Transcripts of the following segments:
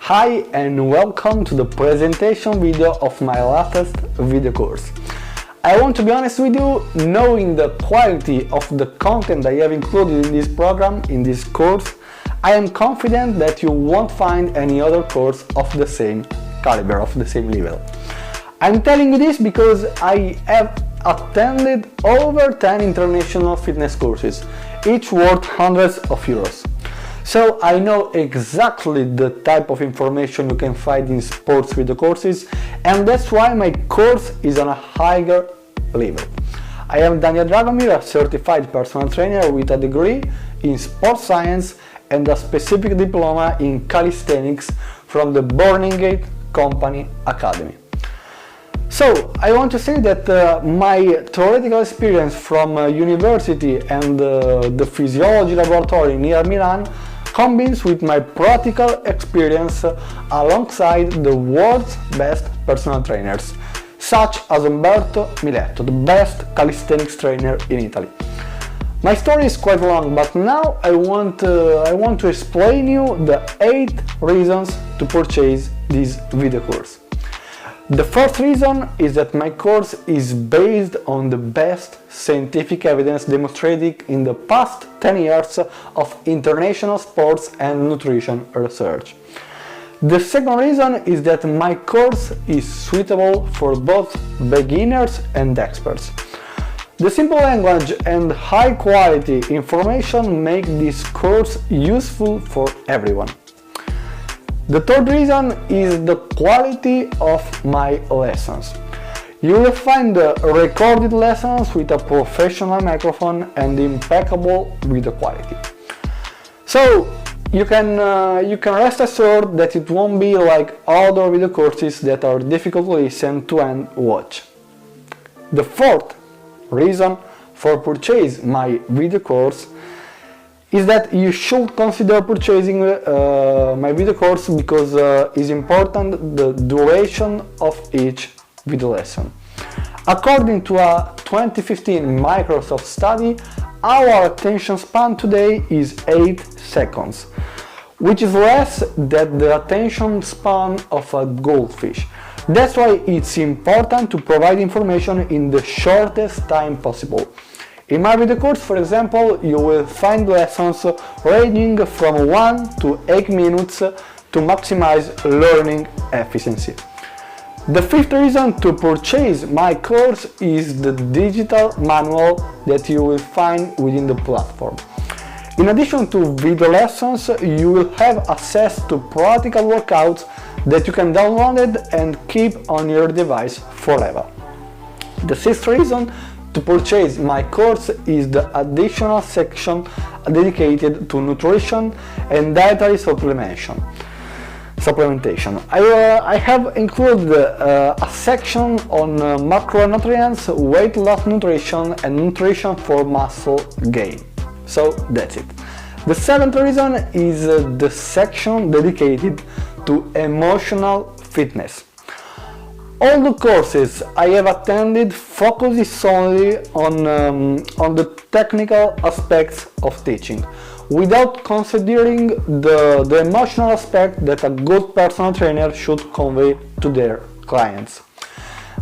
Hi and welcome to the presentation video of my latest video course. I want to be honest with you, knowing the quality of the content I have included in this program, in this course, I am confident that you won't find any other course of the same caliber, of the same level. I'm telling you this because I have attended over 10 international fitness courses, each worth hundreds of euros. So I know exactly the type of information you can find in sports video courses, and that's why my course is on a higher level. I am Daniel Dragomir, a certified personal trainer with a degree in sports science and a specific diploma in calisthenics from the Gate Company Academy. So I want to say that my theoretical experience from university and the physiology laboratory near Milan combines with my practical experience alongside the world's best personal trainers, such as Umberto Miletto, the best calisthenics trainer in Italy. My story is quite long, but now I want to explain you the 8 reasons to purchase this video course. The first reason is that my course is based on the best scientific evidence demonstrated in the past 10 years of international sports and nutrition research. The second reason is that my course is suitable for both beginners and experts. The simple language and high quality information make this course useful for everyone. The third reason is the quality of my lessons. You will find recorded lessons with a professional microphone and impeccable video quality. So you can rest assured that it won't be like other video courses that are difficult to listen to and watch. The fourth reason for purchase my video course is that you should consider purchasing my video course because it's important the duration of each video lesson. According to a 2015 Microsoft study, our attention span today is 8 seconds, which is less than the attention span of a goldfish. That's why it's important to provide information in the shortest time possible. In my video course, for example, you will find lessons ranging from 1 to 8 minutes to maximize learning efficiency. The fifth reason to purchase my course is the digital manual that you will find within the platform. In addition to video lessons, you will have access to practical workouts that you can download and keep on your device forever. The sixth reason to purchase my course is the additional section dedicated to nutrition and dietary supplementation. I have included a section on macronutrients, weight loss nutrition and nutrition for muscle gain. So that's it. The seventh reason is the section dedicated to emotional fitness. All the courses I have attended focus solely on the technical aspects of teaching, without considering the emotional aspect that a good personal trainer should convey to their clients.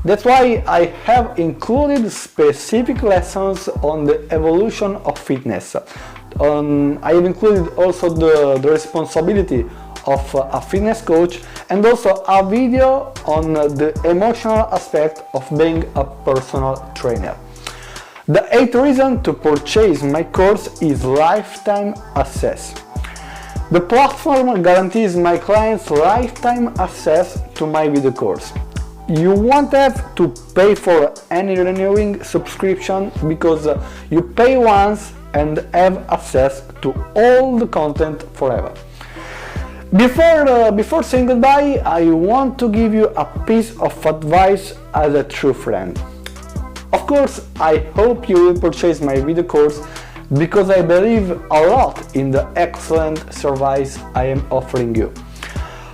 That's why I have included specific lessons on the evolution of fitness. I have included also the responsibility of a fitness coach and also a video on the emotional aspect of being a personal trainer. The eighth reason to purchase my course is lifetime access. The platform guarantees my clients lifetime access to my video course. You won't have to pay for any renewing subscription because you pay once and have access to all the content forever. Before saying goodbye, I want to give you a piece of advice as a true friend. Of course, I hope you will purchase my video course because I believe a lot in the excellent service I am offering you.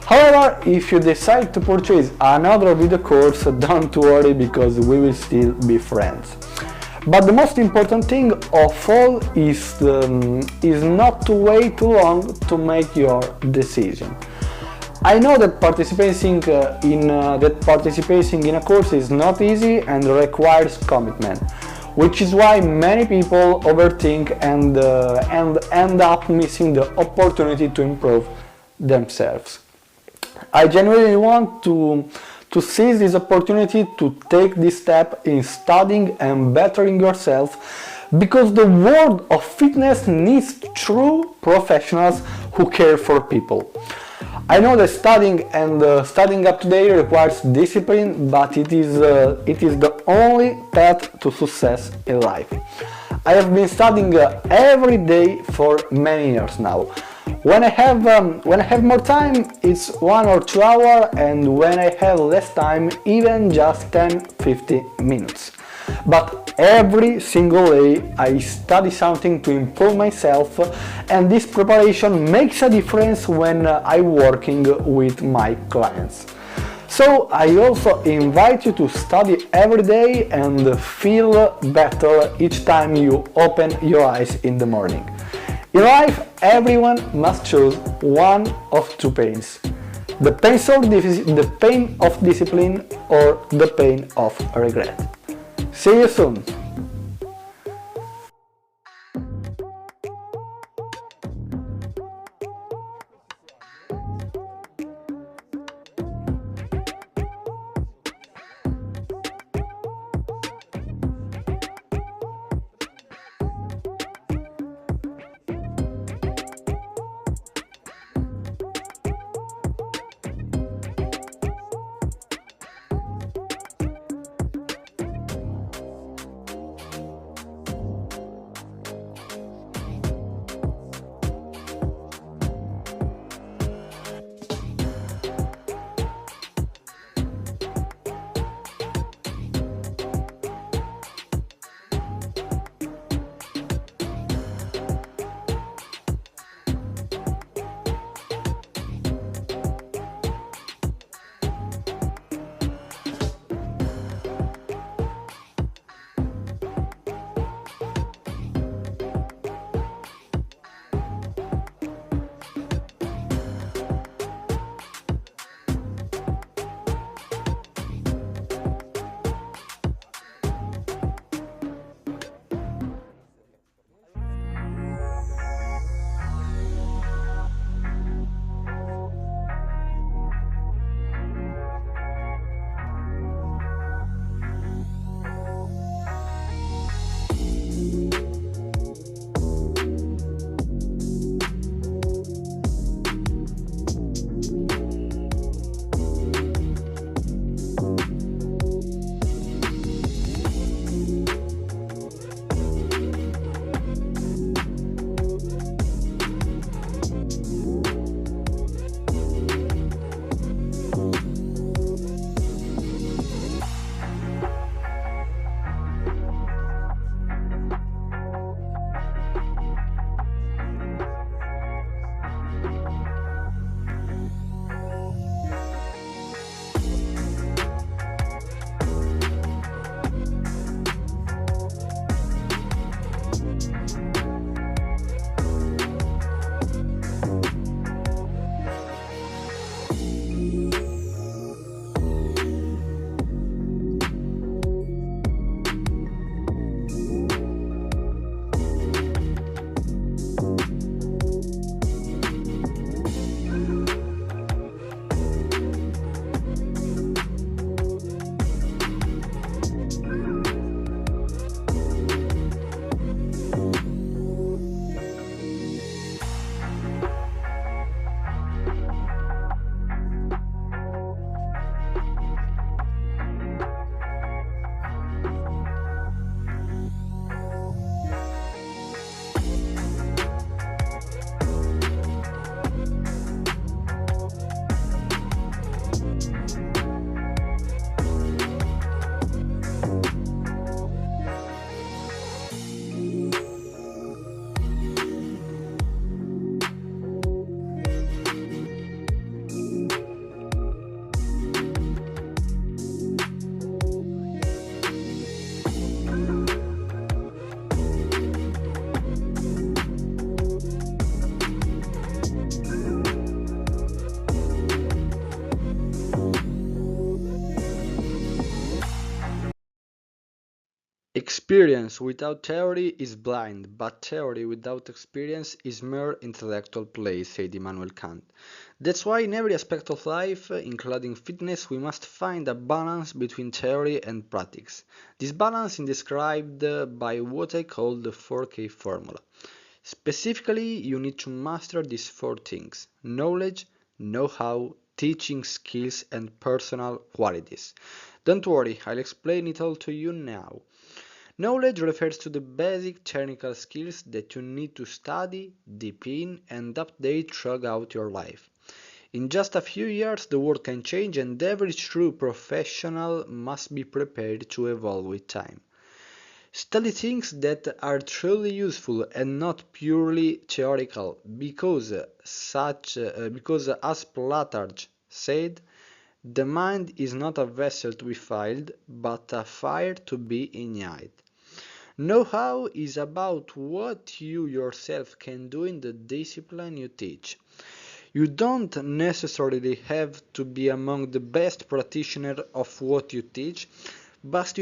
However, if you decide to purchase another video course, don't worry because we will still be friends. But the most important thing of all is not to wait too long to make your decision. I know that participating in a course is not easy and requires commitment, which is why many people overthink and end up missing the opportunity to improve themselves. I genuinely want to seize this opportunity to take this step in studying and bettering yourself, because the world of fitness needs true professionals who care for people. I know that studying up to date requires discipline, but it is the only path to success in life. I have been studying every day for many years now. When I have more time, it's 1 or 2 hours, and when I have less time, even just 10-15 minutes. But every single day I study something to improve myself, and this preparation makes a difference when I'm working with my clients. So I also invite you to study every day and feel better each time you open your eyes in the morning. In life, everyone must choose one of two pains: the pain of discipline or the pain of regret. See you soon! Experience without theory is blind, but theory without experience is mere intellectual play, said Immanuel Kant. That's why in every aspect of life, including fitness, we must find a balance between theory and practice. This balance is described by what I call the 4K formula. Specifically, you need to master these four things: knowledge, know-how, teaching skills, and personal qualities. Don't worry, I'll explain it all to you now. Knowledge refers to the basic technical skills that you need to study, deepen, and update throughout your life. In just a few years, the world can change, and every true professional must be prepared to evolve with time. Study things that are truly useful and not purely theoretical, because as Platarch said, the mind is not a vessel to be filled, but a fire to be ignited. Know-how is about what you yourself can do in the discipline you teach. You don't necessarily have to be among the best practitioners of what you teach, but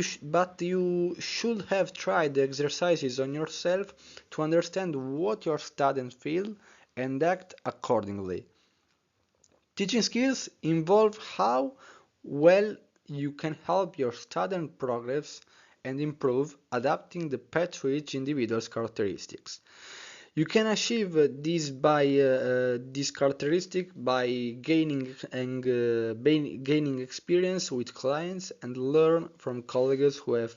you should have tried the exercises on yourself to understand what your students feel and act accordingly. Teaching skills involve how well you can help your student progress and improve, adapting the path to each individual's characteristics. You can achieve this characteristic by gaining experience with clients and learn from colleagues who have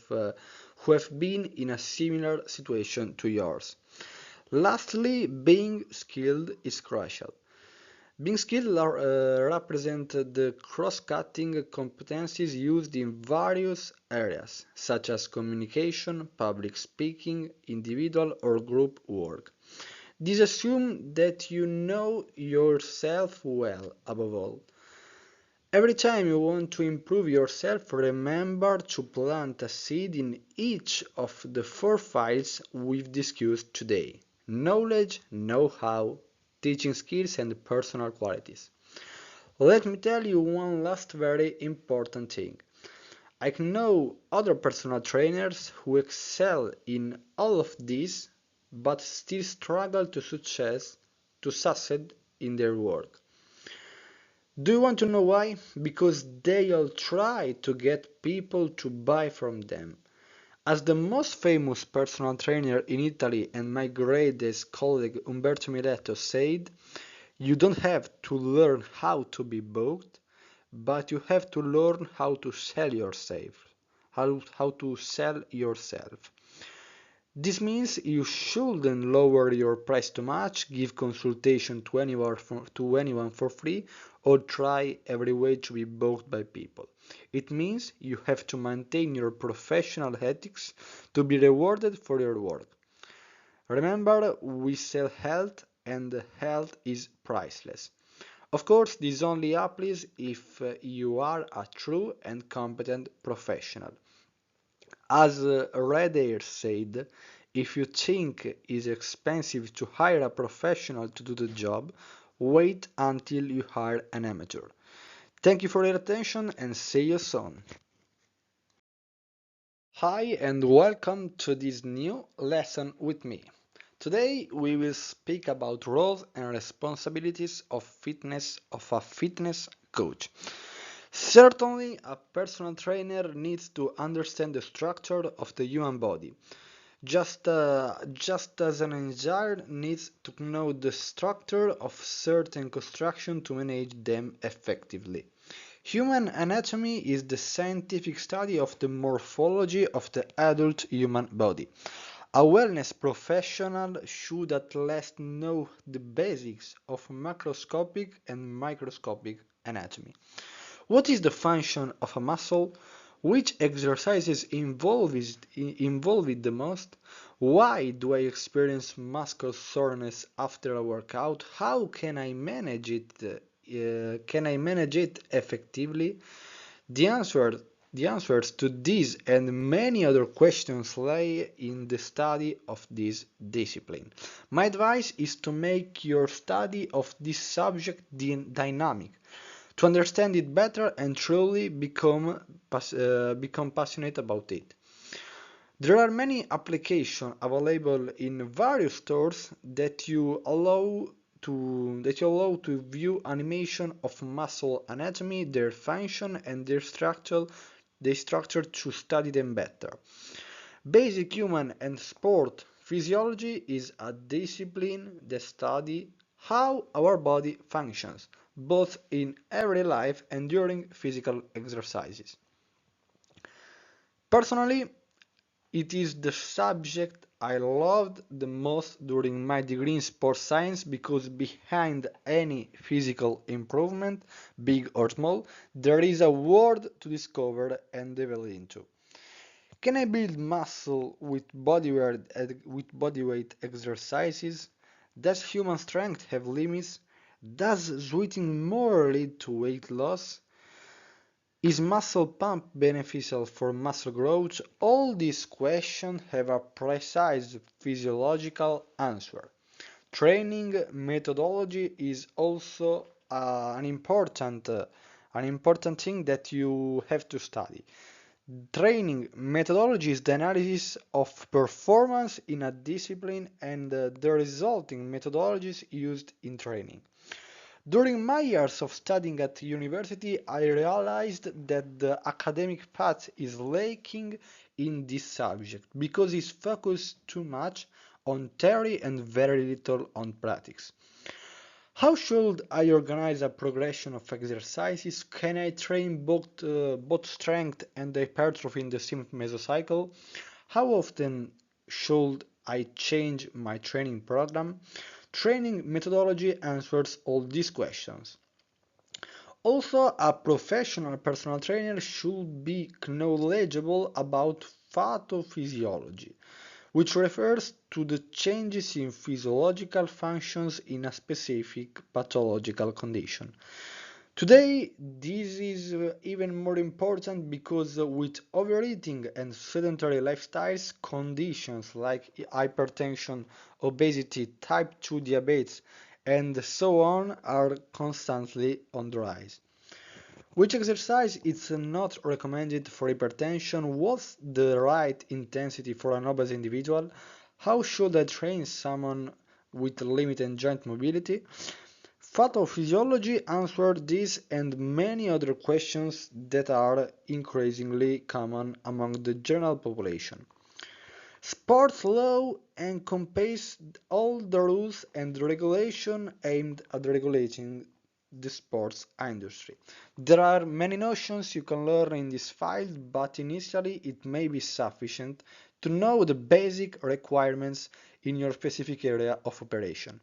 been in a similar situation to yours. Lastly, being skilled is crucial. Being skilled represent the cross-cutting competencies used in various areas, such as communication, public speaking, individual or group work. This assumes that you know yourself well, above all. Every time you want to improve yourself, remember to plant a seed in each of the four files we've discussed today: knowledge, know-how, teaching skills, and personal qualities. Let me tell you one last very important thing. I know other personal trainers who excel in all of these, but still struggle to succeed in their work. Do you want to know why? Because they all try to get people to buy from them. As the most famous personal trainer in Italy and my greatest colleague Umberto Miletto said, you don't have to learn how to be bought, but you have to learn how to sell yourself. How to sell yourself. This means you shouldn't lower your price too much, give consultation to anyone for free, or try every way to be bought by people. It means you have to maintain your professional ethics to be rewarded for your work. Remember, we sell health, and health is priceless. Of course, this only applies if you are a true and competent professional. As Red Air said, if you think it's expensive to hire a professional to do the job, wait until you hire an amateur. Thank you for your attention and see you soon. Hi and welcome to this new lesson with me. Today we will speak about roles and responsibilities of a fitness coach. Certainly, a personal trainer needs to understand the structure of the human body, just as an engineer needs to know the structure of certain construction to manage them effectively. Human anatomy is the scientific study of the morphology of the adult human body. A wellness professional should at least know the basics of macroscopic and microscopic anatomy. What is the function of a muscle? Which exercises involve it the most? Why do I experience muscle soreness after a workout? How can I manage it? Can I manage it effectively? The answer, the answers to these and many other questions lay in the study of this discipline. My advice is to make your study of this subject dynamic, to understand it better and truly become passionate about it. There are many applications available in various stores that you allow to view animation of muscle anatomy, their function, and their structure to study them better. Basic human and sport physiology is a discipline that studies how our body functions, both in everyday life and during physical exercises. Personally, it is the subject I loved the most during my degree in sports science because behind any physical improvement, big or small, there is a world to discover and develop into. Can I build muscle with bodyweight exercises? Does human strength have limits? Does sweating more lead to weight loss? Is muscle pump beneficial for muscle growth? All these questions have a precise physiological answer. Training methodology is also an important thing that you have to study. Training methodology is the analysis of performance in a discipline and the resulting methodologies used in training. During my years of studying at university, I realized that the academic path is lacking in this subject because it's focused too much on theory and very little on practice. How should I organize a progression of exercises? Can I train both strength and hypertrophy in the same mesocycle? How often should I change my training program? Training methodology answers all these questions. Also, a professional personal trainer should be knowledgeable about pathophysiology, which refers to the changes in physiological functions in a specific pathological condition. Today, this is even more important because with overeating and sedentary lifestyles, conditions like hypertension, obesity, type 2 diabetes, and so on are constantly on the rise. Which exercise is not recommended for hypertension? What's the right intensity for an obese individual? How should I train someone with limited joint mobility? Pathophysiology answers these and many other questions that are increasingly common among the general population. Sports law encompasses all the rules and regulation aimed at regulating the sports industry. There are many notions you can learn in this file, but initially it may be sufficient to know the basic requirements in your specific area of operation.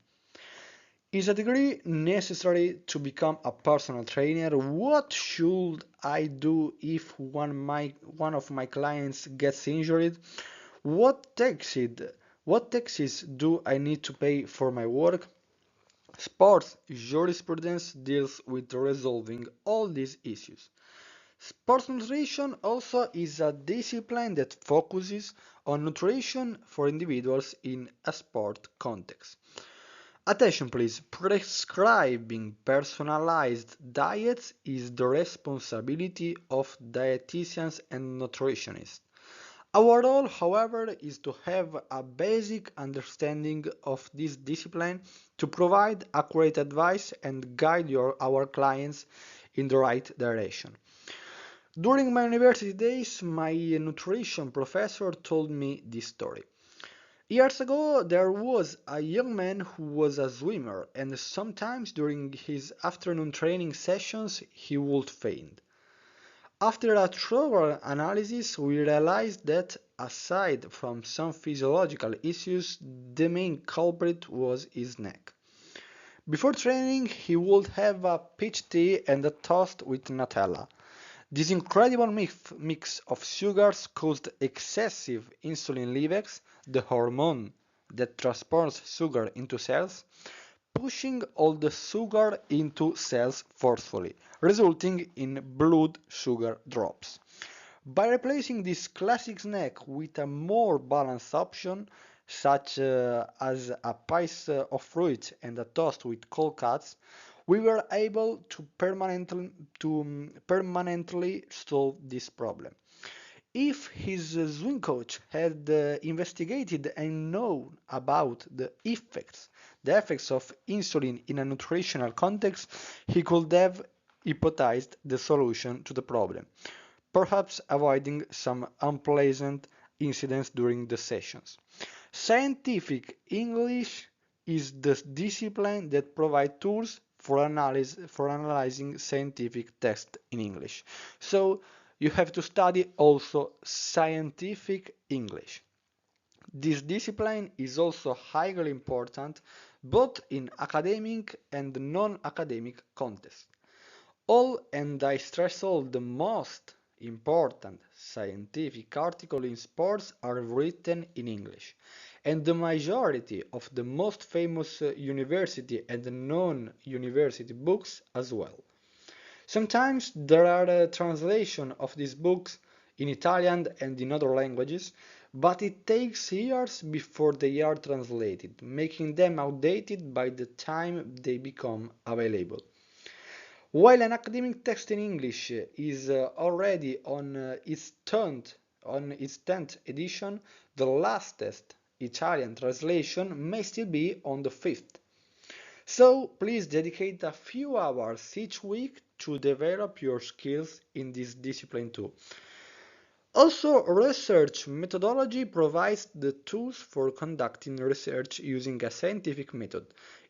Is a degree necessary to become a personal trainer? What should I do if one of my clients gets injured? What taxes do I need to pay for my work? Sports jurisprudence deals with resolving all these issues. Sports nutrition also is a discipline that focuses on nutrition for individuals in a sport context. Attention please, prescribing personalized diets is the responsibility of dietitians and nutritionists. Our role, however, is to have a basic understanding of this discipline to provide accurate advice and guide our clients in the right direction. During my university days, my nutrition professor told me this story. Years ago, there was a young man who was a swimmer, and sometimes during his afternoon training sessions, he would faint. After a thorough analysis, we realized that, aside from some physiological issues, the main culprit was his neck. Before training, he would have a peach tea and a toast with Nutella. This incredible mix of sugars caused excessive insulin leaks, the hormone that transports sugar into cells, pushing all the sugar into cells forcefully, resulting in blood sugar drops. By replacing this classic snack with a more balanced option, such as a piece of fruit and a toast with cold cuts, we were able to permanently solve this problem. If his swim coach had investigated and known about the effects of insulin in a nutritional context, he could have hypothesized the solution to the problem, perhaps avoiding some unpleasant incidents during the sessions. Scientific English is the discipline that provides tools for analyzing scientific text in English. So you have to study also scientific English. This discipline is also highly important both in academic and non-academic contexts. All, and I stress all, the most important scientific articles in sports are written in English, and the majority of the most famous university and non-university books as well. Sometimes there are translations of these books in Italian and in other languages, but it takes years before they are translated, making them outdated by the time they become available. While an academic text in English is already on its 10th edition, the latest Italian translation may still be on the 5th. So please dedicate a few hours each week to develop your skills in this discipline too. Also, research methodology provides the tools for conducting research using a scientific method.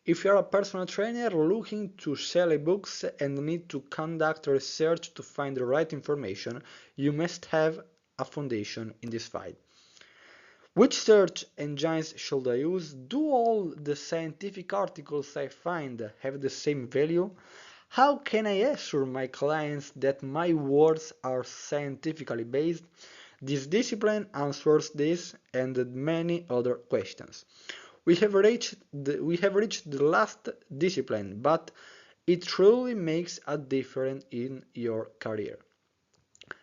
If you are a personal trainer looking to sell books and need to conduct research to find the right information, you must have a foundation in this field. Which search engines should I use? Do all the scientific articles I find have the same value? How can I assure my clients that my words are scientifically based? This discipline answers this and many other questions. We have reached the last discipline, but it truly makes a difference in your career.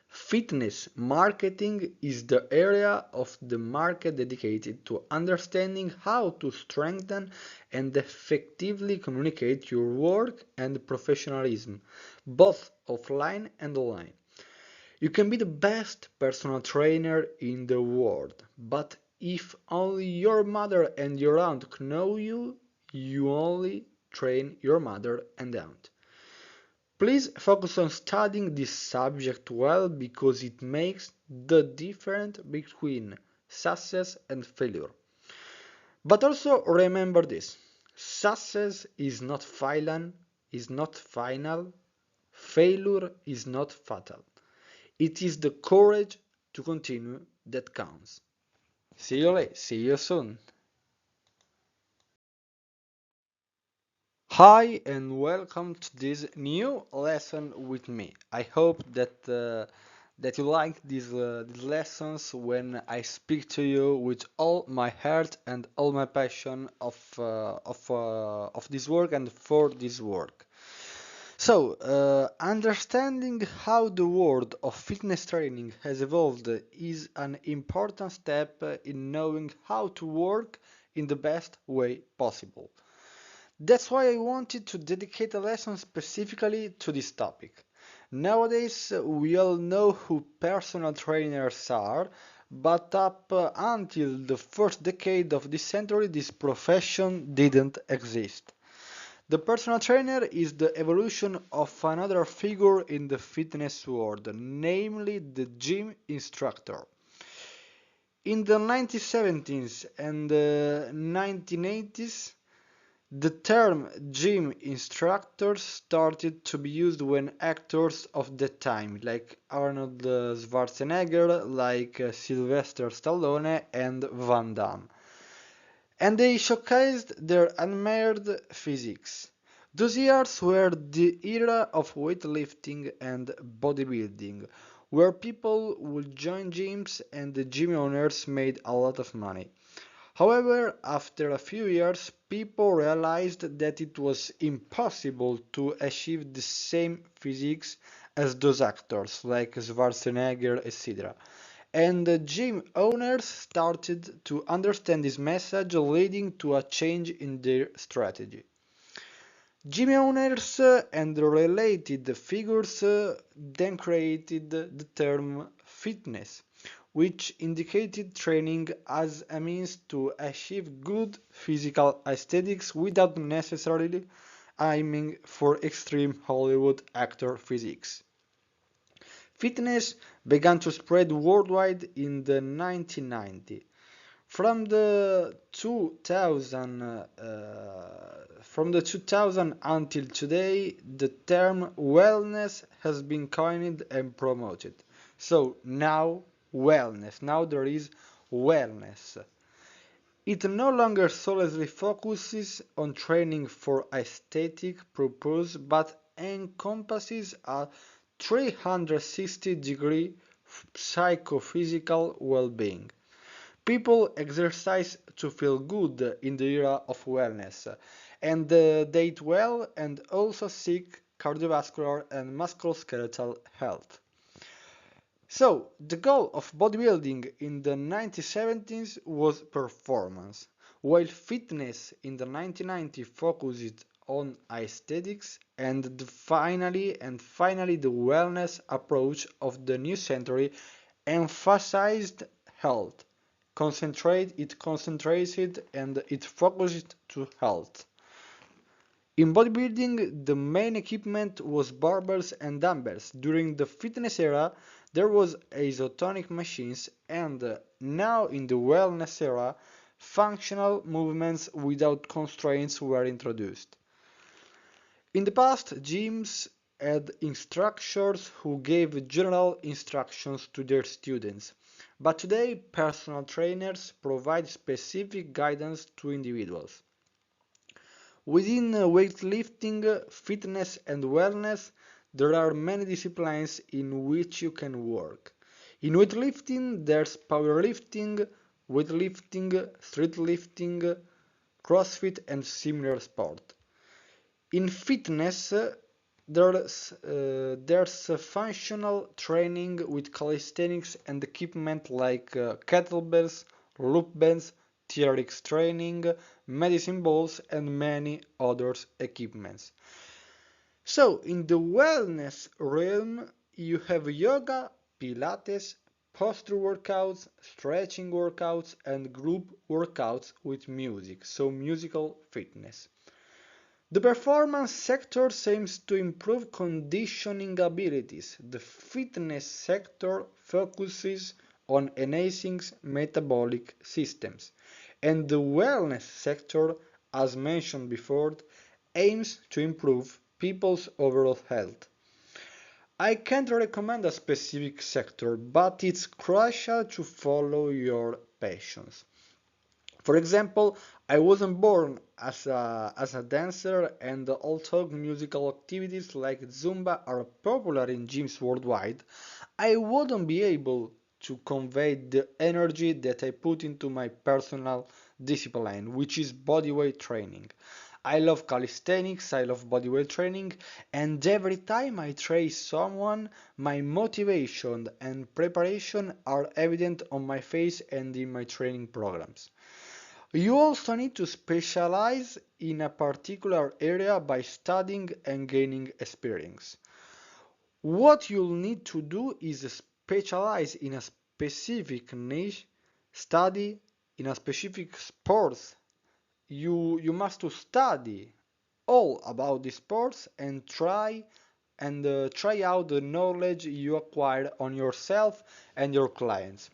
Fitness marketing is the area of the market dedicated to understanding how to strengthen and effectively communicate your work and professionalism, both offline and online. You can be the best personal trainer in the world, but if only your mother and your aunt know you, you only train your mother and aunt. Please focus on studying this subject well because it makes the difference between success and failure. But also remember this: success is not final, failure is not fatal. It is the courage to continue that counts. See you soon. Hi and welcome to this new lesson with me. I hope that you like these lessons when I speak to you with all my heart and all my passion of this work and for this work. So, understanding how the world of fitness training has evolved is an important step in knowing how to work in the best way possible. That's why I wanted to dedicate a lesson specifically to this topic. Nowadays, we all know who personal trainers are, but up until the first decade of this century, this profession didn't exist. The personal trainer is the evolution of another figure in the fitness world, namely the gym instructor. In the 1970s and 1980s, the term gym instructor started to be used when actors of that time, like Arnold Schwarzenegger, like Sylvester Stallone and Van Damme, and they showcased their unmarred physiques. Those years were the era of weightlifting and bodybuilding, where people would join gyms and the gym owners made a lot of money. However, after a few years, people realized that it was impossible to achieve the same physiques as those actors, like Schwarzenegger, etc. And the gym owners started to understand this message, leading to a change in their strategy. Gym owners and related figures then created the term fitness. which indicated training as a means to achieve good physical aesthetics without necessarily aiming for extreme Hollywood actor physiques. Fitness began to spread worldwide in the 1990s. From the 2000 until today, the term wellness has been coined and promoted. So now wellness, now there is wellness. It no longer solely focuses on training for aesthetic purpose, but encompasses a 360-degree psychophysical well-being. People exercise to feel good in the era of wellness, and they eat well and also seek cardiovascular and musculoskeletal health. So, the goal of bodybuilding in the 1970s was performance, while fitness in the 1990s focused on aesthetics, and finally the wellness approach of the new century emphasized health. It concentrated and it focused to health. In bodybuilding, the main equipment was barbells and dumbbells. During the fitness era, there was isotonic machines, and now in the wellness era, functional movements without constraints were introduced. In the past, gyms had instructors who gave general instructions to their students, but today personal trainers provide specific guidance to individuals. Within weightlifting, fitness and wellness, there are many disciplines in which you can work. In weightlifting, there's powerlifting, street lifting, CrossFit and similar sport. In fitness, there's functional training with calisthenics and equipment like kettlebells, loop bands, TRX training, medicine balls, and many other equipments. So, in the wellness realm, you have yoga, Pilates, posture workouts, stretching workouts, and group workouts with music, so musical fitness. The performance sector aims to improve conditioning abilities. The fitness sector focuses on enhancing metabolic systems. And the wellness sector, as mentioned before, aims to improve people's overall health. I can't recommend a specific sector, but it's crucial to follow your passions. For example, I wasn't born as a dancer, and although musical activities like Zumba are popular in gyms worldwide, I wouldn't be able to convey the energy that I put into my personal discipline, which is bodyweight training. I love calisthenics, I love bodyweight training, and every time I train someone, my motivation and preparation are evident on my face and in my training programs. You also need to specialize in a particular area by studying and gaining experience. What you'll need to do is specialize in a specific niche, study in a specific sport. You must to study all about the sports and try out the knowledge you acquire on yourself and your clients.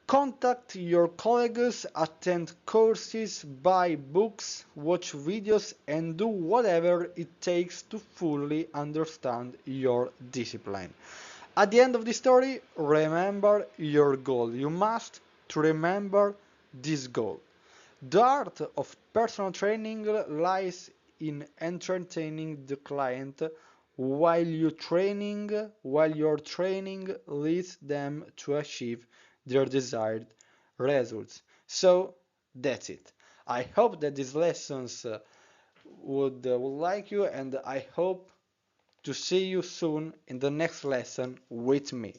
Contact your colleagues, attend courses, buy books, watch videos, and do whatever it takes to fully understand your discipline. At the end of the story, remember your goal. You must to remember this goal. The art of personal training lies in entertaining the client while your training leads them to achieve their desired results. So that's it. I hope that these lessons would like you, and I hope to see you soon in the next lesson with me.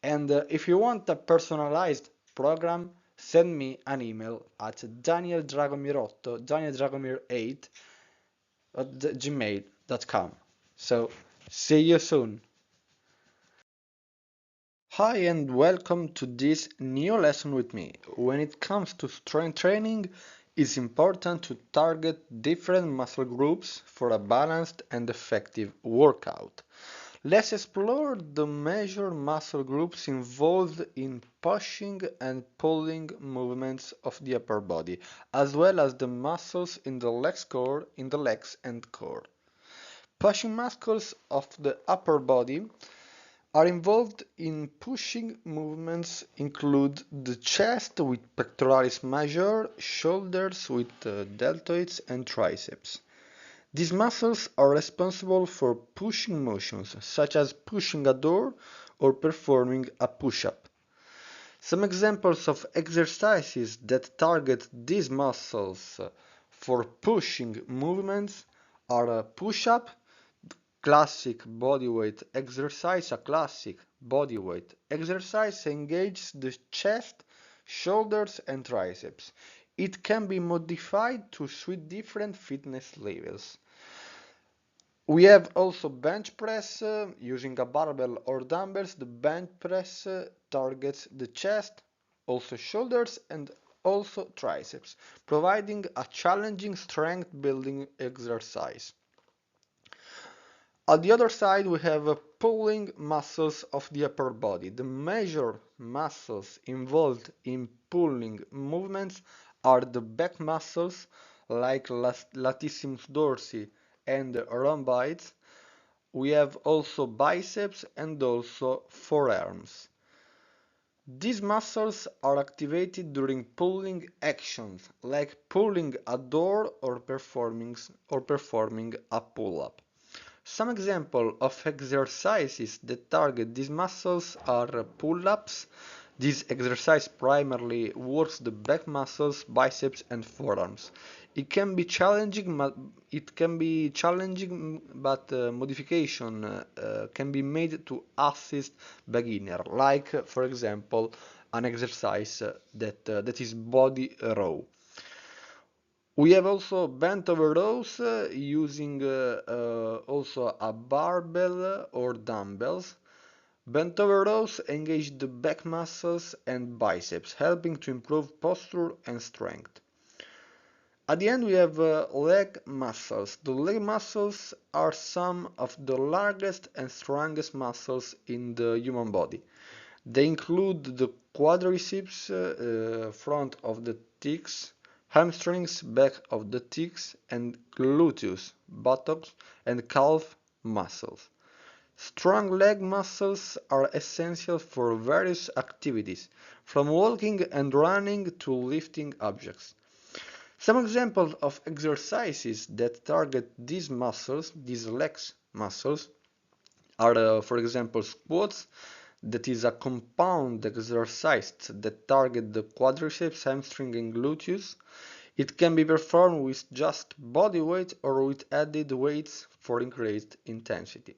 And if you want a personalized program, send me an email at danieldragomir8 at gmail.com. So see you soon. Hi and welcome to this new lesson with me. When it comes to strength training, it's important to target different muscle groups for a balanced and effective workout. Let's explore the major muscle groups involved in pushing and pulling movements of the upper body, as well as the muscles in the legs and core. Pushing muscles of the upper body are involved in pushing movements include the chest with pectoralis major, shoulders with deltoids and triceps. These muscles are responsible for pushing motions, such as pushing a door or performing a push-up. Some examples of exercises that target these muscles for pushing movements are a push-up, a classic bodyweight exercise engages the chest, shoulders and triceps. It can be modified to suit different fitness levels. We have also bench press using a barbell or dumbbells. The bench press targets the chest, also shoulders and also triceps, providing a challenging strength building exercise. On the other side, we have pulling muscles of the upper body. The major muscles involved in pulling movements are the back muscles, like latissimus dorsi and rhomboids. We have also biceps and also forearms. These muscles are activated during pulling actions, like pulling a door or performing a pull-up. Some examples of exercises that target these muscles are pull-ups. This exercise primarily works the back muscles, biceps and forearms. It can be challenging, but modification can be made to assist beginner, like for example an exercise that is body row. We have also bent over rows using also a barbell or dumbbells. Bent over rows engage the back muscles and biceps, helping to improve posture and strength. At the end we have leg muscles. The leg muscles are some of the largest and strongest muscles in the human body. They include the quadriceps, front of the thighs, hamstrings, back of the thighs, and gluteus, buttocks, and calf muscles. Strong leg muscles are essential for various activities, from walking and running to lifting objects. Some examples of exercises that target these legs muscles, are, for example, squats, that is a compound exercise that target the quadriceps, hamstring and gluteus. It can be performed with just body weight or with added weights for increased intensity.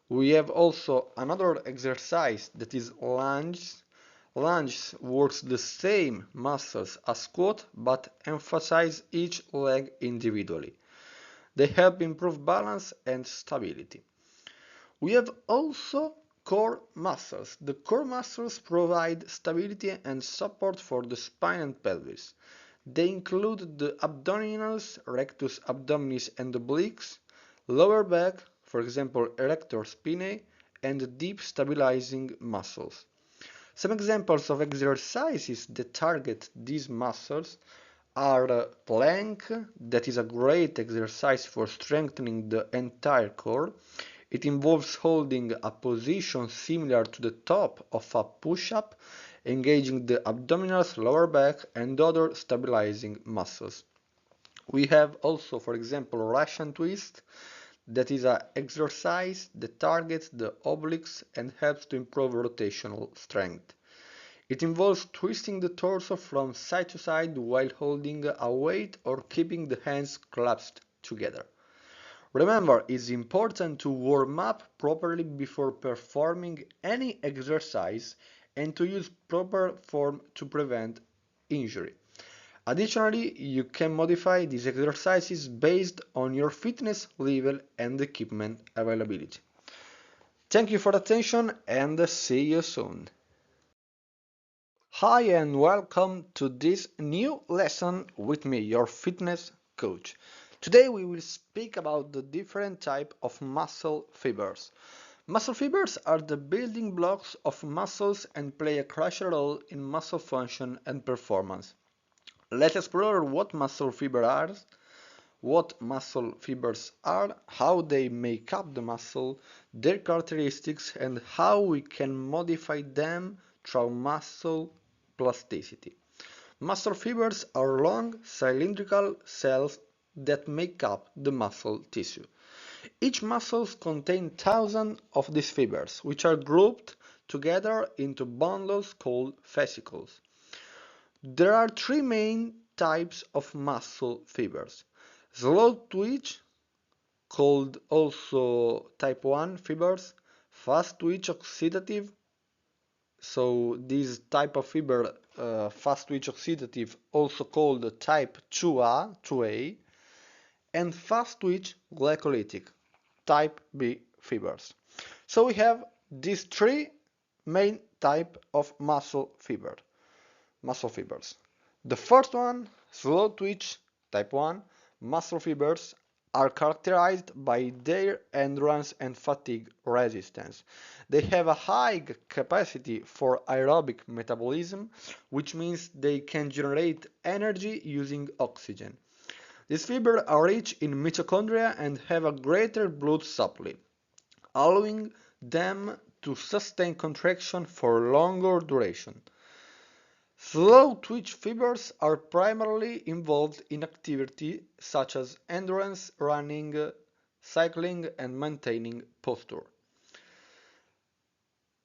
We have also another exercise that is lunges. Lunges works the same muscles as squat but emphasize each leg individually. They help improve balance and stability. We have also core muscles. The core muscles provide stability and support for the spine and pelvis. They include the abdominals, rectus abdominis and obliques, lower back, for example erector spinae, and deep stabilizing muscles. Some examples of exercises that target these muscles are plank, that is a great exercise for strengthening the entire core. It involves holding a position similar to the top of a push-up, engaging the abdominals, lower back, and other stabilizing muscles. We have also, for example, Russian twist, that is an exercise that targets the obliques and helps to improve rotational strength. It involves twisting the torso from side to side while holding a weight or keeping the hands clasped together. Remember, it's important to warm up properly before performing any exercise and to use proper form to prevent injury. Additionally, you can modify these exercises based on your fitness level and equipment availability. Thank you for the attention and see you soon. Hi and welcome to this new lesson with me, your fitness coach. Today we will speak about the different type of muscle fibers. Muscle fibers are the building blocks of muscles and play a crucial role in muscle function and performance. Let's explore what muscle fibers are, how they make up the muscle, their characteristics, and how we can modify them through muscle plasticity. Muscle fibers are long, cylindrical cells that make up the muscle tissue. Each muscle contains thousands of these fibers, which are grouped together into bundles called fascicles. There are three main types of muscle fibers. Slow twitch, called also type 1 fibers, fast twitch oxidative, so this type of fiber, fast twitch oxidative, also called type 2A, and fast twitch glycolytic, type B fibers. So we have these three main type of muscle fibers. The first one, slow twitch type 1 muscle fibers, are characterized by their endurance and fatigue resistance. They have a high capacity for aerobic metabolism, which means they can generate energy using oxygen. These fibers are rich in mitochondria and have a greater blood supply, allowing them to sustain contraction for longer duration. Slow twitch fibers are primarily involved in activity such as endurance, running, cycling, and maintaining posture.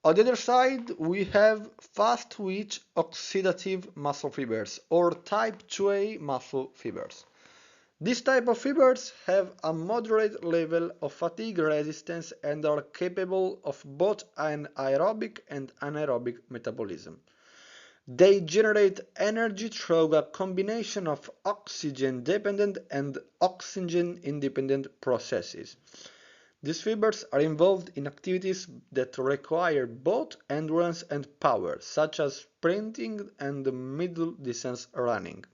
On the other side, we have fast twitch oxidative muscle fibers, or type 2A muscle fibers. This type of fibers have a moderate level of fatigue resistance and are capable of both an aerobic and anaerobic metabolism. They generate energy through a combination of oxygen-dependent and oxygen-independent processes. These fibers are involved in activities that require both endurance and power, such as sprinting and middle distance running.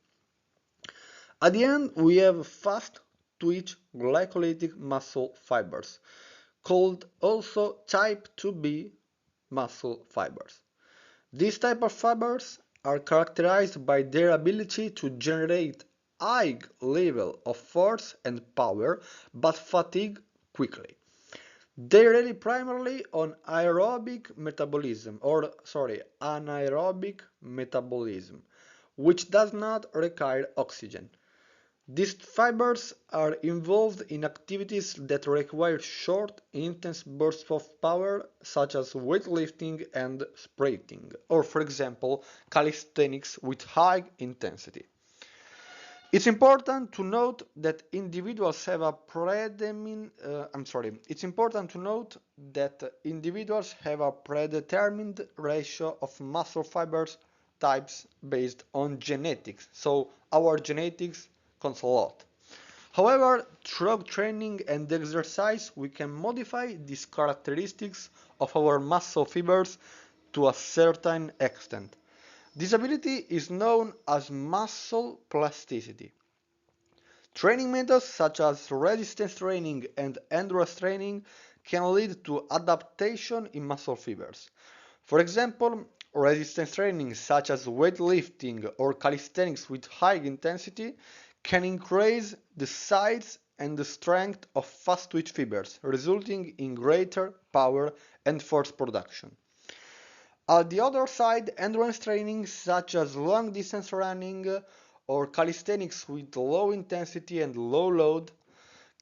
At the end, we have fast twitch glycolytic muscle fibers, called also type 2B muscle fibers. These type of fibers are characterized by their ability to generate high level of force and power, but fatigue quickly. They rely primarily on anaerobic metabolism, which does not require oxygen. These fibers are involved in activities that require short, intense bursts of power, such as weightlifting and sprinting, or for example, calisthenics with high intensity. It's important to note that individuals have a predetermined ratio of muscle fibers types based on genetics. So our genetics counts a lot. However, through training and exercise, we can modify these characteristics of our muscle fibers to a certain extent. This ability is known as muscle plasticity. Training methods such as resistance training and endurance training can lead to adaptation in muscle fibers. For example, resistance training such as weightlifting or calisthenics with high intensity can increase the size and the strength of fast twitch fibers, resulting in greater power and force production. On the other side, endurance training such as long distance running or calisthenics with low intensity and low load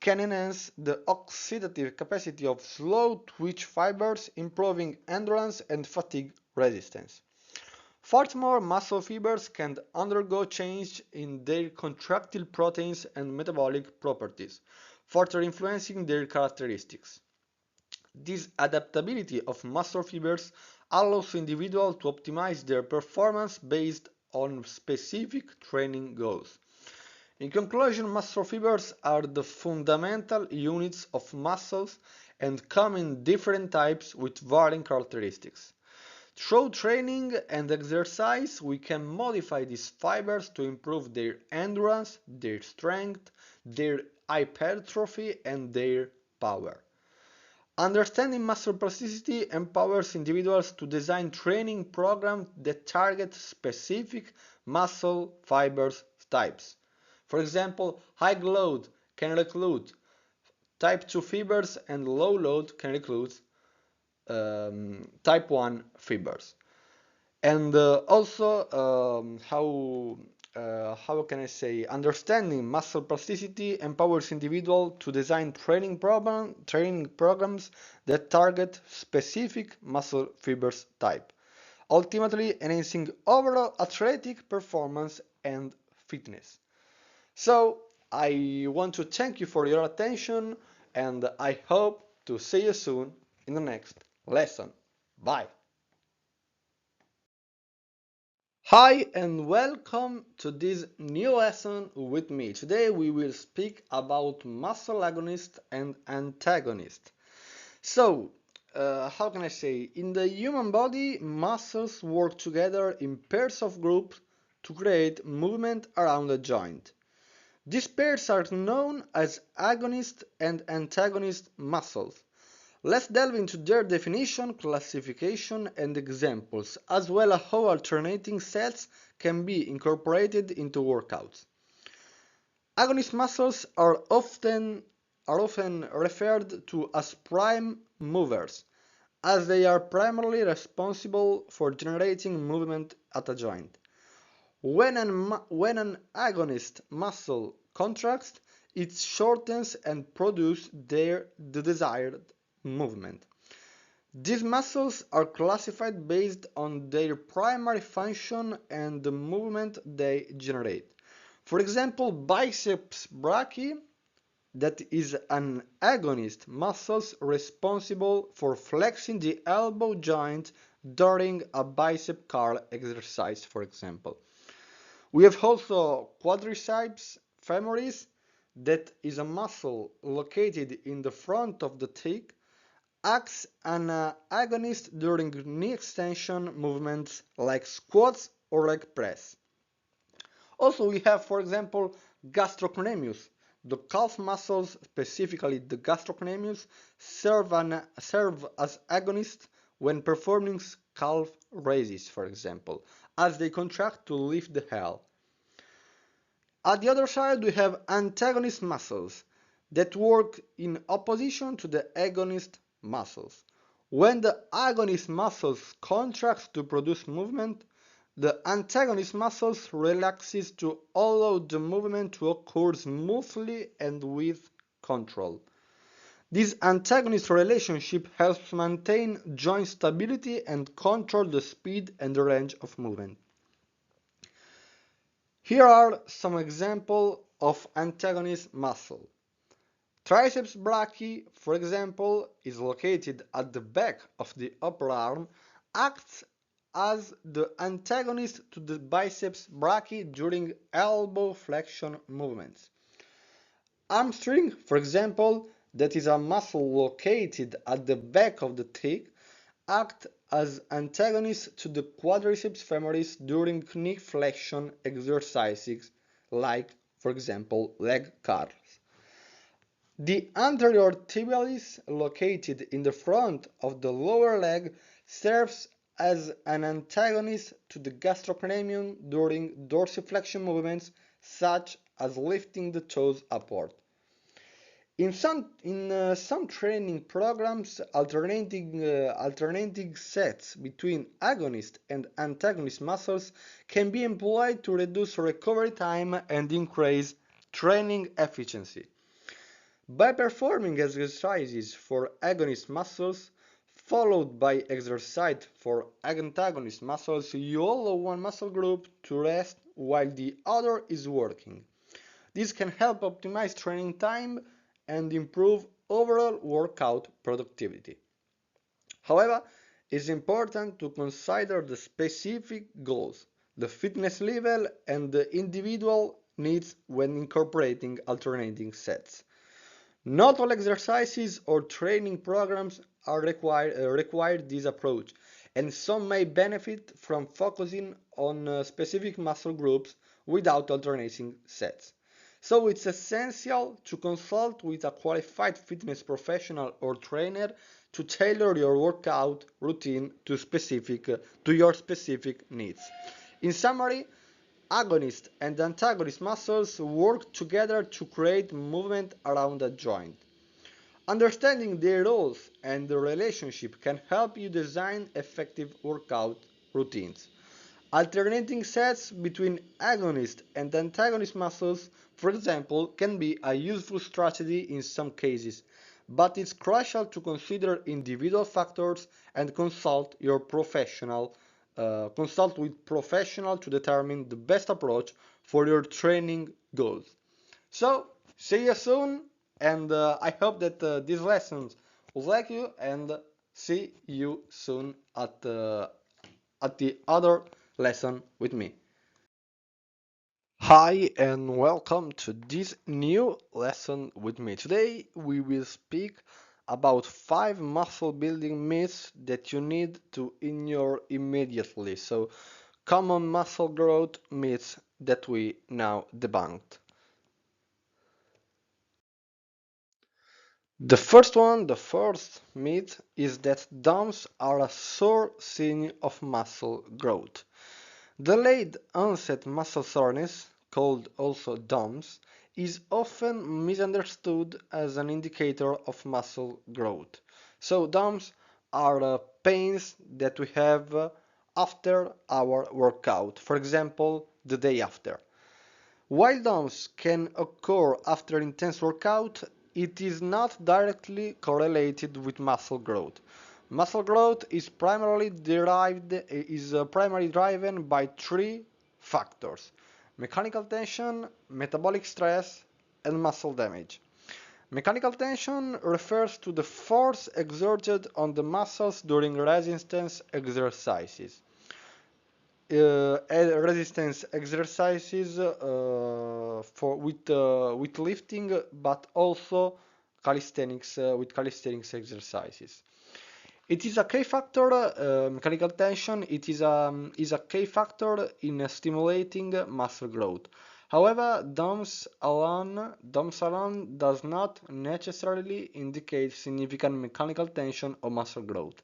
can enhance the oxidative capacity of slow twitch fibers, improving endurance and fatigue resistance. Furthermore, muscle fibers can undergo change in their contractile proteins and metabolic properties, further influencing their characteristics. This adaptability of muscle fibers allows individuals to optimize their performance based on specific training goals. In conclusion, muscle fibers are the fundamental units of muscles and come in different types with varying characteristics. Through training and exercise, we can modify these fibers to improve their endurance, their strength, their hypertrophy, and their power. Understanding muscle plasticity empowers individuals to design training programs that target specific muscle fibers types. For example, high load can recruit type 2 fibers and low load can recruit type 1 fibers. And also, how can I say, understanding muscle plasticity empowers individuals to design training programs that target specific muscle fibers type, ultimately enhancing overall athletic performance and fitness. So I want to thank you for your attention, and I hope to see you soon in the next lesson. Bye. Hi and welcome to this new lesson with me. Today we will speak about muscle agonist and antagonist. So, how can I say? In the human body, muscles work together in pairs of groups to create movement around a joint. These pairs are known as agonist and antagonist muscles. Let's delve into their definition, classification, and examples, as well as how alternating sets can be incorporated into workouts. Agonist muscles are often referred to as prime movers, as they are primarily responsible for generating movement at a joint. When an agonist muscle contracts, it shortens and produces the desired movement. These muscles are classified based on their primary function and the movement they generate. For example, biceps brachii, that is an agonist muscle responsible for flexing the elbow joint during a bicep curl exercise, for example. We have also quadriceps femoris, that is a muscle located in the front of the thigh, acts an agonist during knee extension movements like squats or leg press. Also, we have, for example, gastrocnemius. The calf muscles, specifically the gastrocnemius, serve as agonists when performing calf raises, for example, as they contract to lift the heel. At the other side, we have antagonist muscles that work in opposition to the agonist muscles. When the agonist muscles contract to produce movement, the antagonist muscles relaxes to allow the movement to occur smoothly and with control. This antagonist relationship helps maintain joint stability and control the speed and the range of movement. Here are some examples of antagonist muscle. Triceps brachii, for example, is located at the back of the upper arm, acts as the antagonist to the biceps brachii during elbow flexion movements. Hamstring, for example, that is a muscle located at the back of the thigh, acts as antagonist to the quadriceps femoris during knee flexion exercises like, for example, leg curls. The anterior tibialis, located in the front of the lower leg, serves as an antagonist to the gastrocnemium during dorsiflexion movements such as lifting the toes upward. In some training programs, alternating sets between agonist and antagonist muscles can be employed to reduce recovery time and increase training efficiency. By performing exercises for agonist muscles, followed by exercise for antagonist muscles, you allow one muscle group to rest while the other is working. This can help optimize training time and improve overall workout productivity. However, it's important to consider the specific goals, the fitness level, and the individual needs when incorporating alternating sets. Not all exercises or training programs require this approach, and some may benefit from focusing on specific muscle groups without alternating sets. So it's essential to consult with a qualified fitness professional or trainer to tailor your workout routine to your specific needs. In summary, agonist and antagonist muscles work together to create movement around a joint. Understanding their roles and the relationship can help you design effective workout routines. Alternating sets between agonist and antagonist muscles, for example, can be a useful strategy in some cases, but it's crucial to consider individual factors and consult with professional to determine the best approach for your training goals. So, see you soon, and I hope that these lessons will like you, and see you soon at the other lesson with me. Hi and welcome to this new lesson with me. Today we will speak about 5 muscle building myths that you need to ignore immediately. So, common muscle growth myths that we now debunked. The first myth is that DOMs are a sure sign of muscle growth. Delayed onset muscle soreness, called also DOMS, is often misunderstood as an indicator of muscle growth. So DOMS are pains that we have after our workout, for example, the day after. While DOMS can occur after intense workout, it is not directly correlated with muscle growth. Muscle growth is primarily driven by 3 factors: mechanical tension, metabolic stress, and muscle damage. Mechanical tension refers to the force exerted on the muscles during resistance exercises. Resistance exercises with lifting, but also calisthenics with calisthenics exercises. It is a key factor. Mechanical tension. Is a key factor in stimulating muscle growth. However, DOMS alone does not necessarily indicate significant mechanical tension or muscle growth.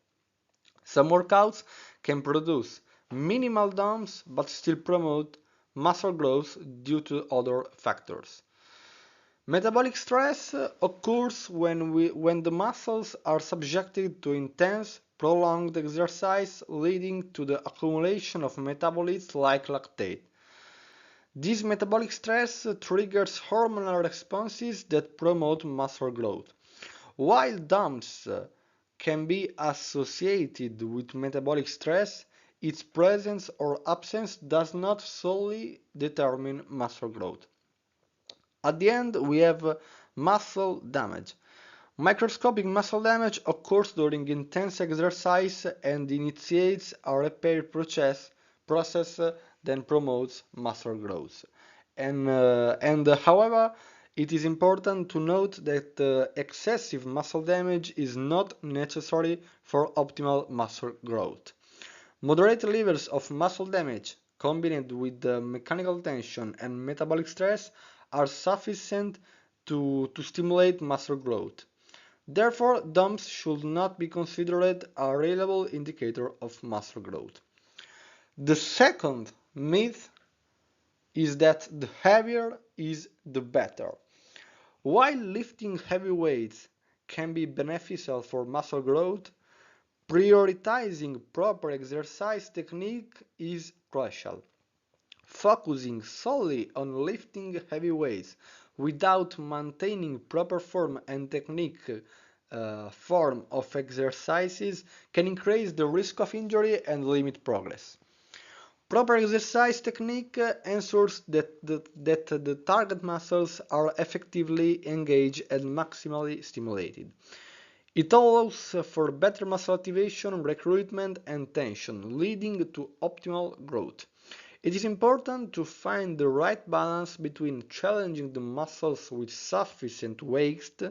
Some workouts can produce minimal DOMs but still promote muscle growth due to other factors. Metabolic stress occurs when the muscles are subjected to intense, prolonged exercise, leading to the accumulation of metabolites like lactate. This metabolic stress triggers hormonal responses that promote muscle growth. While DOMS can be associated with metabolic stress, its presence or absence does not solely determine muscle growth. At the end, we have muscle damage. Microscopic muscle damage occurs during intense exercise and initiates a repair process then promotes muscle growth. However, it is important to note that excessive muscle damage is not necessary for optimal muscle growth. Moderate levels of muscle damage, combined with the mechanical tension and metabolic stress, are sufficient to stimulate muscle growth. Therefore, DOMS should not be considered a reliable indicator of muscle growth. The second myth is that the heavier is the better. While lifting heavy weights can be beneficial for muscle growth, prioritizing proper exercise technique is crucial. Focusing solely on lifting heavy weights without maintaining proper form and technique form of exercises can increase the risk of injury and limit progress. Proper exercise technique ensures that the target muscles are effectively engaged and maximally stimulated. It allows for better muscle activation, recruitment, and tension, leading to optimal growth. It is important to find the right balance between challenging the muscles with sufficient weight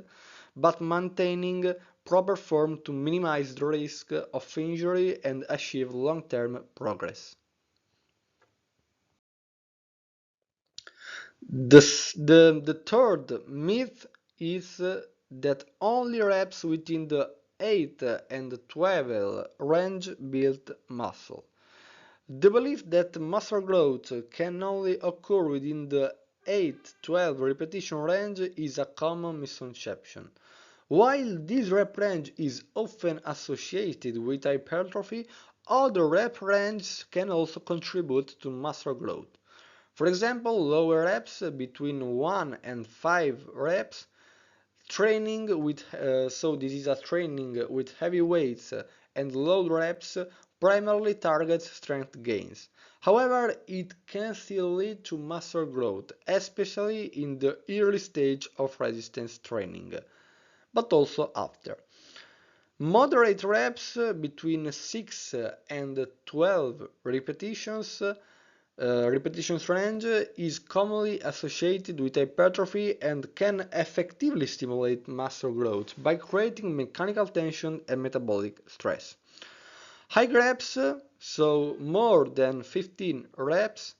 but maintaining proper form to minimize the risk of injury and achieve long-term progress. The third myth is that only reps within the 8 and 12 range build muscle. The belief that muscle growth can only occur within the 8-12 repetition range is a common misconception. While this rep range is often associated with hypertrophy, other rep ranges can also contribute to muscle growth. For example, lower reps between 1 and 5 reps training with so this is a training with heavy weights and low reps primarily targets strength gains. However, it can still lead to muscle growth, especially in the early stage of resistance training, but also after. Moderate reps between 6 and 12 repetitions range is commonly associated with hypertrophy and can effectively stimulate muscle growth by creating mechanical tension and metabolic stress. High reps, so more than 15 reps,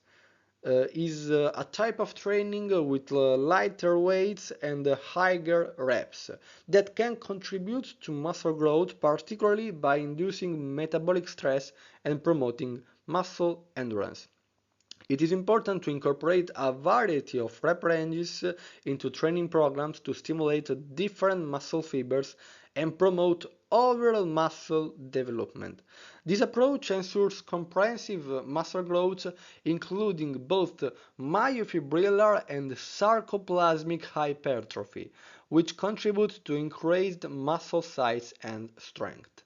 is a type of training with lighter weights and higher reps that can contribute to muscle growth, particularly by inducing metabolic stress and promoting muscle endurance. It is important to incorporate a variety of rep ranges into training programs to stimulate different muscle fibers and promote overall muscle development. This approach ensures comprehensive muscle growth, including both myofibrillar and sarcoplasmic hypertrophy, which contribute to increased muscle size and strength.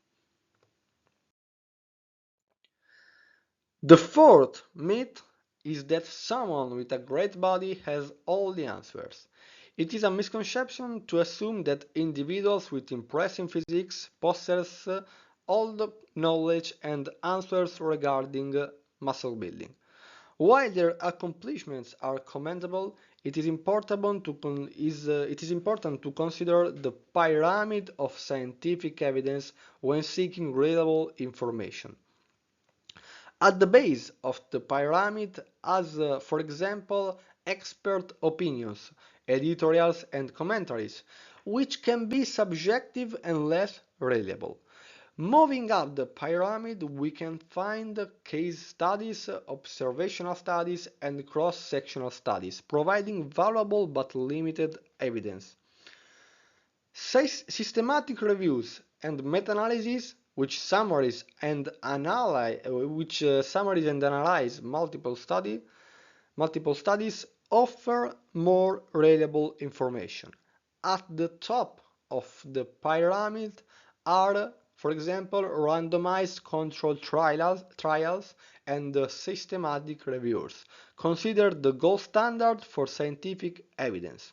The fourth myth is that someone with a great body has all the answers. It is a misconception to assume that individuals with impressive physiques possess all the knowledge and answers regarding muscle building. While their accomplishments are commendable, it is important to consider the pyramid of scientific evidence when seeking reliable information. At the base of the pyramid as, for example, expert opinions, editorials and commentaries, which can be subjective and less reliable. Moving up the pyramid, we can find case studies, observational studies, and cross-sectional studies, providing valuable but limited evidence. Systematic reviews and meta-analyses, which analyze multiple studies, offer more reliable information. At the top of the pyramid are, for example, randomized controlled trials and systematic reviews, considered the gold standard for scientific evidence.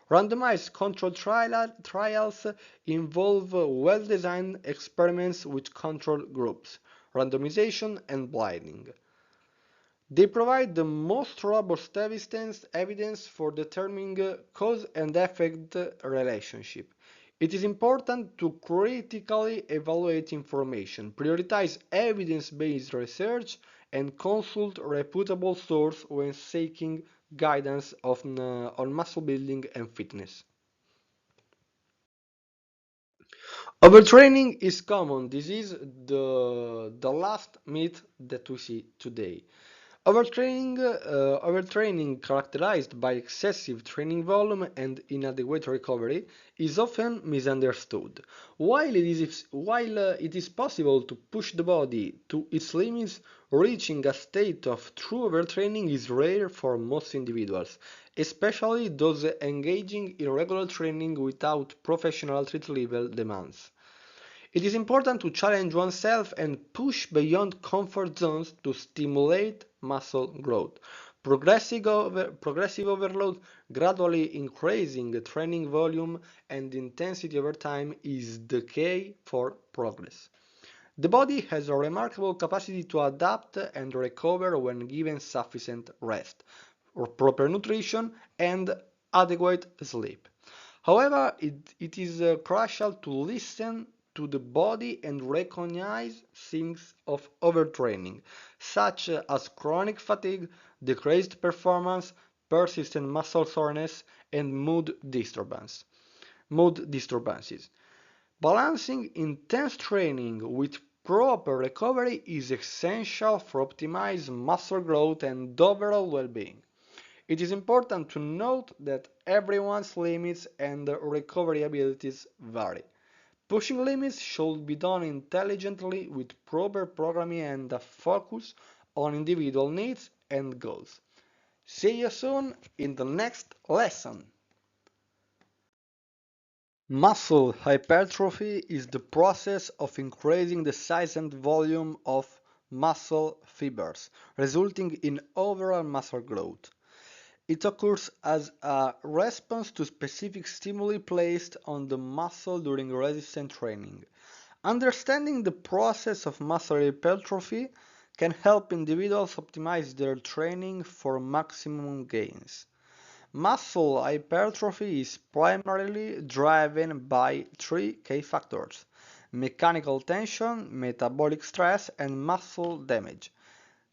Randomized controlled trials involve well-designed experiments with control groups, randomization, and blinding. They provide the most robust evidence for determining cause and effect relationship. It is important to critically evaluate information, prioritize evidence-based research, and consult reputable sources when seeking guidance on muscle building and fitness. Overtraining is common. This is the last myth that we see today. Overtraining, characterized by excessive training volume and inadequate recovery, is often misunderstood. While it is possible to push the body to its limits, reaching a state of true overtraining is rare for most individuals, especially those engaging in regular training without professional athlete level demands. It is important to challenge oneself and push beyond comfort zones to stimulate muscle growth. Progressive overload, gradually increasing training volume and intensity over time, is the key for progress. The body has a remarkable capacity to adapt and recover when given sufficient rest, or proper nutrition, and adequate sleep. However, it is crucial to listen to the body and recognize signs of overtraining, such as chronic fatigue, decreased performance, persistent muscle soreness, and mood disturbances. Balancing intense training with proper recovery is essential for optimized muscle growth and overall well-being. It is important to note that everyone's limits and recovery abilities vary. Pushing limits should be done intelligently with proper programming and a focus on individual needs and goals. See you soon in the next lesson. Muscle hypertrophy is the process of increasing the size and volume of muscle fibers, resulting in overall muscle growth. It occurs as a response to specific stimuli placed on the muscle during resistance training. Understanding the process of muscle hypertrophy can help individuals optimize their training for maximum gains. Muscle hypertrophy is primarily driven by three key factors: mechanical tension, metabolic stress, and muscle damage.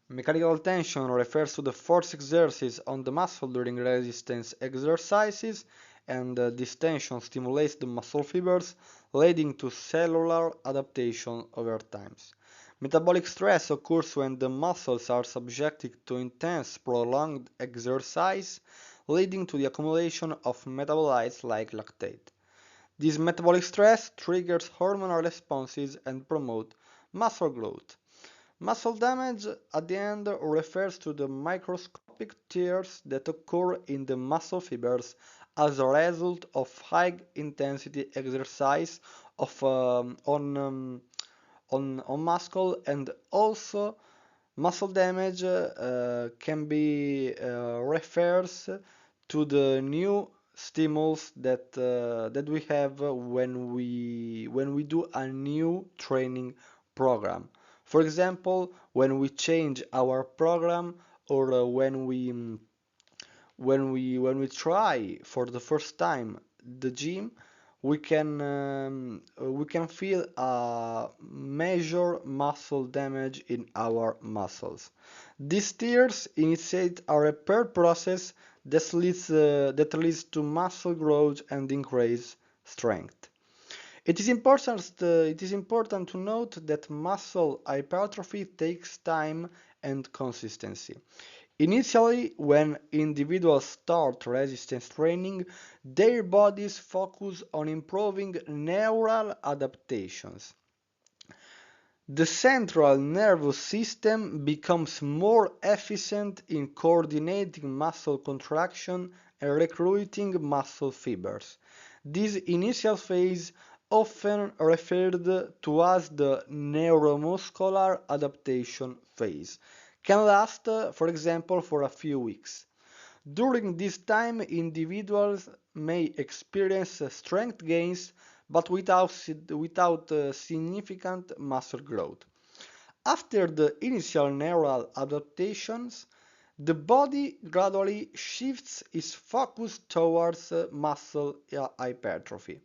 Mechanical tension refers to the force exerted on the muscle during resistance exercises, and this tension stimulates the muscle fibers, leading to cellular adaptation over time. Metabolic stress occurs when the muscles are subjected to intense, prolonged exercise, leading to the accumulation of metabolites like lactate. This metabolic stress triggers hormonal responses and promotes muscle growth. Muscle damage, at the end, refers to the microscopic tears that occur in the muscle fibers as a result of high-intensity exercise on muscle, and also muscle damage can be refers to the new stimulus that we have when we do a new training program. For example, when we change our program, or when we try for the first time the gym, we can feel a major muscle damage in our muscles. These tears initiate a repair process that leads to muscle growth and increased strength. It is important to note that muscle hypertrophy takes time and consistency. Initially, when individuals start resistance training, their bodies focus on improving neural adaptations. The central nervous system becomes more efficient in coordinating muscle contraction and recruiting muscle fibers. This initial phase, often referred to as the neuromuscular adaptation phase, can last, for example, for a few weeks. During this time, individuals may experience strength gains, but without significant muscle growth. After the initial neural adaptations, the body gradually shifts its focus towards muscle hypertrophy.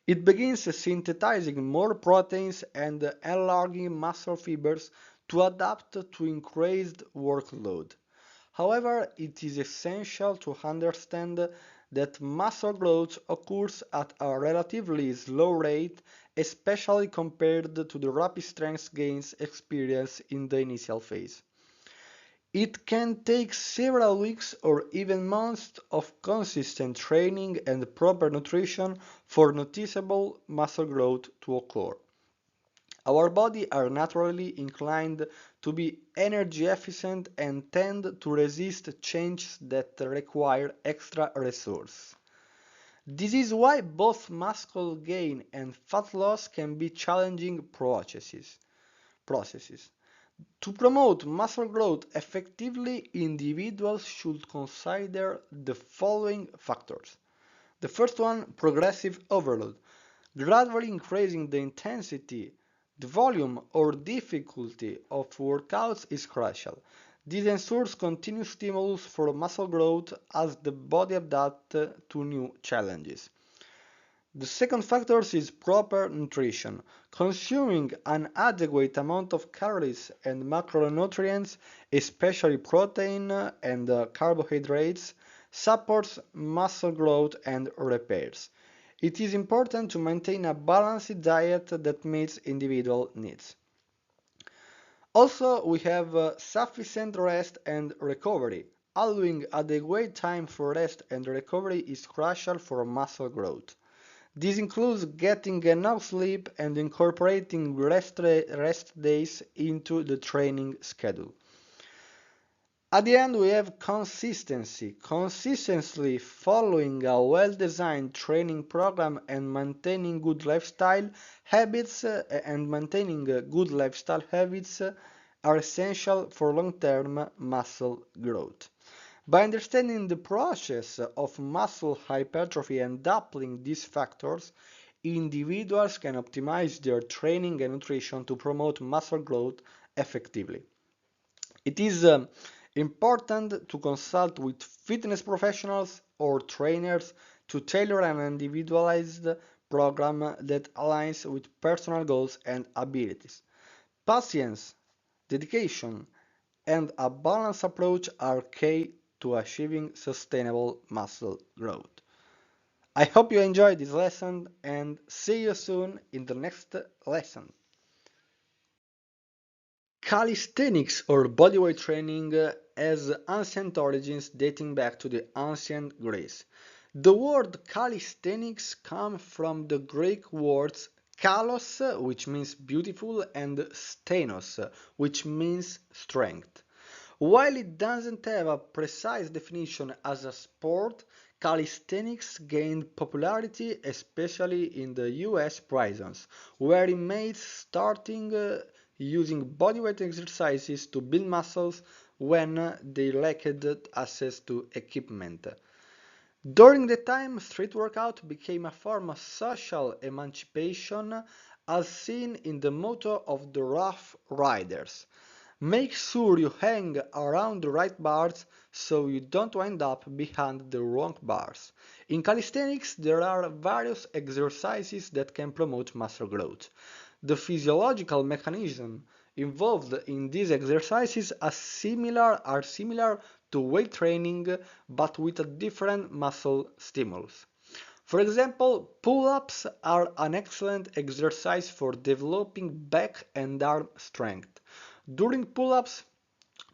It begins synthesizing more proteins and enlarging muscle fibers to adapt to increased workload. However, it is essential to understand that muscle growth occurs at a relatively slow rate, especially compared to the rapid strength gains experienced in the initial phase. It can take several weeks or even months of consistent training and proper nutrition for noticeable muscle growth to occur. Our bodies are naturally inclined to be energy efficient and tend to resist changes that require extra resources. This is why both muscle gain and fat loss can be challenging processes. To promote muscle growth effectively, individuals should consider the following factors. The first one, progressive overload. Gradually increasing the intensity The volume or difficulty of workouts is crucial. This ensures continuous stimulus for muscle growth as the body adapts to new challenges. The second factor is proper nutrition. Consuming an adequate amount of calories and macronutrients, especially protein and carbohydrates, supports muscle growth and repairs. It is important to maintain a balanced diet that meets individual needs. Also, we have sufficient rest and recovery. Allowing adequate time for rest and recovery is crucial for muscle growth. This includes getting enough sleep and incorporating rest days into the training schedule. At the end, we have consistency. Consistently following a well-designed training program and maintaining good lifestyle habits are essential for long-term muscle growth. By understanding the process of muscle hypertrophy and applying these factors, individuals can optimize their training and nutrition to promote muscle growth effectively. It is important to consult with fitness professionals or trainers to tailor an individualized program that aligns with personal goals and abilities. Patience, dedication, and a balanced approach are key to achieving sustainable muscle growth. I hope you enjoyed this lesson and see you soon in the next lesson. Calisthenics or bodyweight training has ancient origins dating back to the ancient Greece. The word calisthenics comes from the Greek words kalos, which means beautiful, and stenos, which means strength. While it doesn't have a precise definition as a sport, calisthenics gained popularity especially in the US prisons, where inmates starting using bodyweight exercises to build muscles when they lacked access to equipment. During the time, street workout became a form of social emancipation as seen in the motto of the Rough Riders. Make sure you hang around the right bars so you don't wind up behind the wrong bars. In calisthenics, there are various exercises that can promote muscle growth. The physiological mechanisms involved in these exercises are similar to weight training but with a different muscle stimulus. For example, pull-ups are an excellent exercise for developing back and arm strength. During pull-ups,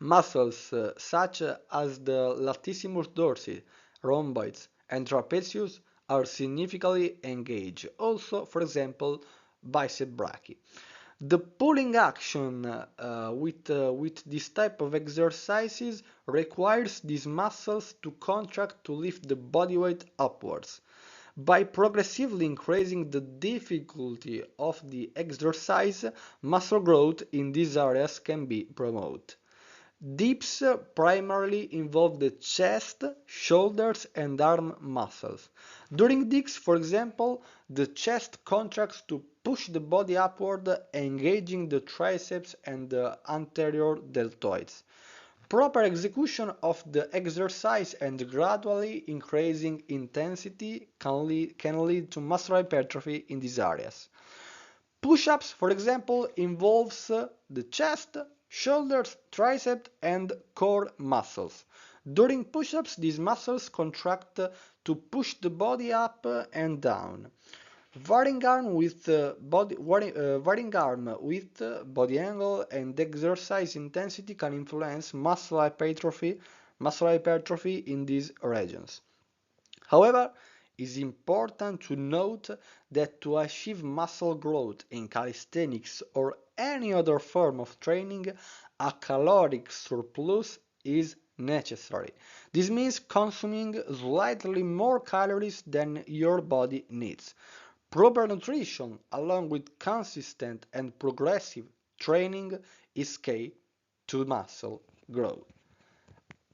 muscles such as the latissimus dorsi, rhomboids, and trapezius are significantly engaged. Also, for example, bicep brachii. The pulling action with this type of exercises requires these muscles to contract to lift the body weight upwards. By progressively increasing the difficulty of the exercise, muscle growth in these areas can be promoted. Dips primarily involve the chest, shoulders, and arm muscles. During dips, for example, the chest contracts to push the body upward, engaging the triceps and the anterior deltoids. Proper execution of the exercise and gradually increasing intensity can lead to muscle hypertrophy in these areas. Push-ups, for example, involves the chest, shoulders, tricep, and core muscles. During push-ups, these muscles contract to push the body up and down. Varying arm with body angle and exercise intensity can influence muscle hypertrophy in these regions. However, it's important to note that to achieve muscle growth in calisthenics or any other form of training, a caloric surplus is necessary. This means consuming slightly more calories than your body needs. Proper nutrition, along with consistent and progressive training, is key to muscle growth.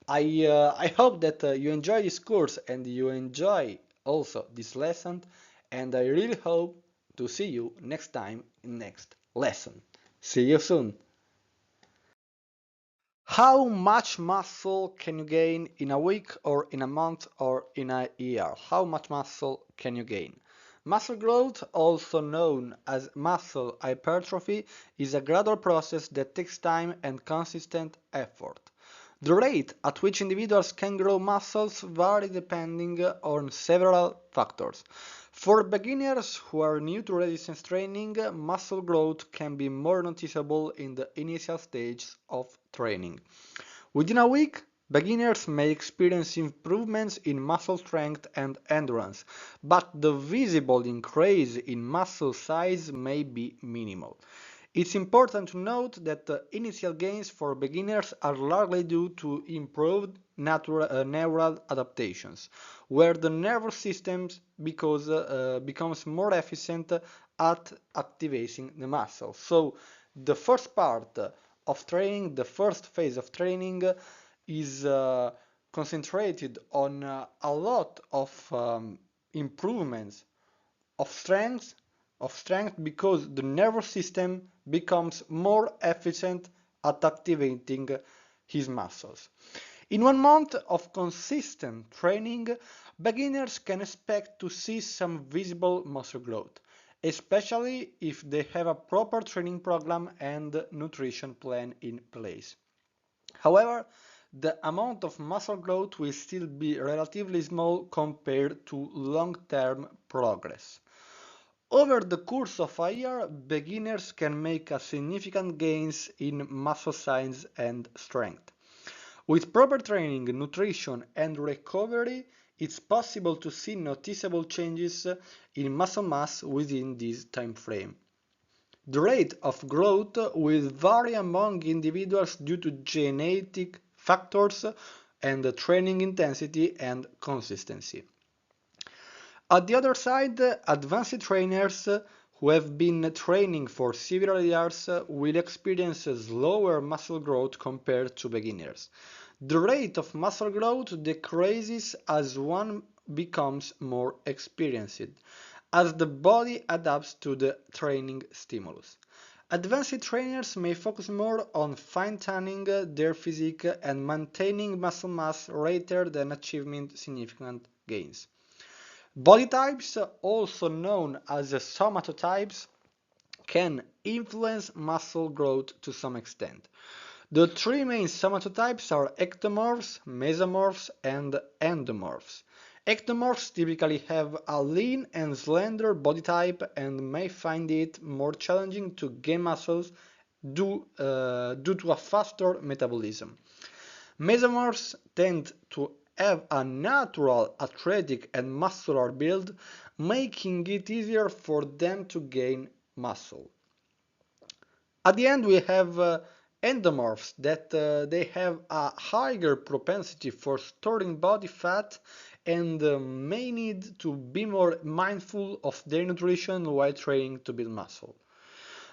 I hope that you enjoy this course and you enjoy also this lesson, and I really hope to see you next time in next lesson. See you soon! How much muscle can you gain in a week or in a month or in a year? How much muscle can you gain? Muscle growth, also known as muscle hypertrophy, is a gradual process that takes time and consistent effort. The rate at which individuals can grow muscles vary depending on several factors. For beginners who are new to resistance training, muscle growth can be more noticeable in the initial stages of training. Within a week, beginners may experience improvements in muscle strength and endurance, but the visible increase in muscle size may be minimal. It's important to note that the initial gains for beginners are largely due to improved neural adaptations, where the nervous system becomes more efficient at activating the muscle. So the first part of training, the first phase of training is concentrated on a lot of improvements of strength because the nervous system becomes more efficient at activating his muscles. In 1 month of consistent training, beginners can expect to see some visible muscle growth, especially if they have a proper training program and nutrition plan in place. However, the amount of muscle growth will still be relatively small compared to long-term progress. Over the course of a year, beginners can make a significant gains in muscle size and strength. With proper training, nutrition, and recovery, it's possible to see noticeable changes in muscle mass within this time frame. The rate of growth will vary among individuals due to genetic factors and training intensity and consistency. At the other side, advanced trainers who have been training for several years will experience a slower muscle growth compared to beginners. The rate of muscle growth decreases as one becomes more experienced, as the body adapts to the training stimulus. Advanced trainers may focus more on fine-tuning their physique and maintaining muscle mass rather than achieving significant gains. Body types, also known as somatotypes, can influence muscle growth to some extent. The three main somatotypes are ectomorphs, mesomorphs, and endomorphs. Ectomorphs typically have a lean and slender body type and may find it more challenging to gain muscles due to a faster metabolism. Mesomorphs tend to have a natural athletic and muscular build, making it easier for them to gain muscle. At the end, we have endomorphs that they have a higher propensity for storing body fat and may need to be more mindful of their nutrition while training to build muscle.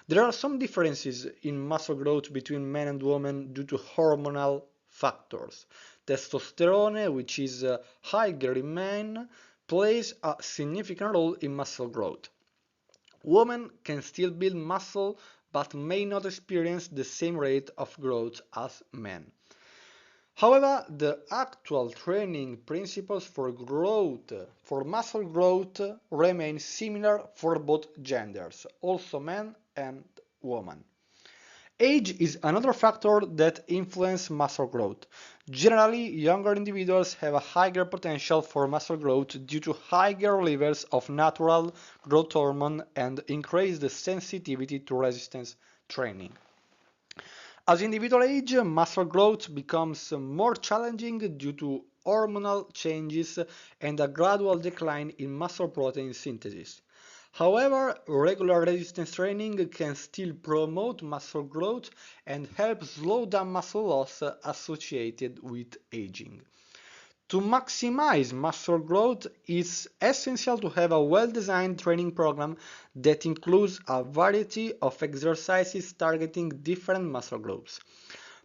There are some differences in muscle growth between men and women due to hormonal factors. Testosterone, which is higher in men, plays a significant role in muscle growth. Women can still build muscle but may not experience the same rate of growth as men. However, the actual training principles for muscle growth remain similar for both genders, also men and women. Age is another factor that influences muscle growth. Generally, younger individuals have a higher potential for muscle growth due to higher levels of natural growth hormone and increased sensitivity to resistance training. As individual age, muscle growth becomes more challenging due to hormonal changes and a gradual decline in muscle protein synthesis. However, regular resistance training can still promote muscle growth and help slow down muscle loss associated with aging. To maximize muscle growth, it's essential to have a well-designed training program that includes a variety of exercises targeting different muscle groups.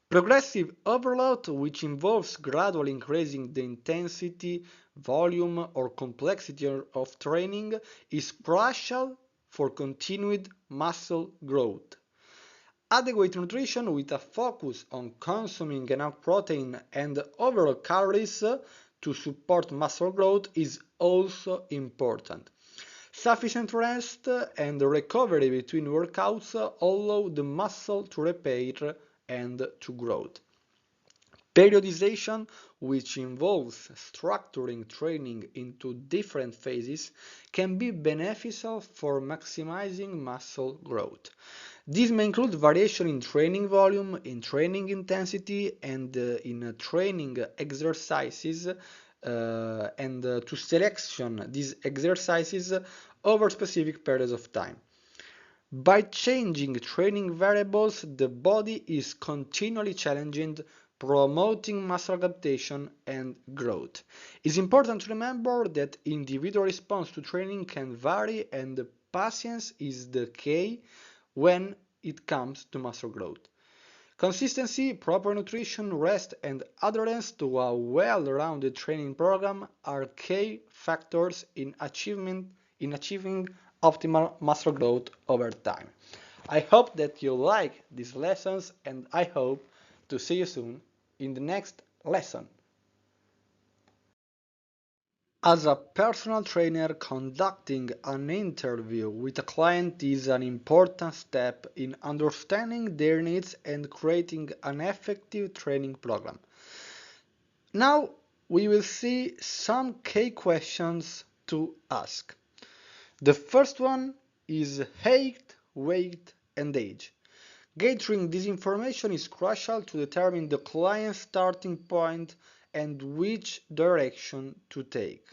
Progressive overload, which involves gradually increasing the intensity, volume, or complexity of training, is crucial for continued muscle growth. Adequate nutrition with a focus on consuming enough protein and overall calories to support muscle growth is also important. Sufficient rest and recovery between workouts allow the muscle to repair and to grow. Periodization, which involves structuring training into different phases, can be beneficial for maximizing muscle growth. This may include variation in training volume, in training intensity, and in training exercises, and to selection these exercises over specific periods of time. By changing training variables, the body is continually challenging, promoting muscle adaptation and growth. It's important to remember that individual response to training can vary, and patience is the key when it comes to muscle growth. Consistency, proper nutrition, rest, and adherence to a well-rounded training program are key factors in achieving optimal muscle growth over time. I hope that you like these lessons, and I hope to see you soon in the next lesson. As a personal trainer, conducting an interview with a client is an important step in understanding their needs and creating an effective training program. Now we will see some key questions to ask. The first one is height, weight, and age. Gathering this information is crucial to determine the client's starting point and which direction to take.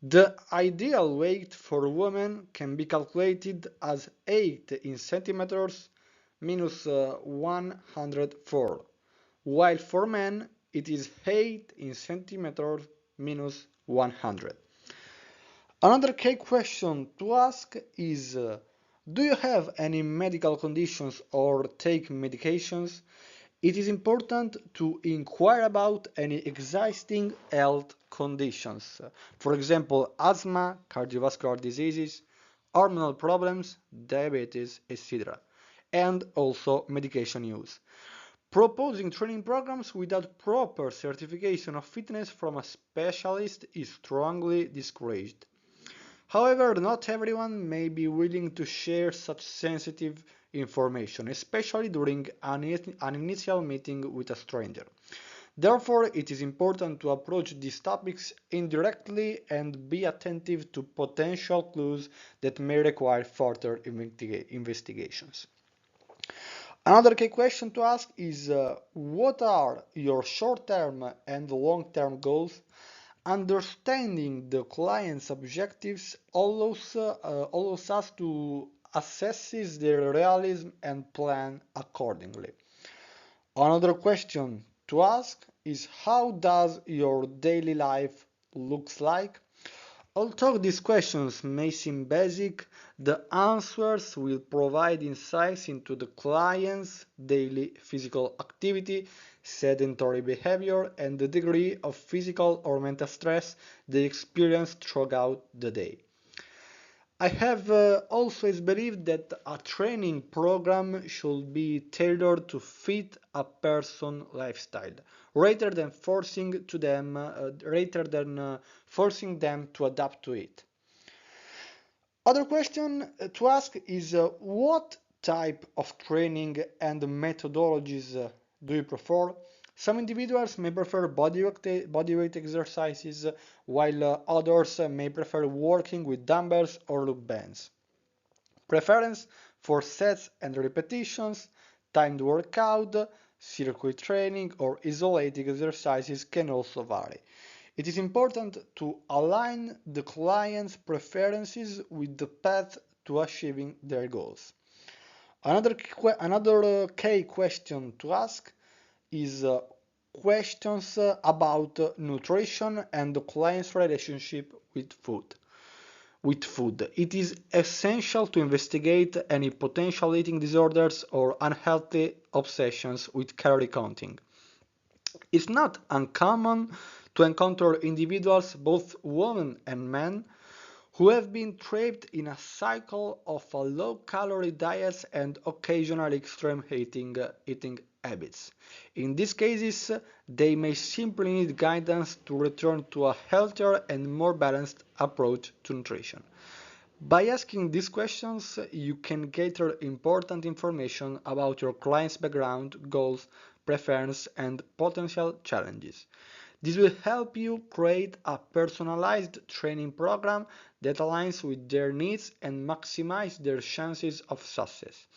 The ideal weight for women can be calculated as 8 in centimeters minus 104, while for men it is 8 in centimeters minus 100. Another key question to ask is, do you have any medical conditions or take medications? It is important to inquire about any existing health conditions, for example, asthma, cardiovascular diseases, hormonal problems, diabetes, etc., and also medication use. Proposing training programs without proper certification of fitness from a specialist is strongly discouraged. However, not everyone may be willing to share such sensitive information, especially during an initial meeting with a stranger. Therefore, it is important to approach these topics indirectly and be attentive to potential clues that may require further investigations. Another key question to ask is, what are your short-term and long-term goals? Understanding the client's objectives allows us to assess their realism and plan accordingly. Another question to ask is, how does your daily life looks like? Although these questions may seem basic, the answers will provide insights into the client's daily physical activity, sedentary behavior, and the degree of physical or mental stress they experience throughout the day. I have always believed that a training program should be tailored to fit a person's lifestyle, rather than forcing them to adapt to it. Other question to ask is, what type of training and methodologies do you prefer? Some individuals may prefer bodyweight exercises, while others may prefer working with dumbbells or loop bands. Preference for sets and repetitions, timed workout, circuit training, or isolated exercises can also vary. It is important to align the client's preferences with the path to achieving their goals. Another key question to ask is questions about nutrition and the client's relationship with food. It is essential to investigate any potential eating disorders or unhealthy obsessions with calorie counting. It's not uncommon to encounter individuals, both women and men, who have been trapped in a cycle of low-calorie diets and occasional extreme eating habits. In these cases, they may simply need guidance to return to a healthier and more balanced approach to nutrition. By asking these questions, you can gather important information about your client's background, goals, preferences, and potential challenges. This will help you create a personalized training program that aligns with their needs and maximize their chances of success.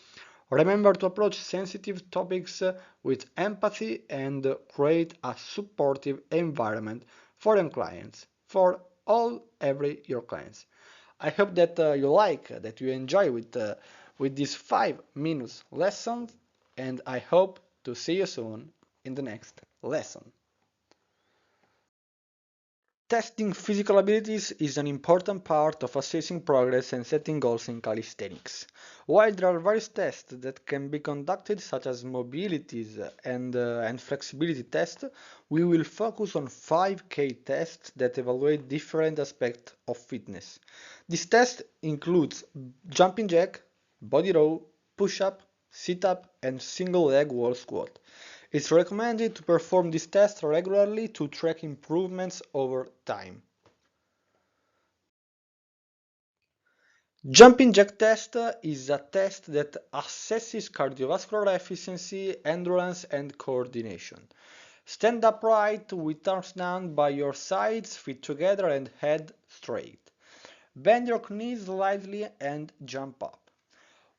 Remember to approach sensitive topics with empathy and create a supportive environment for your clients, for your clients. I hope that that you enjoy with these 5 minutes lessons, and I hope to see you soon in the next lesson. Testing physical abilities is an important part of assessing progress and setting goals in calisthenics. While there are various tests that can be conducted, such as mobilities and flexibility tests, we will focus on 5K tests that evaluate different aspects of fitness. This test includes jumping jack, body row, push-up, sit-up, and single leg wall squat. It's recommended to perform this test regularly to track improvements over time. Jumping jack test is a test that assesses cardiovascular efficiency, endurance, and coordination. Stand upright with arms down by your sides, feet together, and head straight. Bend your knees slightly and jump up.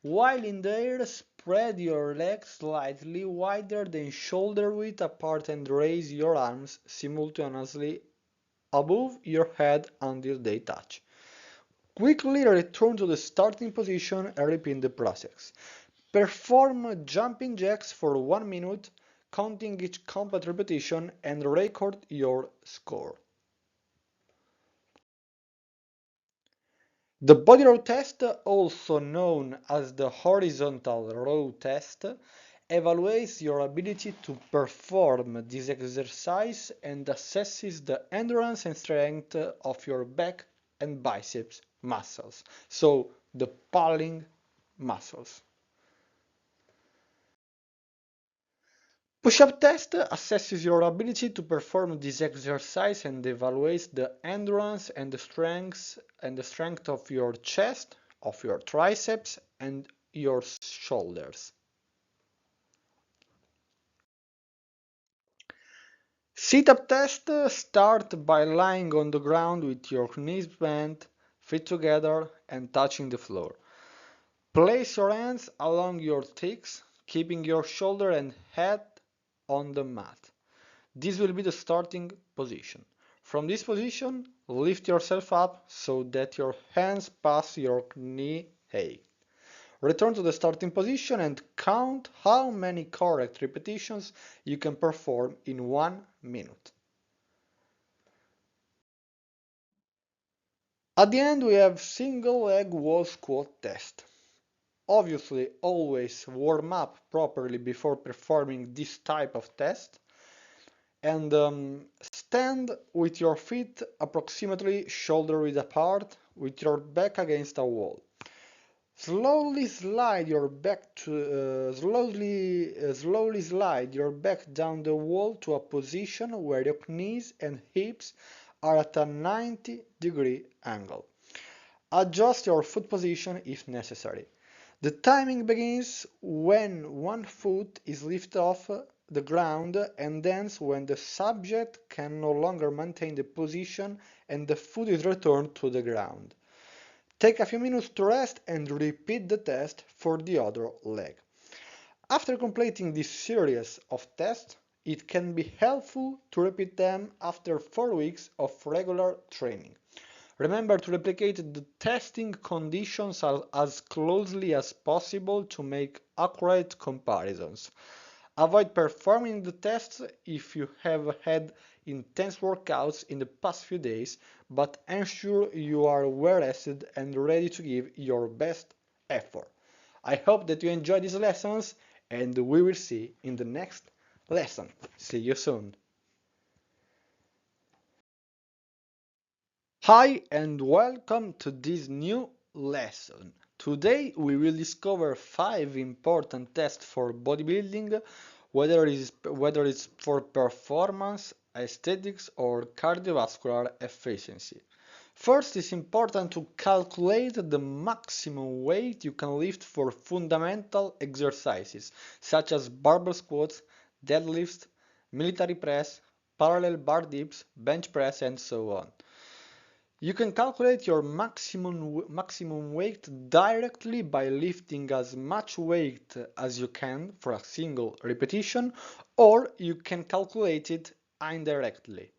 While in the air, spread your legs slightly wider than shoulder width apart and raise your arms simultaneously above your head until they touch. Quickly return to the starting position and repeat the process. Perform jumping jacks for 1 minute, counting each complete repetition and record your score. The body row test, also known as the horizontal row test, evaluates your ability to perform this exercise and assesses the endurance and strength of your back and biceps muscles, so the pulling muscles. Push-up test assesses your ability to perform this exercise and evaluates the endurance and the strength of your chest, of your triceps, and your shoulders. Sit-up test start by lying on the ground with your knees bent, feet together, and touching the floor. Place your hands along your thighs, keeping your shoulder and head on the mat. This will be the starting position. From this position, lift yourself up so that your hands pass your knee height. Return to the starting position and count how many correct repetitions you can perform in 1 minute. At the end, we have single leg wall squat test. Obviously, always warm up properly before performing this type of test. And stand with your feet approximately shoulder width apart with your back against a wall. Slowly slide your back slowly slide your back down the wall to a position where your knees and hips are at a 90-degree angle. Adjust your foot position if necessary. The timing begins when one foot is lifted off the ground and ends when the subject can no longer maintain the position and the foot is returned to the ground. Take a few minutes to rest and repeat the test for the other leg. After completing this series of tests, it can be helpful to repeat them after 4 weeks of regular training. Remember to replicate the testing conditions as closely as possible to make accurate comparisons. Avoid performing the tests if you have had intense workouts in the past few days, but ensure you are well rested and ready to give your best effort. I hope that you enjoyed these lessons, and we will see in the next lesson. See you soon. Hi and welcome to this new lesson. Today we will discover 5 important tests for bodybuilding, whether it's for performance, aesthetics or cardiovascular efficiency. First, it's important to calculate the maximum weight you can lift for fundamental exercises such as barbell squats, deadlifts, military press, parallel bar dips, bench press and so on. You can calculate your maximum weight directly by lifting as much weight as you can for a single repetition, or you can calculate it indirectly.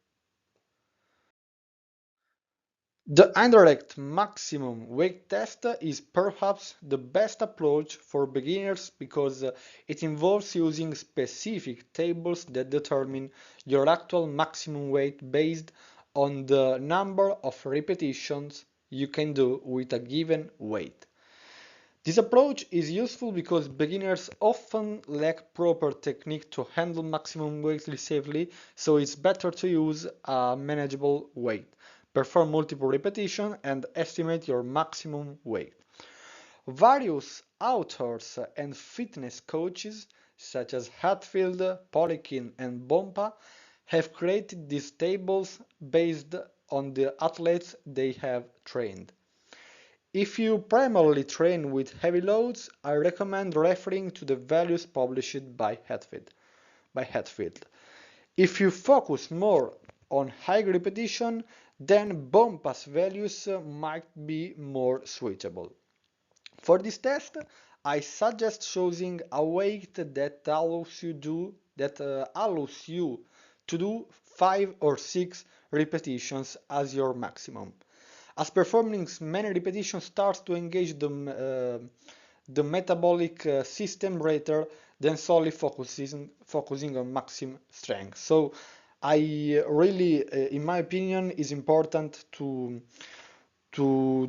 The indirect maximum weight test is perhaps the best approach for beginners because it involves using specific tables that determine your actual maximum weight based on the number of repetitions you can do with a given weight. This approach is useful because beginners often lack proper technique to handle maximum weight safely, so it's better to use a manageable weight, perform multiple repetitions, and estimate your maximum weight. Various authors and fitness coaches, such as Hatfield, Polikin, and Bompa, have created these tables based on the athletes they have trained. If you primarily train with heavy loads, I recommend referring to the values published by Hatfield. If you focus more on high repetition, then Bompa's values might be more suitable. For this test, I suggest choosing a weight that allows you to do 5 or 6 repetitions as your maximum. As performing many repetitions starts to engage the metabolic system rather than solely focusing on maximum strength. So I really, in my opinion, is important to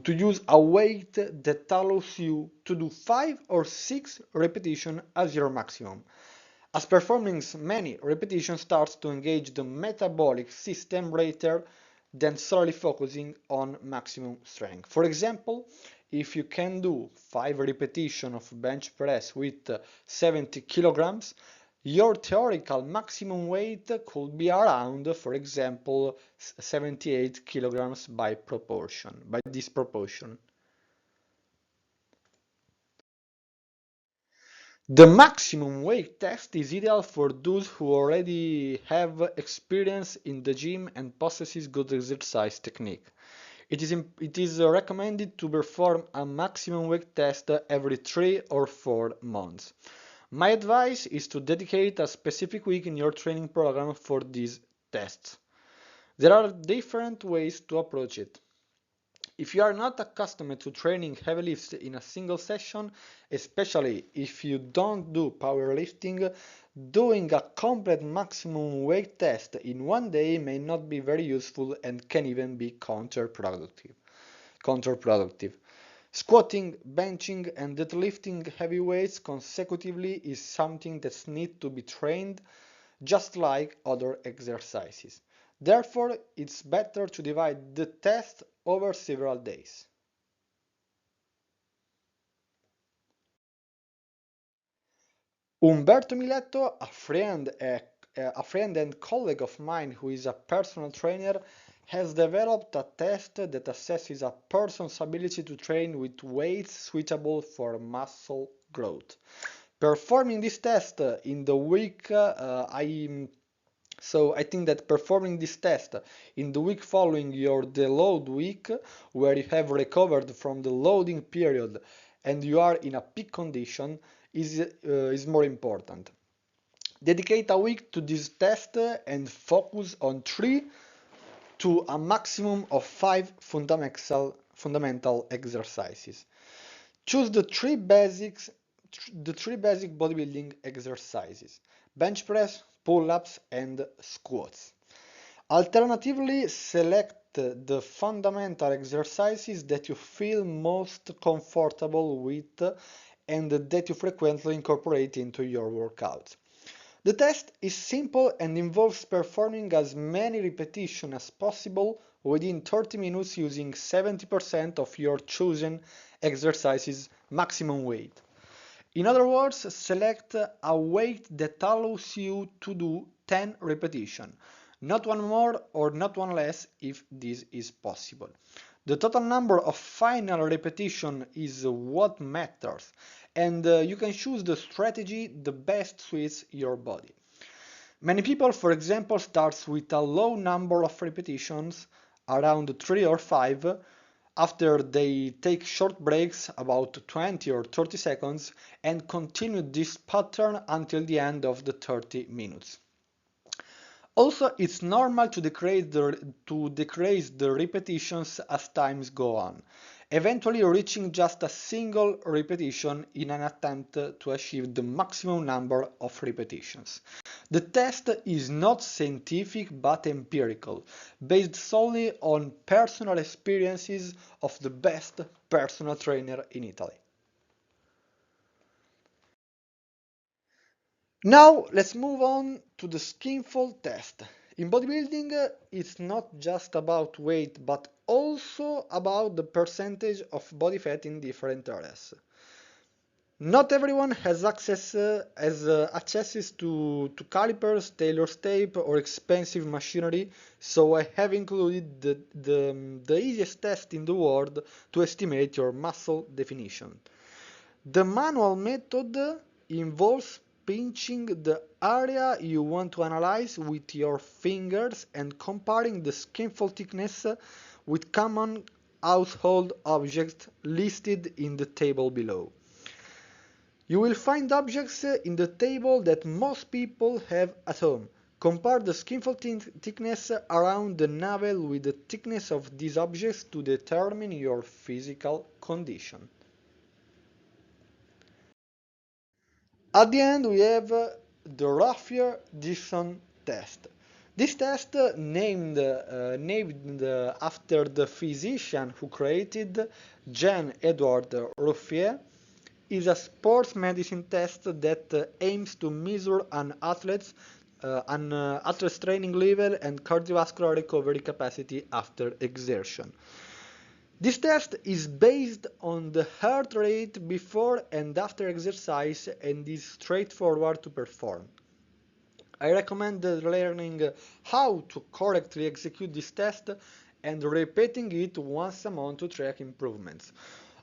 use a weight that allows you to do 5 or 6 repetitions as your maximum. As performing many repetitions starts to engage the metabolic system rather than solely focusing on maximum strength. For example, if you can do 5 repetitions of bench press with 70 kilograms, your theoretical maximum weight could be around, for example, 78 kilograms by this proportion. The maximum weight test is ideal for those who already have experience in the gym and possesses good exercise technique. It is recommended to perform a maximum weight test every 3 or 4 months. My advice is to dedicate a specific week in your training program for these tests. There are different ways to approach it. If you are not accustomed to training heavy lifts in a single session, especially if you don't do powerlifting, doing a complete maximum weight test in one day may not be very useful and can even be counterproductive. Squatting, benching, and deadlifting heavy weights consecutively is something that needs to be trained just like other exercises. Therefore, it's better to divide the test over several days. Umberto Miletto, a friend and colleague of mine who is a personal trainer, has developed a test that assesses a person's ability to train with weights suitable for muscle growth. Performing this test in the week, I think that performing this test in the week following your deload week, where you have recovered from the loading period and you are in a peak condition, is more important. Dedicate a week to this test and focus on 3 to a maximum of 5 fundamental exercises. Choose the three basic bodybuilding exercises: bench press, pull-ups, and squats. Alternatively, select the fundamental exercises that you feel most comfortable with and that you frequently incorporate into your workouts. The test is simple and involves performing as many repetitions as possible within 30 minutes using 70% of your chosen exercise's maximum weight. In other words, select a weight that allows you to do 10 repetitions, not one more or not one less if this is possible. The total number of final repetitions is what matters, and you can choose the strategy that best suits your body. Many people, for example, start with a low number of repetitions, around 3 or 5, after they take short breaks, about 20 or 30 seconds, and continue this pattern until the end of the 30 minutes. Also, it's normal to decrease the repetitions as times go on, eventually reaching just a single repetition in an attempt to achieve the maximum number of repetitions. The test is not scientific but empirical, based solely on personal experiences of the best personal trainer in Italy. Now let's move on to the skinfold test. In bodybuilding, it's not just about weight, but also about the percentage of body fat in different areas. Not everyone has access to calipers, tailor's tape, or expensive machinery, so I have included the easiest test in the world to estimate your muscle definition. The manual method involves pinching the area you want to analyze with your fingers and comparing the skinfold thickness with common household objects listed in the table below. You will find objects in the table that most people have at home. Compare the skinfold thickness around the navel with the thickness of these objects to determine your physical condition. At the end, we have the Raffier-Dixon test. This test, named after the physician who created Jean-Edouard Raffier, is a sports medicine test that aims to measure an athlete's training level and cardiovascular recovery capacity after exertion. This test is based on the heart rate before and after exercise and is straightforward to perform. I recommend learning how to correctly execute this test and repeating it once a month to track improvements.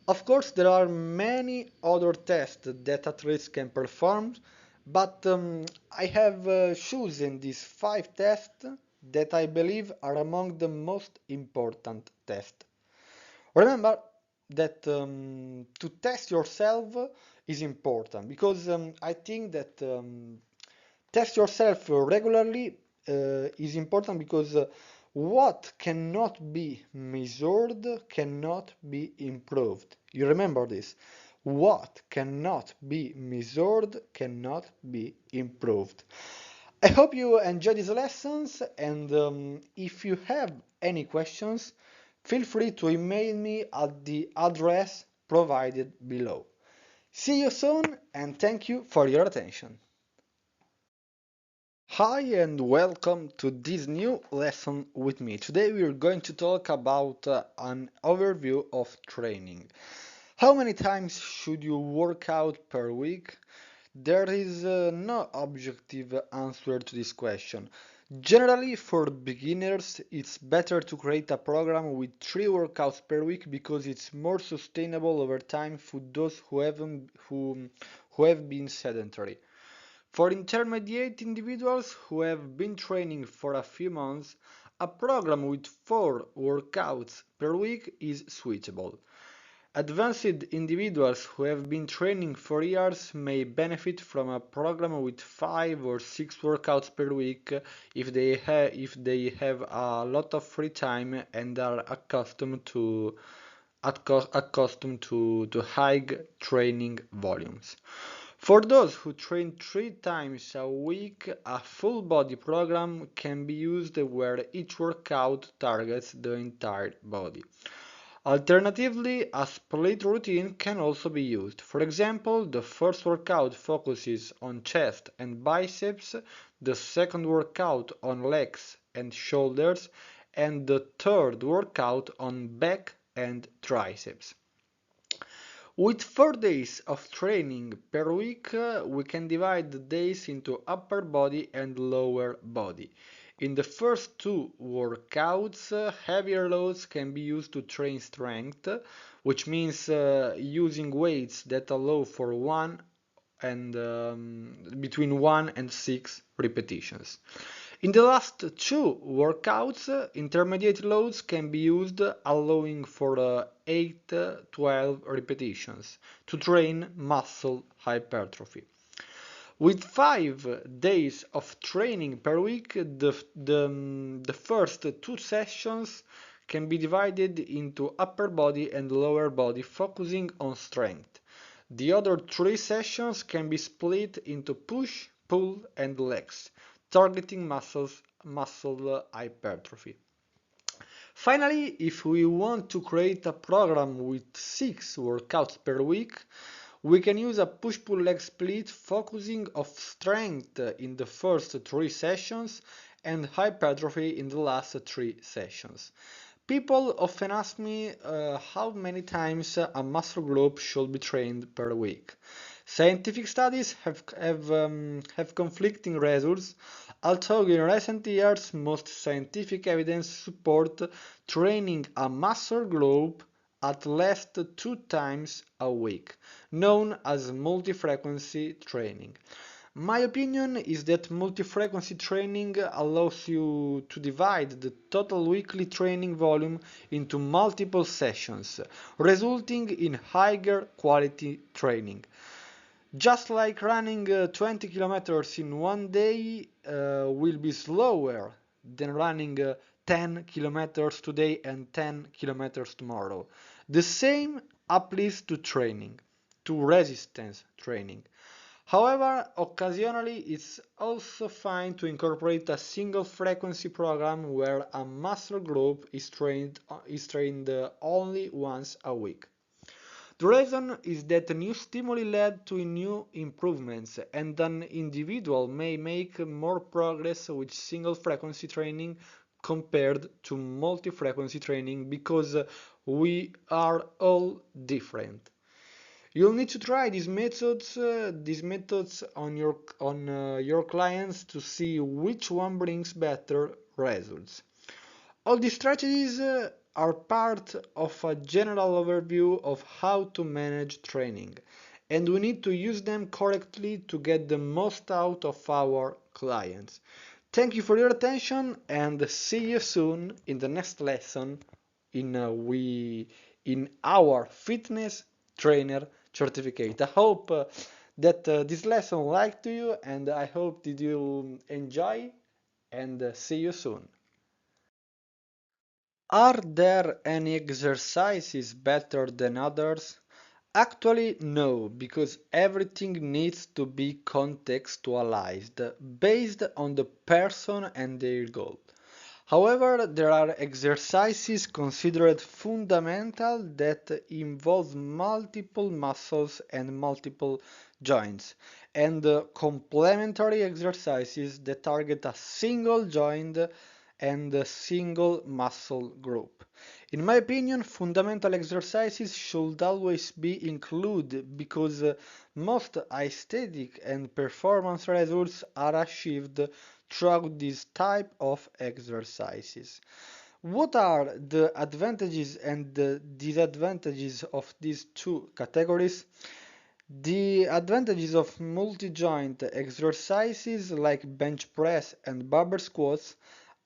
Of course, there are many other tests that athletes can perform, but I have chosen these 5 tests that I believe are among the most important tests. Remember that to test yourself is important because I think that test yourself regularly is important because what cannot be measured cannot be improved. You remember this? What cannot be measured cannot be improved. I hope you enjoyed these lessons, and if you have any questions, feel free to email me at the address provided below. See you soon, and thank you for your attention. Hi and welcome to this new lesson with me. Today we are going to talk about an overview of training. How many times should you work out per week? There is no objective answer to this question. Generally, for beginners, it's better to create a program with 3 workouts per week because it's more sustainable over time for those who have been sedentary. For intermediate individuals who have been training for a few months, a program with 4 workouts per week is suitable. Advanced individuals who have been training for years may benefit from a program with 5 or 6 workouts per week if they have a lot of free time and are accustomed to high training volumes. For those who train 3 times a week, a full body program can be used where each workout targets the entire body. Alternatively, a split routine can also be used. For example, the first workout focuses on chest and biceps, the second workout on legs and shoulders, and the third workout on back and triceps. With 4 days of training per week, we can divide the days into upper body and lower body. In the first two workouts, heavier loads can be used to train strength, which means using weights that allow for between 1 and 6 repetitions. In the last two workouts, intermediate loads can be used, allowing for 8-12 repetitions to train muscle hypertrophy. With 5 days of training per week, the first two sessions can be divided into upper body and lower body, focusing on strength. The other three sessions can be split into push, pull, and legs, targeting muscle hypertrophy. Finally, if we want to create a program with 6 workouts per week, we can use a push-pull leg split focusing on strength in the first 3 sessions and hypertrophy in the last 3 sessions. People often ask me how many times a muscle group should be trained per week. Scientific studies have conflicting results, although in recent years most scientific evidence support training a muscle group at least 2 times a week, known as multi-frequency training. My opinion is that multi-frequency training allows you to divide the total weekly training volume into multiple sessions, resulting in higher quality training. Just like running 20 kilometers in one day will be slower than running 10 kilometers today and 10 kilometers tomorrow. The same applies to training, to resistance training. However, occasionally it's also fine to incorporate a single frequency program where a muscle group is trained only once a week. The reason is that new stimuli lead to new improvements, and an individual may make more progress with single frequency training compared to multi-frequency training because we are all different. You'll need to try these methods on your clients to see which one brings better results. All these strategies are part of a general overview of how to manage training, and we need to use them correctly to get the most out of our clients. Thank you for your attention and see you soon in the next lesson in our fitness trainer certificate. I hope that this lesson liked to you, and I hope that you enjoy, and see you soon. Are there any exercises better than others? Actually, no, because everything needs to be contextualized based on the person and their goal. However, there are exercises considered fundamental that involve multiple muscles and multiple joints, and complementary exercises that target a single joint and a single muscle group. In my opinion, fundamental exercises should always be included because most aesthetic and performance results are achieved through this type of exercises. What are the advantages and the disadvantages of these two categories? The advantages of multi-joint exercises like bench press and barbell squats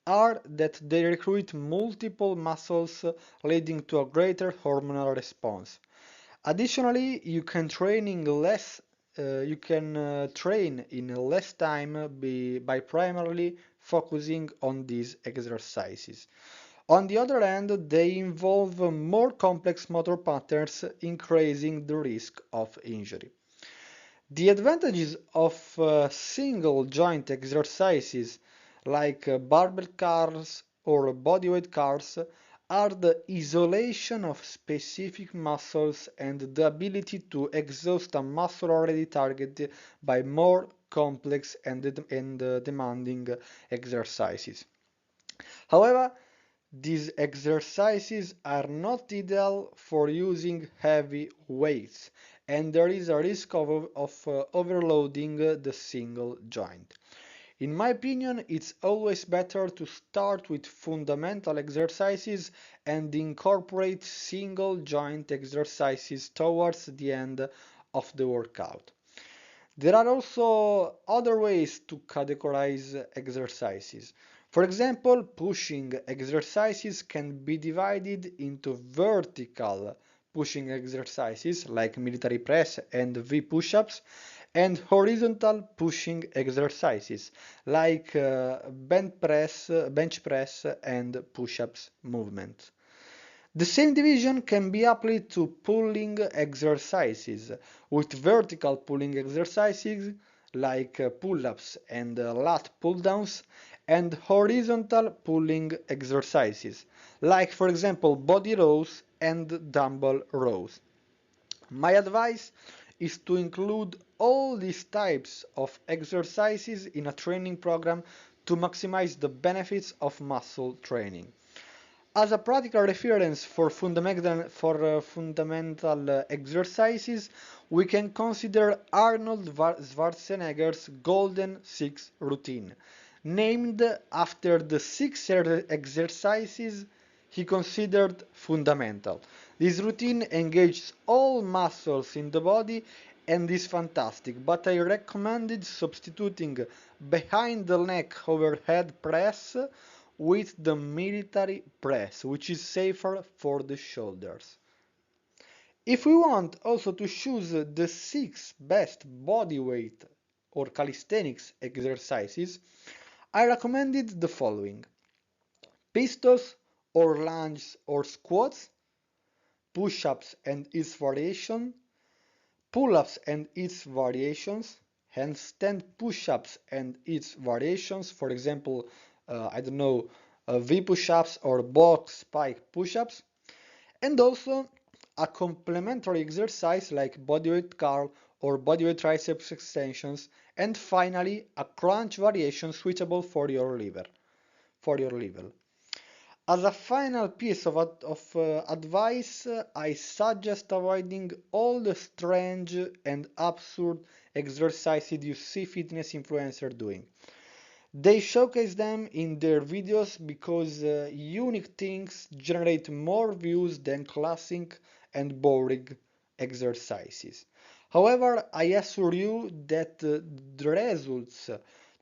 are that they recruit multiple muscles, leading to a greater hormonal response. Additionally, you can train in less time by primarily focusing on these exercises. On the other hand, they involve more complex motor patterns, increasing the risk of injury. The advantages of single joint exercises like barbell curls or bodyweight curls are the isolation of specific muscles and the ability to exhaust a muscle already targeted by more complex and demanding exercises. However, These exercises are not ideal for using heavy weights, and there is a risk of overloading the single joint. In my opinion, it's always better to start with fundamental exercises and incorporate single joint exercises towards the end of the workout. There are also other ways to categorize exercises. For example, pushing exercises can be divided into vertical pushing exercises like military press and V push-ups and horizontal pushing exercises like bench press and push-ups movements. The same division can be applied to pulling exercises, with vertical pulling exercises like pull-ups and lat pull-downs, and horizontal pulling exercises, like for example body rows and dumbbell rows. My advice is to include all these types of exercises in a training program to maximize the benefits of muscle training. As a practical reference for fundamental exercises, we can consider Arnold Schwarzenegger's Golden Six routine, named after the six exercises he considered fundamental. This routine engages all muscles in the body and is fantastic, but I recommended substituting behind the neck overhead press with the military press, which is safer for the shoulders. If we want also to choose the 6 best body weight or calisthenics exercises, I recommended the following: pistols or lunges or squats, push-ups and its variation, pull-ups and its variations, handstand push-ups and its variations, for example, I don't know, V push-ups or box spike push-ups, and also a complementary exercise like bodyweight curl or bodyweight triceps extensions, and finally a crunch variation suitable for your level. As a final piece of advice, I suggest avoiding all the strange and absurd exercises you see fitness influencers doing. They showcase them in their videos because unique things generate more views than classic and boring exercises. However, I assure you that the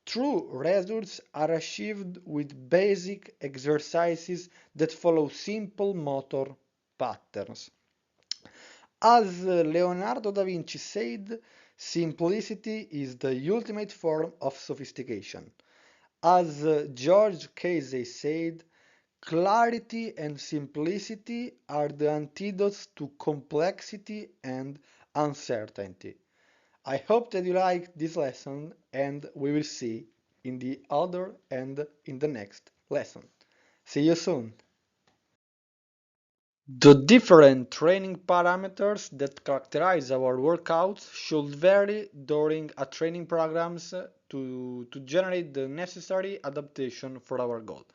true results are achieved with basic exercises that follow simple motor patterns. As Leonardo da Vinci said, simplicity is the ultimate form of sophistication. As George Casey said, clarity and simplicity are the antidotes to complexity and uncertainty. I hope that you liked this lesson, and we will see in the other and in the next lesson. See you soon! The different training parameters that characterize our workouts should vary during a training programs to generate the necessary adaptation for our goal.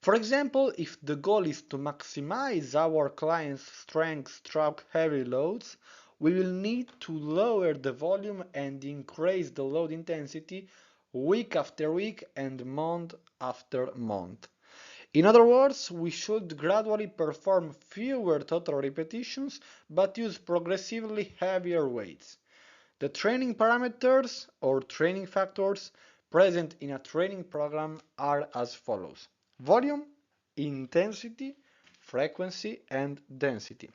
For example, if the goal is to maximize our client's strength through heavy loads, we will need to lower the volume and increase the load intensity week after week and month after month. In other words, we should gradually perform fewer total repetitions but use progressively heavier weights. The training parameters or training factors present in a training program are as follows: volume, intensity, frequency, and density.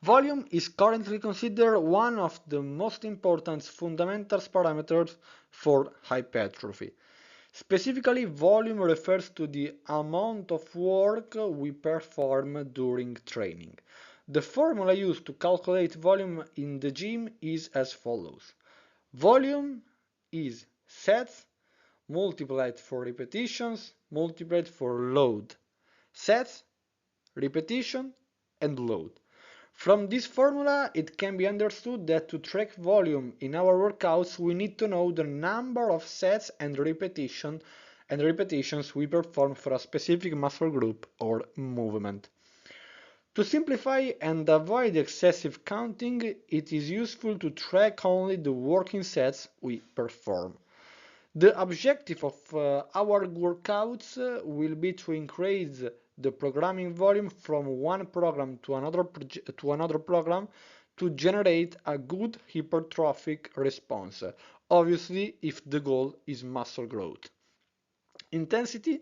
Volume is currently considered one of the most important fundamental parameters for hypertrophy. Specifically, volume refers to the amount of work we perform during training. The formula used to calculate volume in the gym is as follows. Volume is sets multiplied for repetitions multiplied for load. Sets, repetition, and load. From this formula, it can be understood that to track volume in our workouts, we need to know the number of sets and repetition and repetitions we perform for a specific muscle group or movement. To simplify and avoid excessive counting, it is useful to track only the working sets we perform. The objective of our workouts will be to increase the programming volume from one program to another program to generate a good hypertrophic response, obviously if the goal is muscle growth. Intensity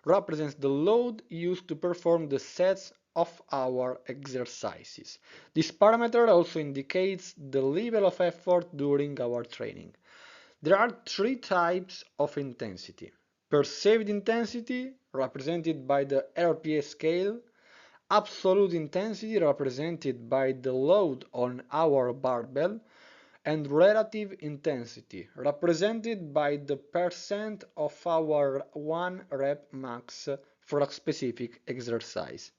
represents the load used to perform the sets of our exercises. This parameter also indicates the level of effort during our training. There are three types of intensity. Perceived intensity, represented by the RPA scale, absolute intensity, represented by the load on our barbell, and relative intensity, represented by the percent of our 1 rep max for a specific exercise.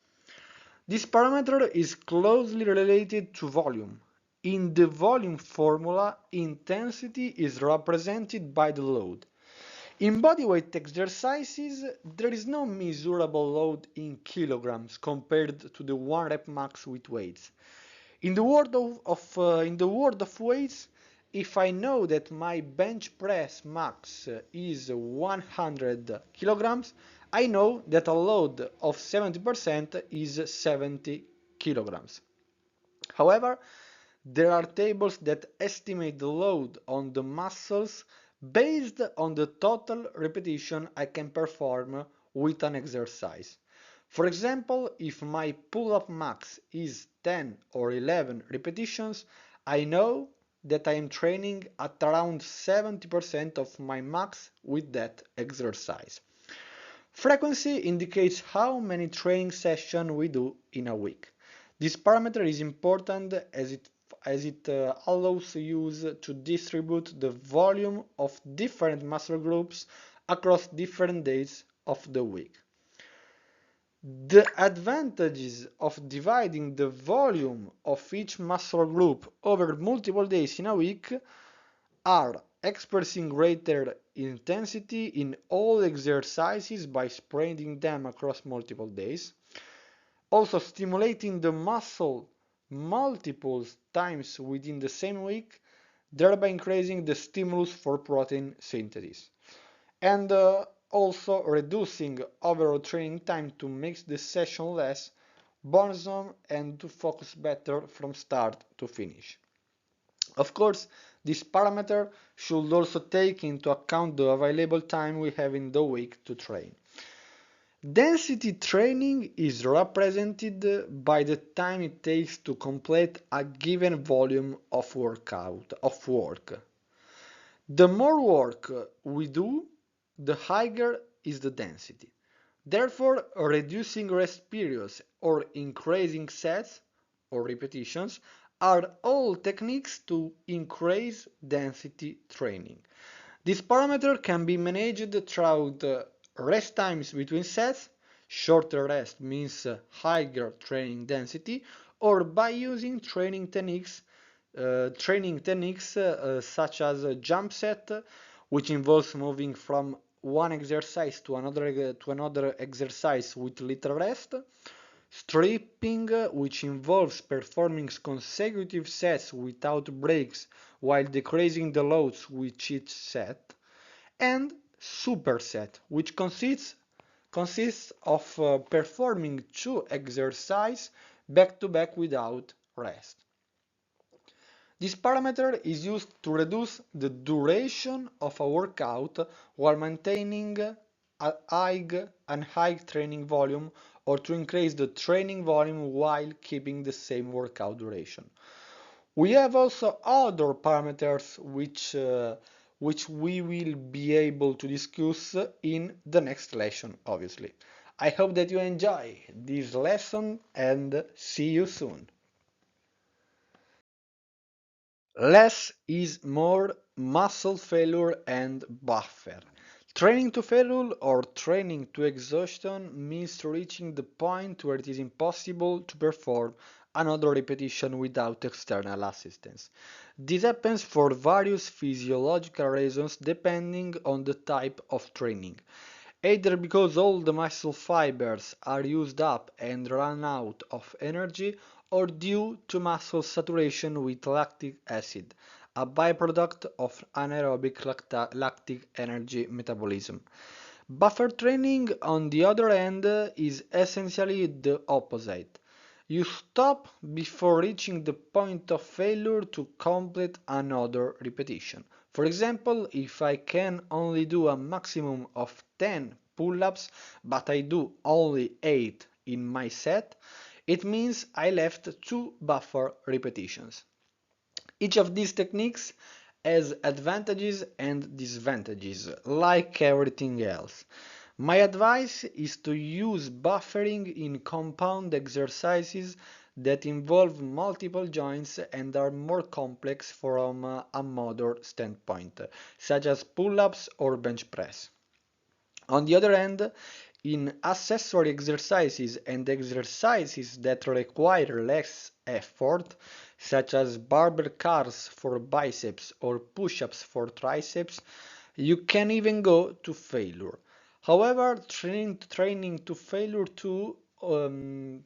This parameter is closely related to volume. In the volume formula, intensity is represented by the load. In bodyweight exercises, there is no measurable load in kilograms compared to the 1 rep max with weights. In the world of weights, if I know that my bench press max is 100 kilograms, I know that a load of 70% is 70 kilograms. However, there are tables that estimate the load on the muscles based on the total repetition I can perform with an exercise. For example, if my pull-up max is 10 or 11 repetitions, I know that I am training at around 70% of my max with that exercise. Frequency indicates how many training sessions we do in a week. This parameter is important as it allows use to distribute the volume of different muscle groups across different days of the week. The advantages of dividing the volume of each muscle group over multiple days in a week are expressing greater intensity in all exercises by spreading them across multiple days, also stimulating the muscle multiple times within the same week, thereby increasing the stimulus for protein synthesis, and also reducing overall training time to make the session less burdensome and to focus better from start to finish. Of course, this parameter should also take into account the available time we have in the week to train. Density training is represented by the time it takes to complete a given volume of work. The more work we do, the higher is the density. Therefore, reducing rest periods or increasing sets or repetitions are all techniques to increase density training. This parameter can be managed throughout rest times between sets, shorter rest means higher training density, or by using training techniques such as a jump set, which involves moving from one exercise to another exercise with little rest, stripping, which involves performing consecutive sets without breaks while decreasing the loads with each set, and superset, which consists of performing two exercises back to back without rest. This parameter is used to reduce the duration of a workout while maintaining a high training volume, or to increase the training volume while keeping the same workout duration. We have also other parameters which we will be able to discuss in the next lesson, obviously. I hope that you enjoy this lesson and see you soon. Less is more, muscle failure and buffer. Training to failure or training to exhaustion means reaching the point where it is impossible to perform another repetition without external assistance. This happens for various physiological reasons depending on the type of training. Either because all the muscle fibers are used up and run out of energy, or due to muscle saturation with lactic acid, a byproduct of anaerobic lactic energy metabolism. Buffer training, on the other hand, is essentially the opposite. You stop before reaching the point of failure to complete another repetition. For example, if I can only do a maximum of 10 pull-ups, but I do only 8 in my set, it means I left 2 buffer repetitions. Each of these techniques has advantages and disadvantages, like everything else. My advice is to use buffering in compound exercises that involve multiple joints and are more complex from a motor standpoint, such as pull-ups or bench press. On the other hand, in accessory exercises and exercises that require less effort, such as barbell curls for biceps or push-ups for triceps, you can even go to failure. However, training through failure too often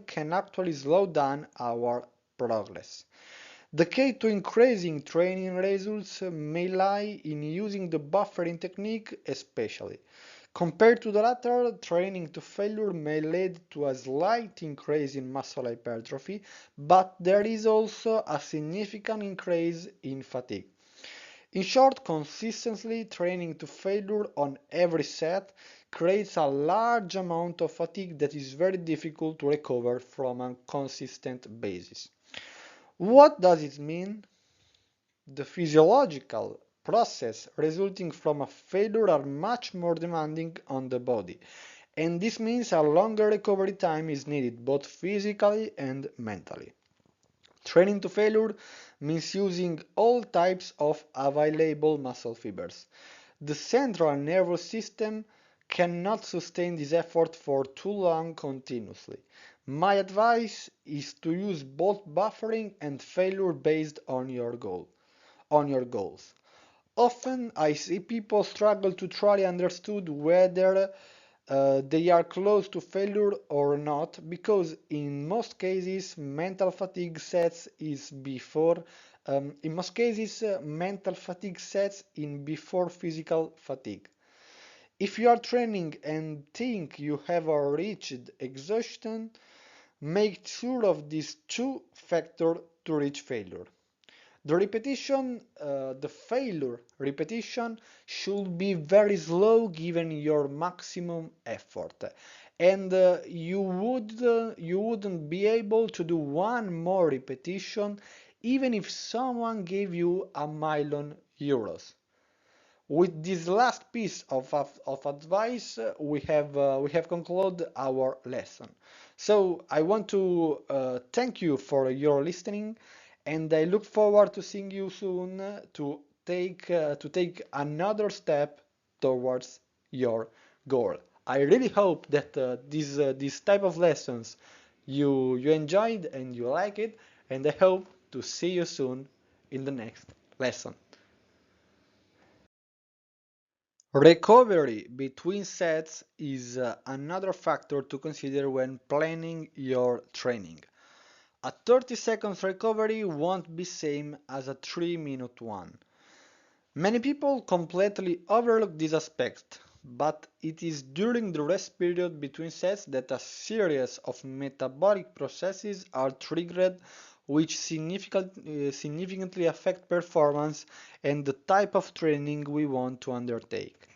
can actually slow down our progress. The key to increasing training results may lie in using the buffering technique especially. Compared to the latter, training to failure may lead to a slight increase in muscle hypertrophy, but there is also a significant increase in fatigue. In short, consistently training to failure on every set creates a large amount of fatigue that is very difficult to recover from a consistent basis. What does it mean? The physiological process resulting from a failure are much more demanding on the body, and this means a longer recovery time is needed both physically and mentally. Training to failure means using all types of available muscle fibers. The central nervous system cannot sustain this effort for too long continuously. My advice is to use both buffering and failure based on your goals. Often I see people struggle to truly understand whether they are close to failure or not, because in most cases mental fatigue sets in before physical fatigue. If you are training and think you have reached exhaustion, make sure of these two factors to reach failure. The failure repetition should be very slow given your maximum effort, and you wouldn't be able to do one more repetition even if someone gave you €1,000,000. With this last piece of advice, we have concluded our lesson. So I want to thank you for your listening, and I look forward to seeing you soon to take another step towards your goal. I really hope that this type of lessons you enjoyed and you like it, and I hope to see you soon in the next lesson. Recovery between sets is another factor to consider when planning your training. A 30 seconds recovery won't be same as a 3-minute one. Many people completely overlook this aspect, but it is during the rest period between sets that a series of metabolic processes are triggered which significantly affect performance and the type of training we want to undertake.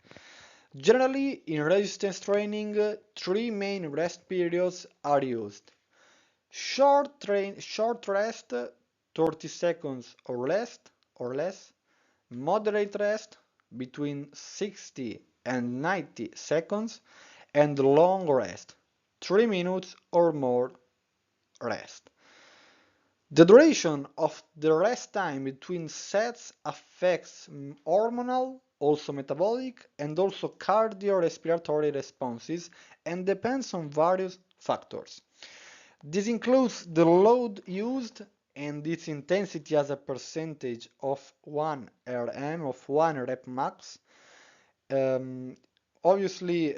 Generally, in resistance training, three main rest periods are used. Short rest, 30 seconds or less, moderate rest between 60 and 90 seconds, and long rest, 3 minutes or more rest. The duration of the rest time between sets affects hormonal, also metabolic, and also cardiorespiratory responses and depends on various factors. This includes the load used and its intensity as a percentage of 1 RM of 1 rep max. Um, Obviously,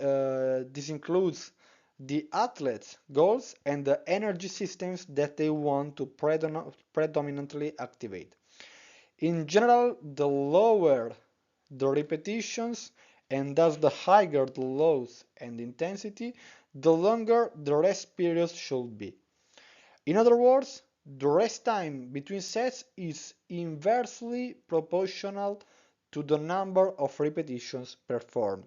this includes the athlete's goals and the energy systems that they want to predominantly activate. In general, the lower the repetitions and thus the higher the loads and intensity, the longer the rest periods should be. In other words, the rest time between sets is inversely proportional to the number of repetitions performed.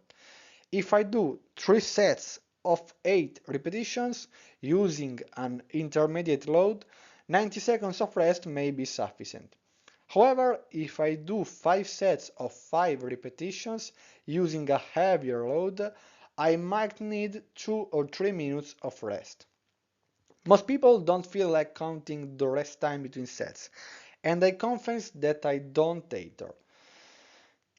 If I do 3 sets of 8 repetitions using an intermediate load, 90 seconds of rest may be sufficient. However, if I do 5 sets of 5 repetitions using a heavier load, I might need 2 or 3 minutes of rest. Most people don't feel like counting the rest time between sets, and I confess that I don't either.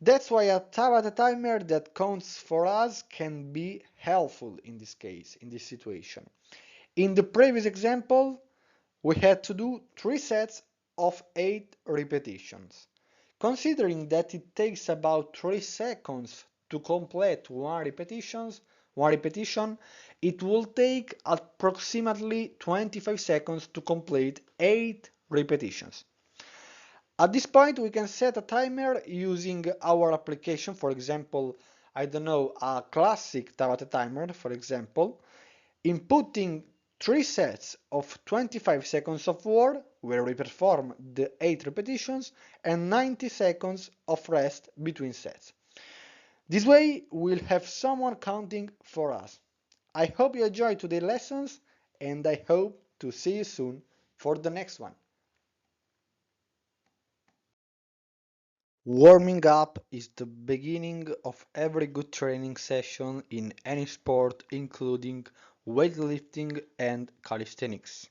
That's why a Tabata timer that counts for us can be helpful in this case, in this situation. In the previous example, we had to do 3 sets of 8 repetitions. Considering that it takes about 3 seconds to complete one repetition, it will take approximately 25 seconds to complete 8 repetitions. At this point, we can set a timer using our application, for example, I don't know, a classic Tabata timer, for example, inputting 3 sets of 25 seconds of work, where we perform the 8 repetitions, and 90 seconds of rest between sets. This way, we'll have someone counting for us. I hope you enjoyed today's lessons, and I hope to see you soon for the next one. Warming up is the beginning of every good training session in any sport, including weightlifting and calisthenics.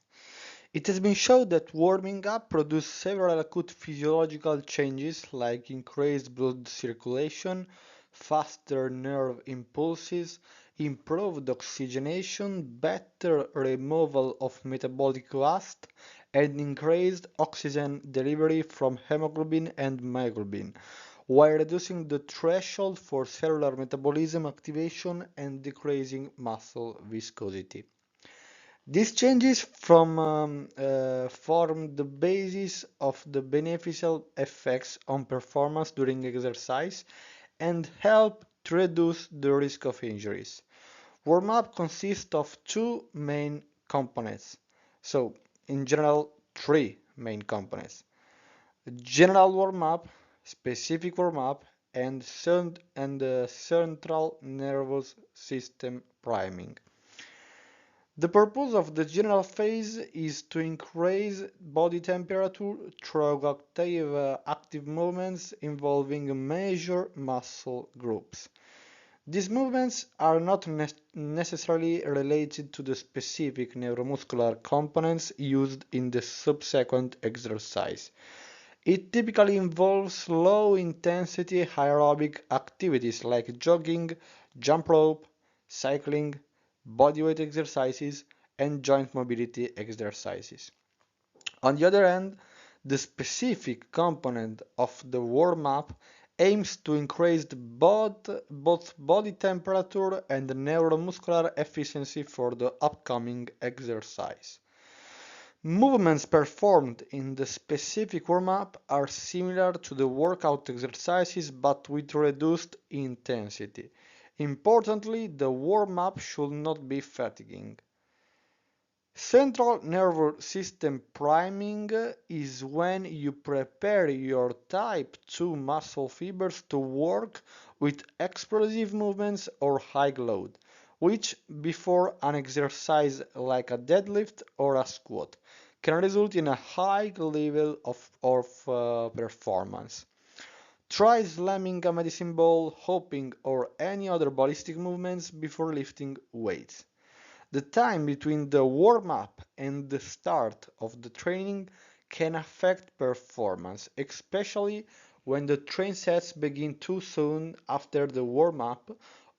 It has been shown that warming up produces several acute physiological changes like increased blood circulation, faster nerve impulses, improved oxygenation, better removal of metabolic waste, and increased oxygen delivery from hemoglobin and myoglobin, while reducing the threshold for cellular metabolism activation and decreasing muscle viscosity. These changes form the basis of the beneficial effects on performance during exercise and help to reduce the risk of injuries. Warm-up consists of two main components. So, in general, three main components. General warm-up, specific warm-up, and central nervous system priming. The purpose of the general phase is to increase body temperature through active movements involving major muscle groups. These movements are not necessarily related to the specific neuromuscular components used in the subsequent exercise. It typically involves low-intensity aerobic activities like jogging, jump rope, cycling, bodyweight exercises, and joint mobility exercises. On the other hand, the specific component of the warm-up aims to increase both body temperature and neuromuscular efficiency for the upcoming exercise. Movements performed in the specific warm-up are similar to the workout exercises but with reduced intensity. Importantly, the warm-up should not be fatiguing. Central nervous system priming is when you prepare your type 2 muscle fibers to work with explosive movements or high load, which before an exercise like a deadlift or a squat can result in a high level of performance. Try slamming a medicine ball, hopping, or any other ballistic movements before lifting weights. The time between the warm-up and the start of the training can affect performance, especially when the train sets begin too soon after the warm-up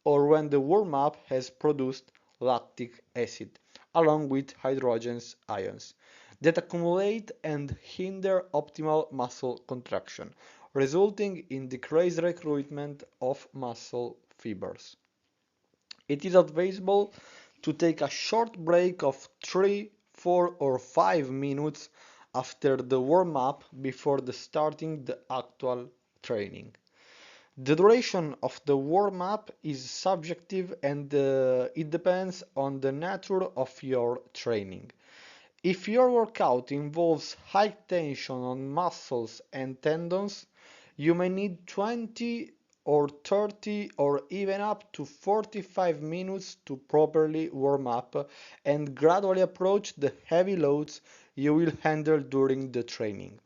or when the warm-up has produced lactic acid, along with hydrogen ions that accumulate and hinder optimal muscle contraction, resulting in decreased recruitment of muscle fibers. It is advisable to take a short break of 3, 4 or 5 minutes after the warm-up before starting the actual training. The duration of the warm-up is subjective and it depends on the nature of your training. If your workout involves high tension on muscles and tendons, you may need 20 or 30 or even up to 45 minutes to properly warm up and gradually approach the heavy loads you will handle during the training.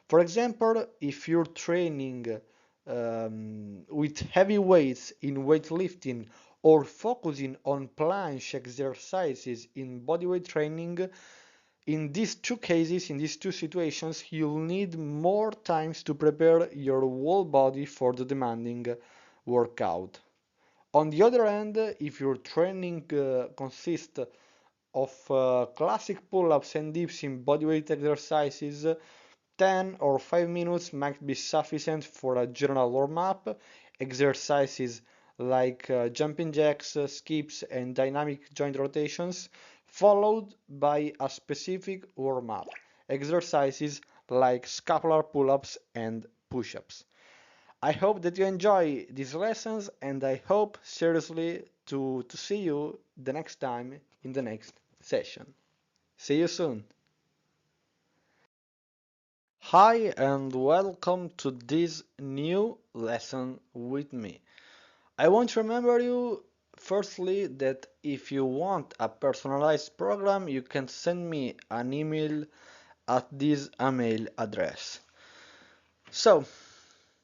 For example, if you're training with heavy weights in weightlifting or focusing on planche exercises in bodyweight training, in these two cases, in these two situations, you'll need more times to prepare your whole body for the demanding workout. On the other hand, if your training consists of classic pull-ups and dips in bodyweight exercises, 10 or 5 minutes might be sufficient for a general warm-up. Exercises like jumping jacks, skips, and dynamic joint rotations, followed by a specific warm-up. Exercises like scapular pull-ups and push-ups. I hope that you enjoy these lessons and I hope seriously to see you the next time in the next session. See you soon! Hi and welcome to this new lesson with me. I want to remember you firstly that if you want a personalized program, you can send me an email at this email address. So,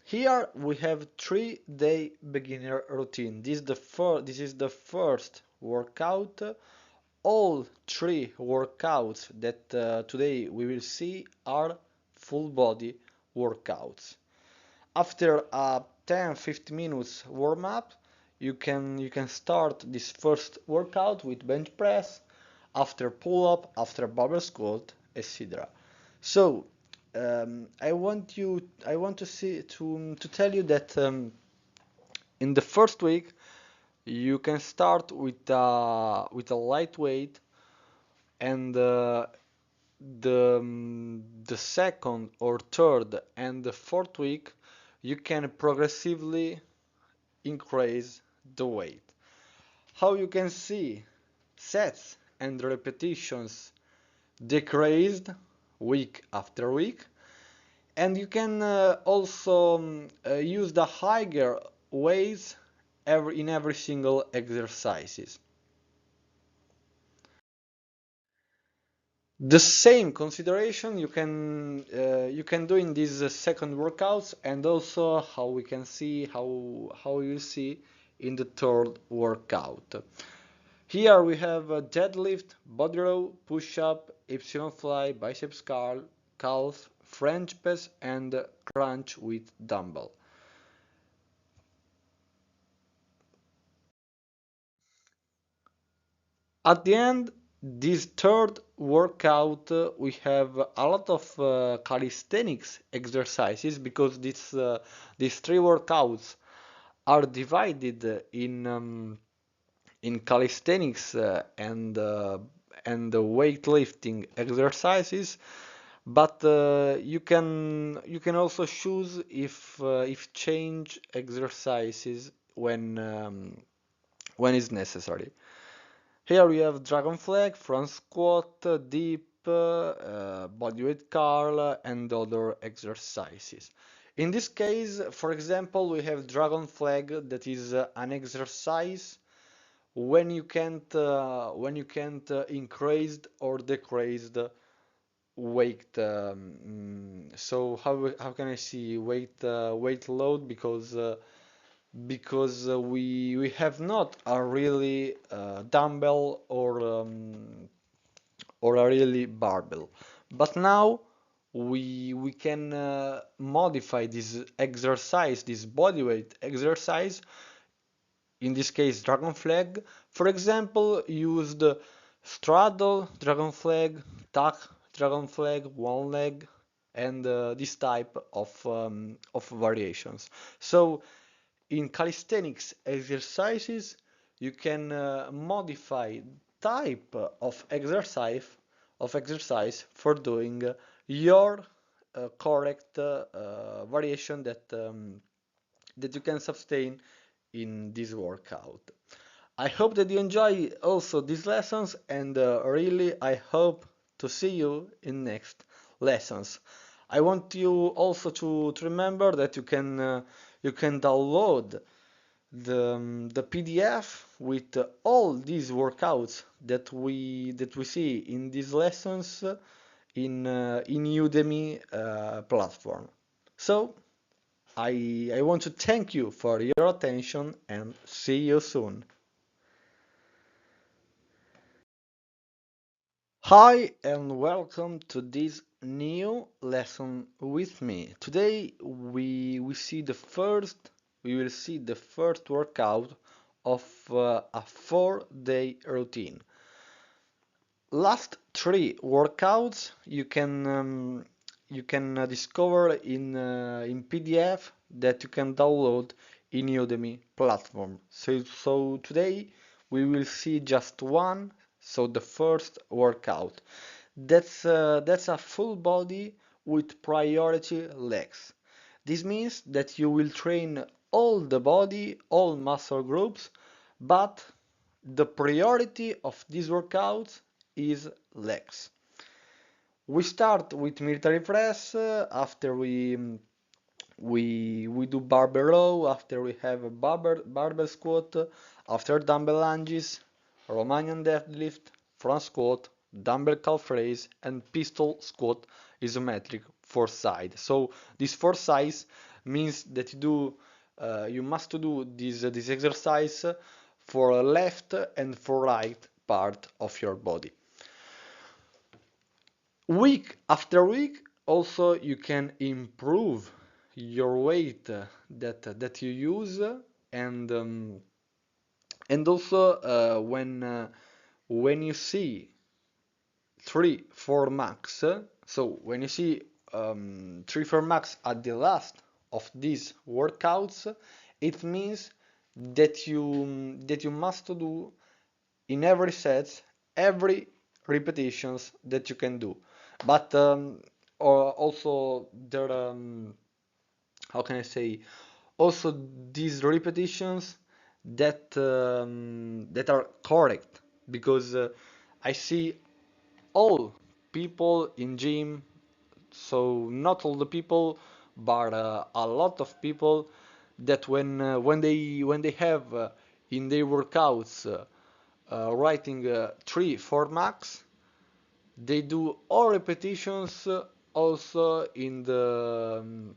here we have 3-day beginner routine. This is the first workout. All three workouts that today we will see are full body workouts. After a 10-15 minutes warm up, you can start this first workout with bench press, after pull up, after barbell squat, etc. So I want to tell you that in the first week you can start with a lightweight, and the second or third and the fourth week you can progressively increase the weight. How you can see sets and repetitions decreased week after week, and you can also use the higher weights in every single exercises. The same consideration you can do in these second workouts, and also how you see in the third workout. Here we have a deadlift, body row, push-up, epsilon fly, biceps curl, calf, French press, and crunch with dumbbell. At the end, this third workout, we have a lot of calisthenics exercises, because these three workouts are divided in calisthenics and weightlifting exercises. But you can also choose if change exercises when is necessary. Here we have dragon flag, front squat, dip, bodyweight curl, and other exercises. In this case, for example, we have dragon flag, that is an exercise when you can't increase or decrease the weight. So how can I see weight load, because we have not a really dumbbell or a really barbell. But now we can modify this exercise, this bodyweight exercise, in this case dragon flag. For example, used straddle, dragon flag, tuck, dragon flag, one leg, and this type of variations. So in calisthenics exercises, you can modify type of exercise for doing your correct variation that you can sustain in this workout. I hope that you enjoy also these lessons, and really I hope to see you in next lessons. I want you also to remember that you can download the PDF with all these workouts that we see in these lessons in Udemy platform. So I want to thank you for your attention and see you soon. Hi and welcome to this new lesson with me. Today we will see the first workout of a 4-day routine. Last three workouts you can discover in PDF that you can download in Udemy platform. So today we will see just one. So the first workout. That's a full body with priority legs. This means that you will train all the body, all muscle groups, but the priority of these workouts is legs. We start with military press after we do barbell row, after we have a barbell squat, after dumbbell lunges, Romanian deadlift, front squat, dumbbell calf raise, and pistol squat isometric for side. So this four size means that you must do this exercise for left and for right part of your body. Week after week, also you can improve your weight that you use, and also when you see 3 4 max, so when you see 3 4 max at the last of these workouts, it means that you must do in every set, every repetitions that you can do. But or also there, how can I say, also these repetitions that are correct, because I see all people in gym, so not all the people, but a lot of people that when they have in their workouts writing 3 4 max, they do all repetitions also in the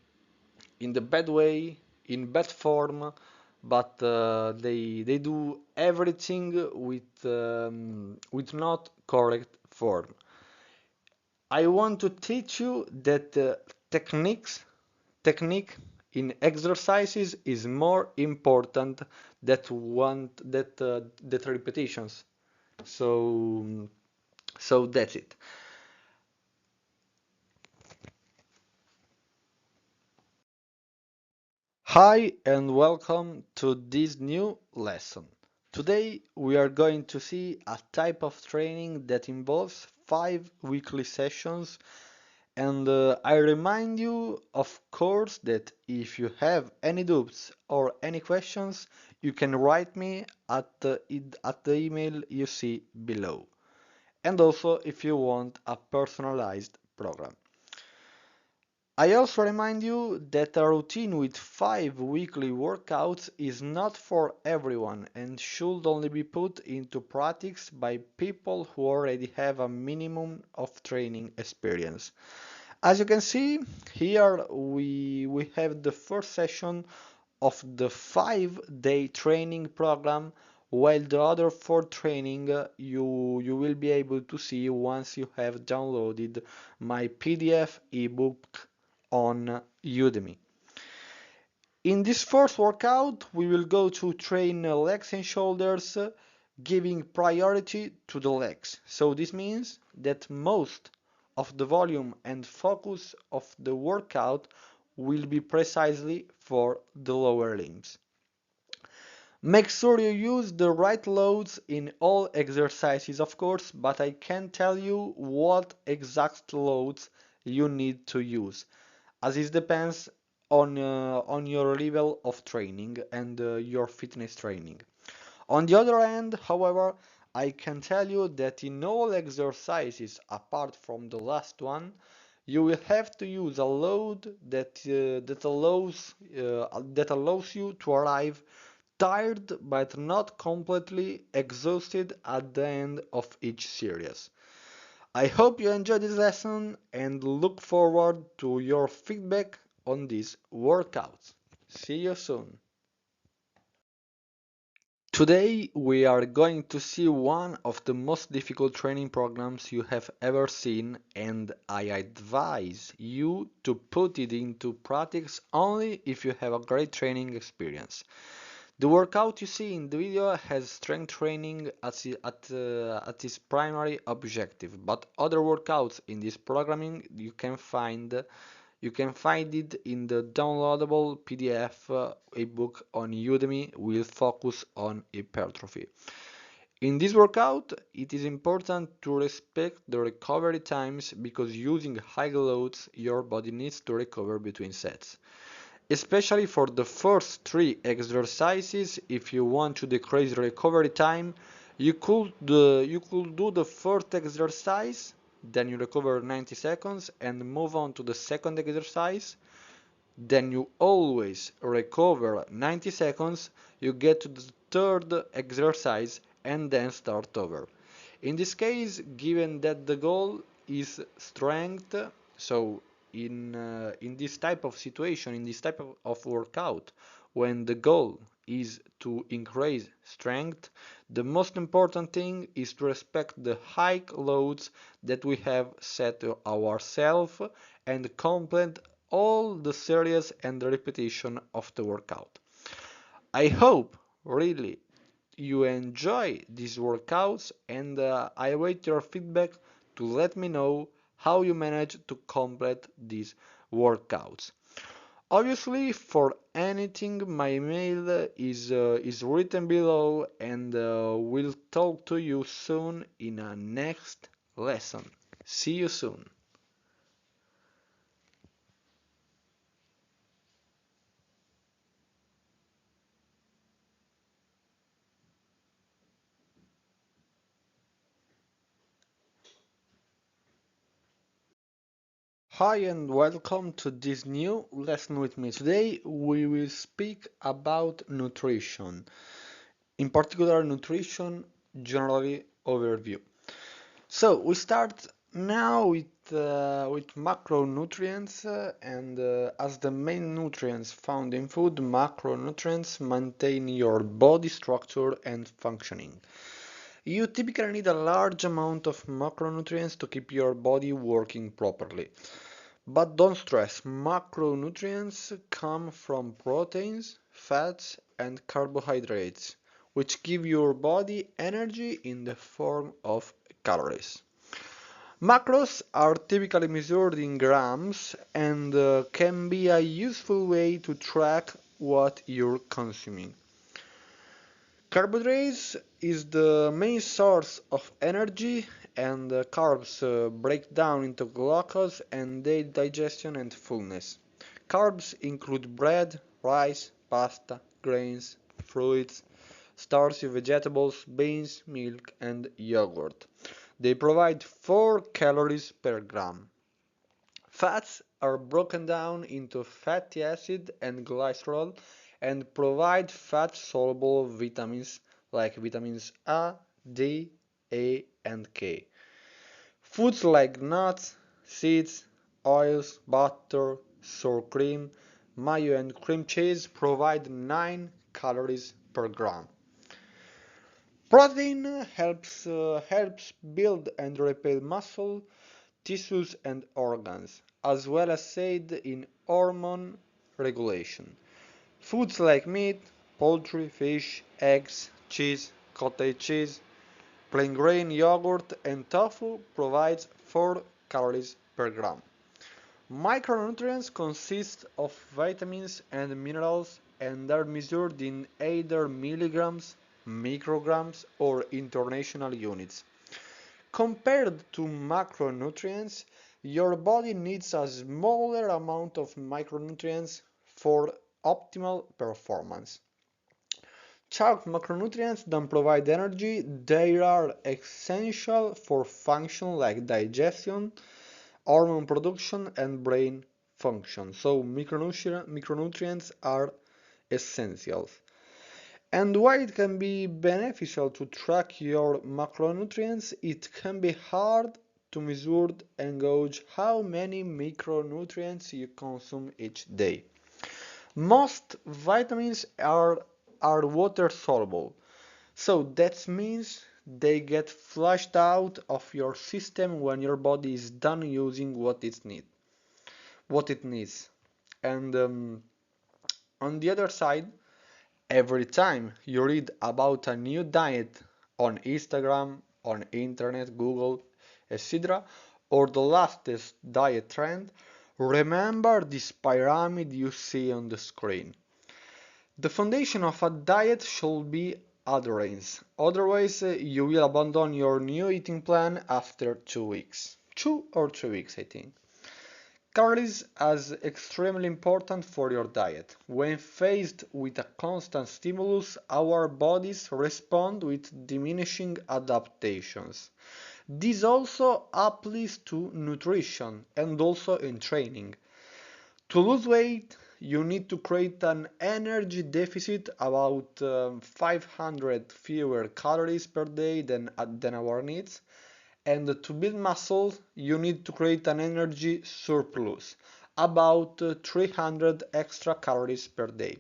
bad way, in bad form, but they do everything with not correct form. I want to teach you that technique in exercises is more important that repetitions. So that's it. Hi and welcome to this new lesson. Today we are going to see a type of training that involves 5 weekly sessions, and I remind you, of course, that if you have any doubts or any questions, you can write me at the email you see below. And also if you want a personalized program. I also remind you that a routine with 5 weekly workouts is not for everyone and should only be put into practice by people who already have a minimum of training experience. As you can see, here we have the first session of the 5-day training program, while the other 4 training you will be able to see once you have downloaded my PDF ebook on Udemy. In this first workout, we will go to train legs and shoulders giving priority to the legs. So this means that most of the volume and focus of the workout will be precisely for the lower limbs. Make sure you use the right loads in all exercises, of course, but I can't tell you what exact loads you need to use, as it depends on your level of training and your fitness training. On the other hand, however, I can tell you that in all exercises apart from the last one, you will have to use a load that allows you to arrive tired but not completely exhausted at the end of each series. I hope you enjoyed this lesson and look forward to your feedback on these workouts. See you soon. Today we are going to see one of the most difficult training programs you have ever seen, and I advise you to put it into practice only if you have a great training experience. The workout you see in the video has strength training at its primary objective, but other workouts in this programming you can find it in the downloadable PDF ebook on Udemy will focus on hypertrophy. In this workout, it is important to respect the recovery times because using high loads, your body needs to recover between sets. Especially for the first three exercises, if you want to decrease recovery time, you could do the first exercise, then you recover 90 seconds and move on to the second exercise. Then you always recover 90 seconds, you get to the third exercise and then start over. In this case, given that the goal is strength, so in this type of situation, in this type of workout, when the goal is to increase strength, the most important thing is to respect the high loads that we have set to ourselves and complete all the series and the repetition of the workout. I hope really you enjoy these workouts and I await your feedback to let me know how you manage to complete these workouts. Obviously, for anything, my mail is written below, and we'll talk to you soon in a next lesson. See you soon. Hi and welcome to this new lesson with me. Today we will speak about nutrition, in particular nutrition generally overview. So we start now with macronutrients and as the main nutrients found in food, macronutrients maintain your body structure and functioning. You typically need a large amount of macronutrients to keep your body working properly. But don't stress, macronutrients come from proteins, fats, and carbohydrates, which give your body energy in the form of calories. Macros are typically measured in grams and can be a useful way to track what you're consuming. Carbohydrates is the main source of energy, and carbs break down into glucose and aid digestion and fullness. Carbs include bread, rice, pasta, grains, fruits, starchy vegetables, beans, milk, and yogurt. They provide 4 calories per gram. Fats are broken down into fatty acid and glycerol and provide fat-soluble vitamins like vitamins A, D, A, and K. Foods like nuts, seeds, oils, butter, sour cream, mayo, and cream cheese provide 9 calories per gram. Protein helps build and repair muscle, tissues, and organs, as well as aid in hormone regulation. Foods like meat, poultry, fish, eggs, cheese, cottage cheese, plain grain yogurt, and tofu provides 4 calories per gram. Micronutrients consist of vitamins and minerals and are measured in either milligrams, micrograms, or international units. Compared to macronutrients, your body needs a smaller amount of micronutrients for optimal performance. Chalk macronutrients don't provide energy, they are essential for functions like digestion, hormone production, and brain function. So micronutrients are essential. And while it can be beneficial to track your macronutrients, it can be hard to measure and gauge how many micronutrients you consume each day. Most vitamins are water soluble, so that means they get flushed out of your system when your body is done using what it needs. And on the other side, every time you read about a new diet on Instagram, on internet, Google, etc., or the latest diet trend, remember this pyramid you see on the screen. The foundation of a diet should be adherence, otherwise you will abandon your new eating plan after 2 weeks. 2 or 3 weeks, I think. Calories are extremely important for your diet. When faced with a constant stimulus, our bodies respond with diminishing adaptations. This also applies to nutrition and also in training. To lose weight, you need to create an energy deficit about 500 fewer calories per day than our needs. And to build muscle, you need to create an energy surplus, about 300 extra calories per day.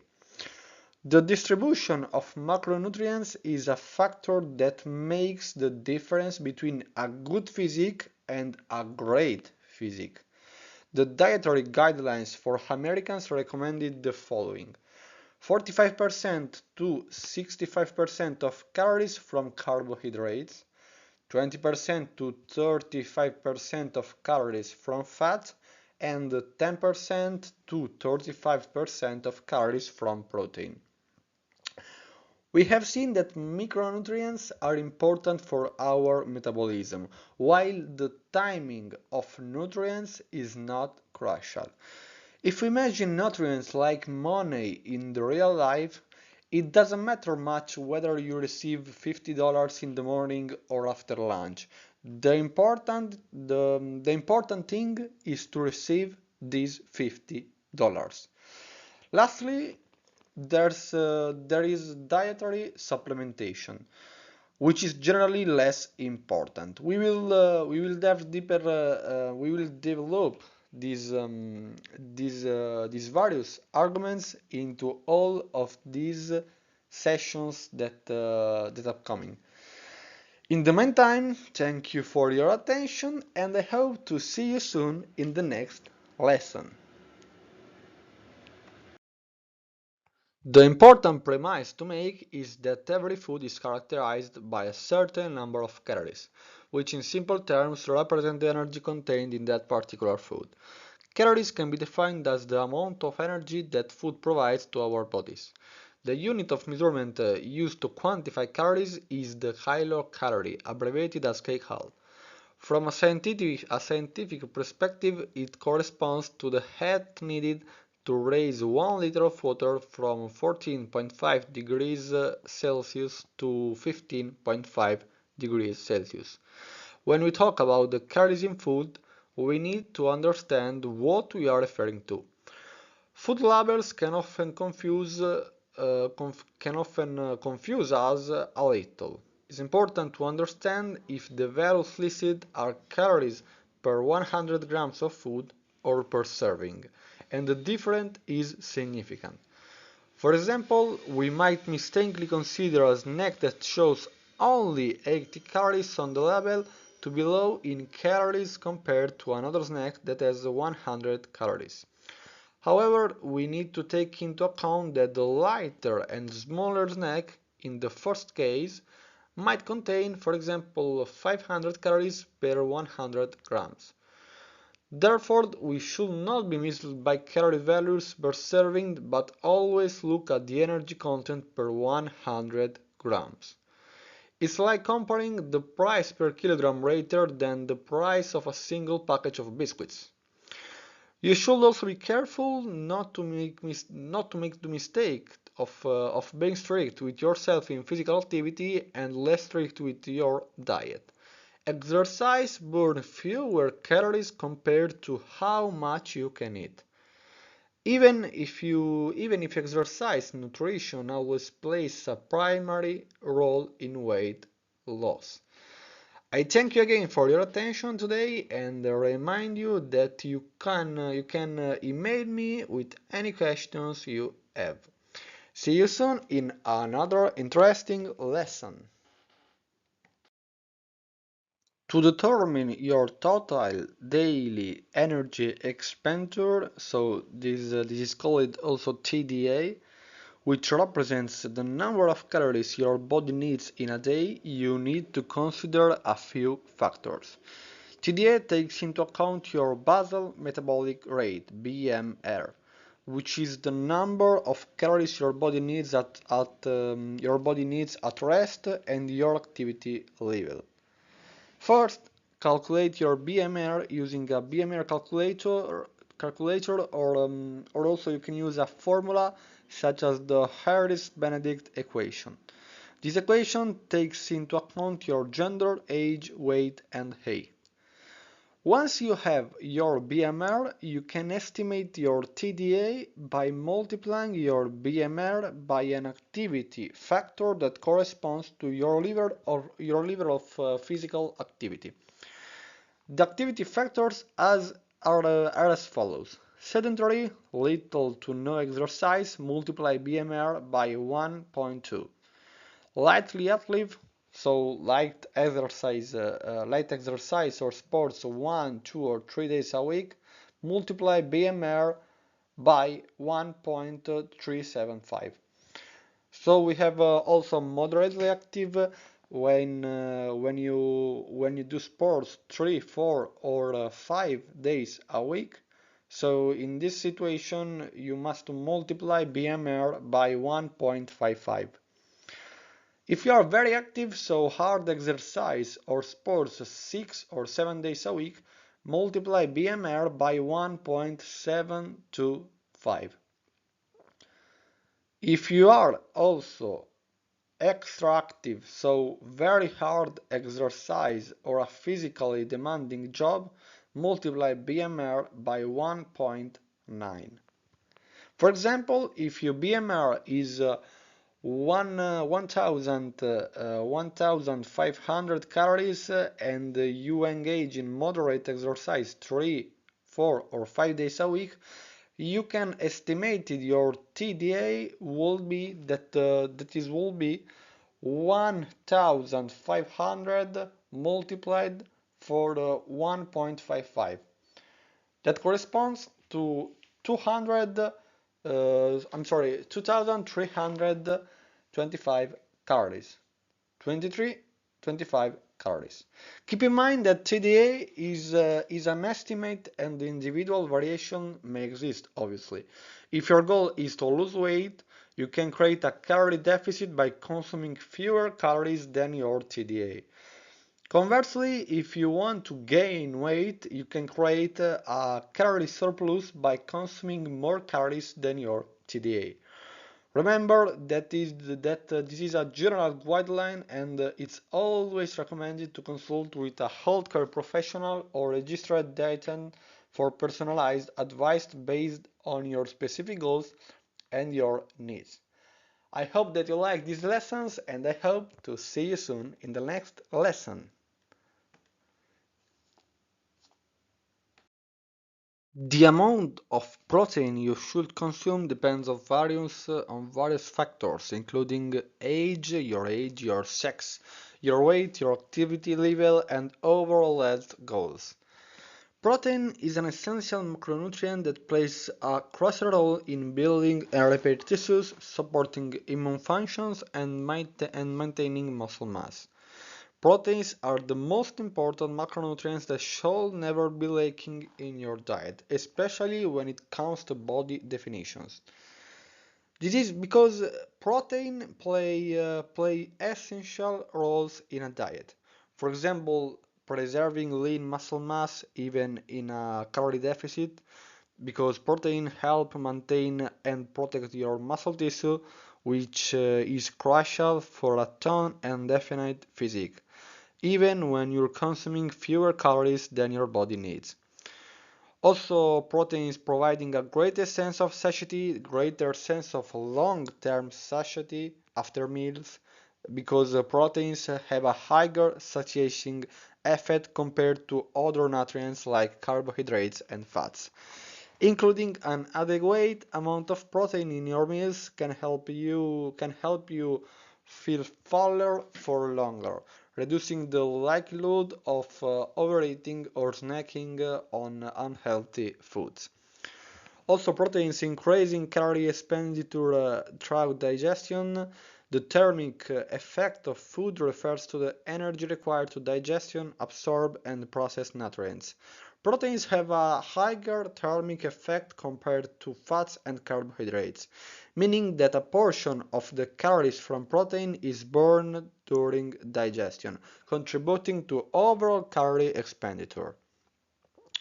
The distribution of macronutrients is a factor that makes the difference between a good physique and a great physique. The dietary guidelines for Americans recommended the following: 45% to 65% of calories from carbohydrates, 20% to 35% of calories from fat, and 10% to 35% of calories from protein. We have seen that micronutrients are important for our metabolism, while the timing of nutrients is not crucial. If we imagine nutrients like money in the real life, it doesn't matter much whether you receive $50 in the morning or after lunch. The important thing is to receive these $50. Lastly, there is dietary supplementation, which is generally less important. We will develop these various arguments into all of these sessions that are coming. In the meantime, thank you for your attention, and I hope to see you soon in the next lesson. The important premise to make is that every food is characterized by a certain number of calories, which in simple terms represent the energy contained in that particular food. Calories can be defined as the amount of energy that food provides to our bodies. The unit of measurement used to quantify calories is the kilocalorie, abbreviated as kcal. From a scientific perspective, it corresponds to the heat needed to raise 1 liter of water from 14.5 degrees Celsius to 15.5 degrees Celsius. When we talk about the calories in food, we need to understand what we are referring to. Food labels can often confuse us a little. It's important to understand if the values listed are calories per 100 grams of food or per serving, and the difference is significant. For example, we might mistakenly consider a snack that shows only 80 calories on the label to be low in calories compared to another snack that has 100 calories. However, we need to take into account that the lighter and smaller snack, in the first case, might contain, for example, 500 calories per 100 grams. Therefore, we should not be misled by calorie values per serving, but always look at the energy content per 100 grams. It's like comparing the price per kilogram rather than the price of a single package of biscuits. You should also be careful not to make the mistake of being strict with yourself in physical activity and less strict with your diet. Exercise burns fewer calories compared to how much you can eat. Even if exercise nutrition always plays a primary role in weight loss. I thank you again for your attention today and remind you that you can email me with any questions you have. See you soon in another interesting lesson. To determine your total daily energy expenditure, so this is called also TDA, which represents the number of calories your body needs in a day, you need to consider a few factors. TDA takes into account your basal metabolic rate, BMR, which is the number of calories your body needs at rest and your activity level. First, calculate your BMR using a BMR calculator or also you can use a formula such as the Harris-Benedict equation. This equation takes into account your gender, age, weight, and height. Once you have your BMR, you can estimate your TDA by multiplying your BMR by an activity factor that corresponds to your level of physical activity. The activity factors are as follows. Sedentary, little to no exercise, multiply BMR by 1.2. Lightly active, so light exercise or sports 1, 2 or 3 days a week, multiply BMR by 1.375. So we have also moderately active when you do sports 3, 4 or 5 days a week. So in this situation you must multiply BMR by 1.55. If you are very active, so hard exercise or sports 6 or 7 days a week, multiply BMR by 1.725. If you are also extra active, so very hard exercise or a physically demanding job, multiply BMR by 1.9. For example, if your BMR is 1,500 calories and you engage in moderate exercise 3, 4 or 5 days a week, you can estimate your TDA will be that will be 1,500 multiplied for 1.55. That corresponds to 2,325 calories. 25 calories. Keep in mind that TDA is an estimate and individual variation may exist, obviously. If your goal is to lose weight, you can create a calorie deficit by consuming fewer calories than your TDA. Conversely, if you want to gain weight, you can create a calorie surplus by consuming more calories than your TDA. Remember that this is a general guideline and it's always recommended to consult with a healthcare professional or registered dietitian for personalized advice based on your specific goals and your needs. I hope that you like these lessons and I hope to see you soon in the next lesson. The amount of protein you should consume depends on various factors, including age, your sex, your weight, your activity level, and overall health goals. Protein is an essential macronutrient that plays a crucial role in building and repair tissues, supporting immune functions, and maintaining muscle mass. Proteins are the most important macronutrients that should never be lacking in your diet, especially when it comes to body definitions. This is because protein play essential roles in a diet. For example, preserving lean muscle mass even in a calorie deficit, because protein help maintain and protect your muscle tissue, which is crucial for a toned and definite physique, even when you're consuming fewer calories than your body needs. Also, proteins providing a greater sense of satiety, greater sense of long-term satiety after meals, because proteins have a higher satiating effect compared to other nutrients like carbohydrates and fats. Including an adequate amount of protein in your meals can help you feel fuller for longer, reducing the likelihood of overeating or snacking on unhealthy foods. Also, proteins increasing calorie expenditure through digestion. The thermic effect of food refers to the energy required to digestion, absorb, and process nutrients. Proteins have a higher thermic effect compared to fats and carbohydrates, meaning that a portion of the calories from protein is burned during digestion, contributing to overall calorie expenditure.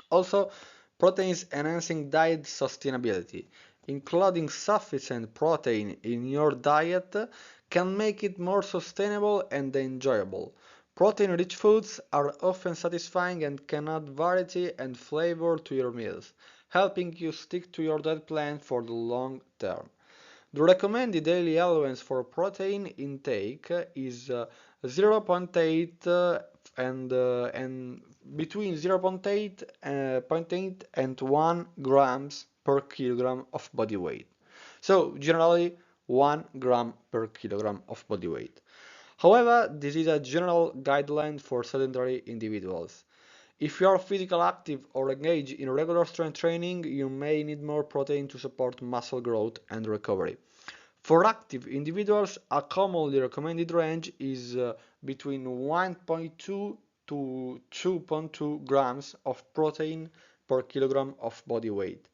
Also, proteins enhancing diet sustainability. Including sufficient protein in your diet can make it more sustainable and enjoyable. Protein-rich foods are often satisfying and can add variety and flavor to your meals, helping you stick to your diet plan for the long term. The recommended daily allowance for protein intake is zero point 0.8 and between 0.8 and 1 grams per kilogram of body weight. So generally 1 gram per kilogram of body weight. However, this is a general guideline for sedentary individuals. If you are physically active or engage in regular strength training, you may need more protein to support muscle growth and recovery. For active individuals, a commonly recommended range is between 1.2 to 2.2 grams of protein per kilogram of body weight.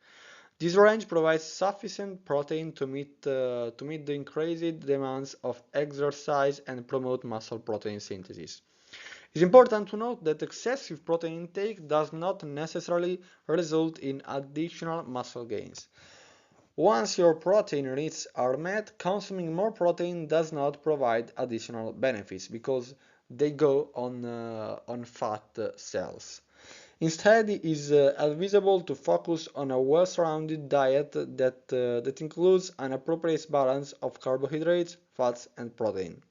This range provides sufficient protein to meet the increased demands of exercise and promote muscle protein synthesis. It's important to note that excessive protein intake does not necessarily result in additional muscle gains. Once your protein needs are met, consuming more protein does not provide additional benefits because they go on fat cells. Instead, it is advisable to focus on a well-rounded diet that includes an appropriate balance of carbohydrates, fats, and protein.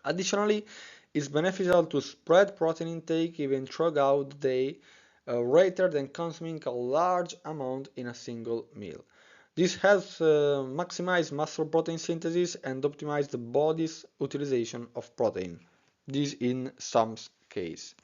Additionally, it's beneficial to spread protein intake even throughout the day, rather than consuming a large amount in a single meal. This helps maximize muscle protein synthesis and optimize the body's utilization of protein. This in some cases.